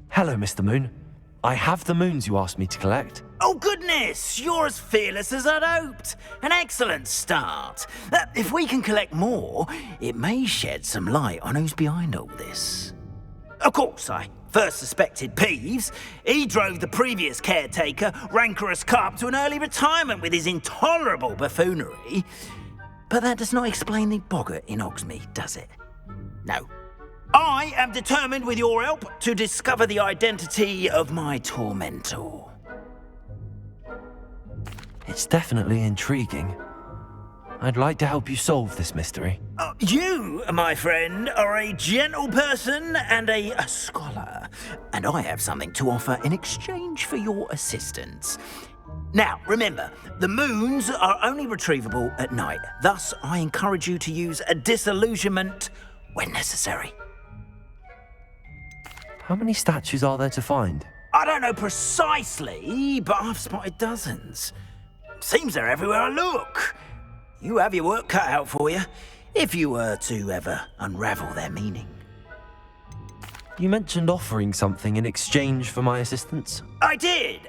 Hello, Mr. Moon. I have the moons you asked me to collect. Oh, goodness! You're as fearless as I'd hoped. An excellent start. If we can collect more, it may shed some light on who's behind all this. Of course, I first suspected Peeves. He drove the previous caretaker, Rancorous Carp, to an early retirement with his intolerable buffoonery. But that does not explain the boggart in Hogsmeade, does it? No. I am determined, with your help, to discover the identity of my tormentor. It's definitely intriguing. I'd like to help you solve this mystery. You, my friend, are a gentle person and a scholar, and I have something to offer in exchange for your assistance. Now, remember, the moons are only retrievable at night. Thus, I encourage you to use a disillusionment when necessary. How many statues are there to find? I don't know precisely, but I've spotted dozens. Seems they're everywhere I look. You have your work cut out for you, if you were to ever unravel their meaning. You mentioned offering something in exchange for my assistance? I did.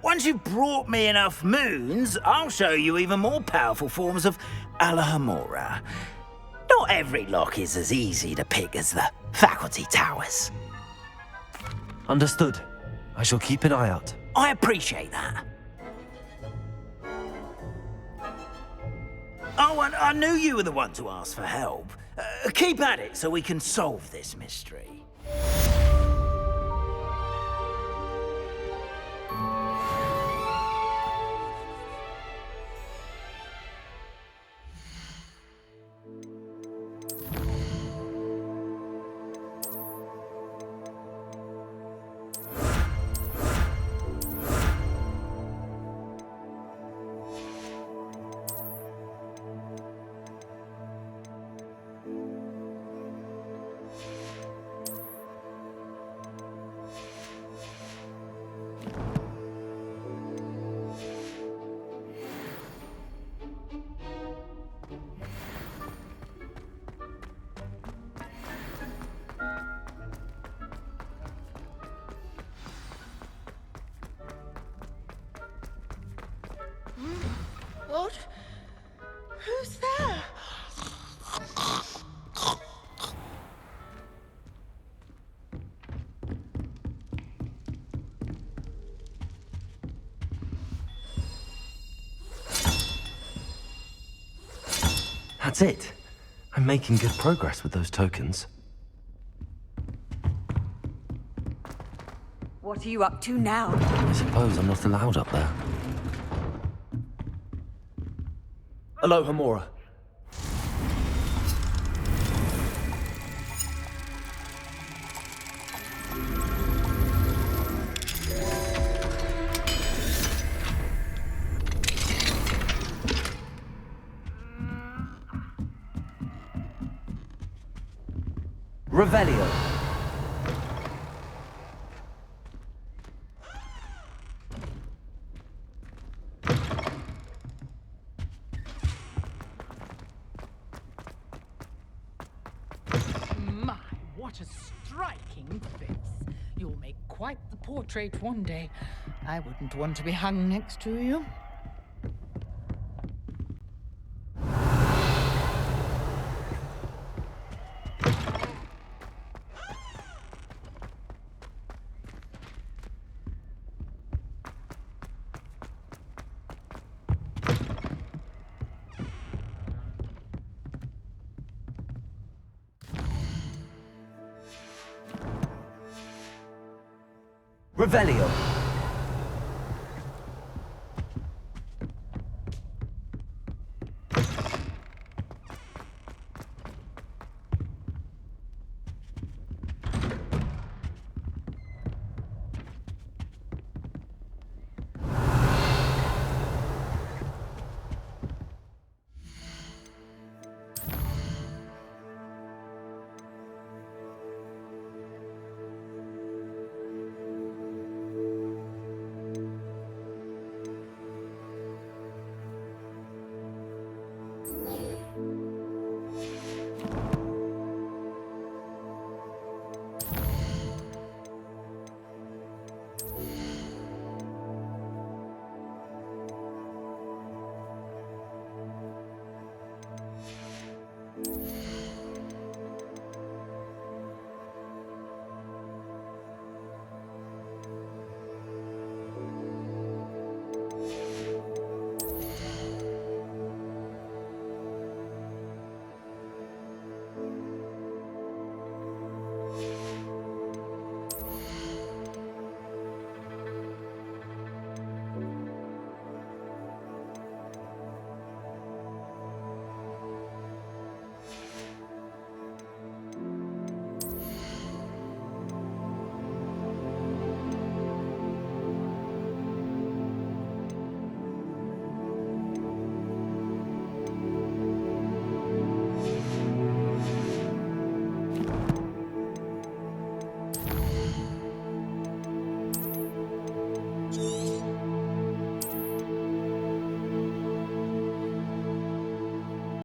Once you've brought me enough moons, I'll show you even more powerful forms of Alohomora. Not every lock is as easy to pick as the faculty towers. Understood. I shall keep an eye out. I appreciate that. Oh, and I knew you were the one to ask for help. Keep at it so we can solve this mystery. What? Who's there? That's it. I'm making good progress with those tokens. What are you up to now? I suppose I'm not allowed up there. Alohomora. Revelio. My, what a striking face. You'll make quite the portrait one day. I wouldn't want to be hung next to you. Revelio.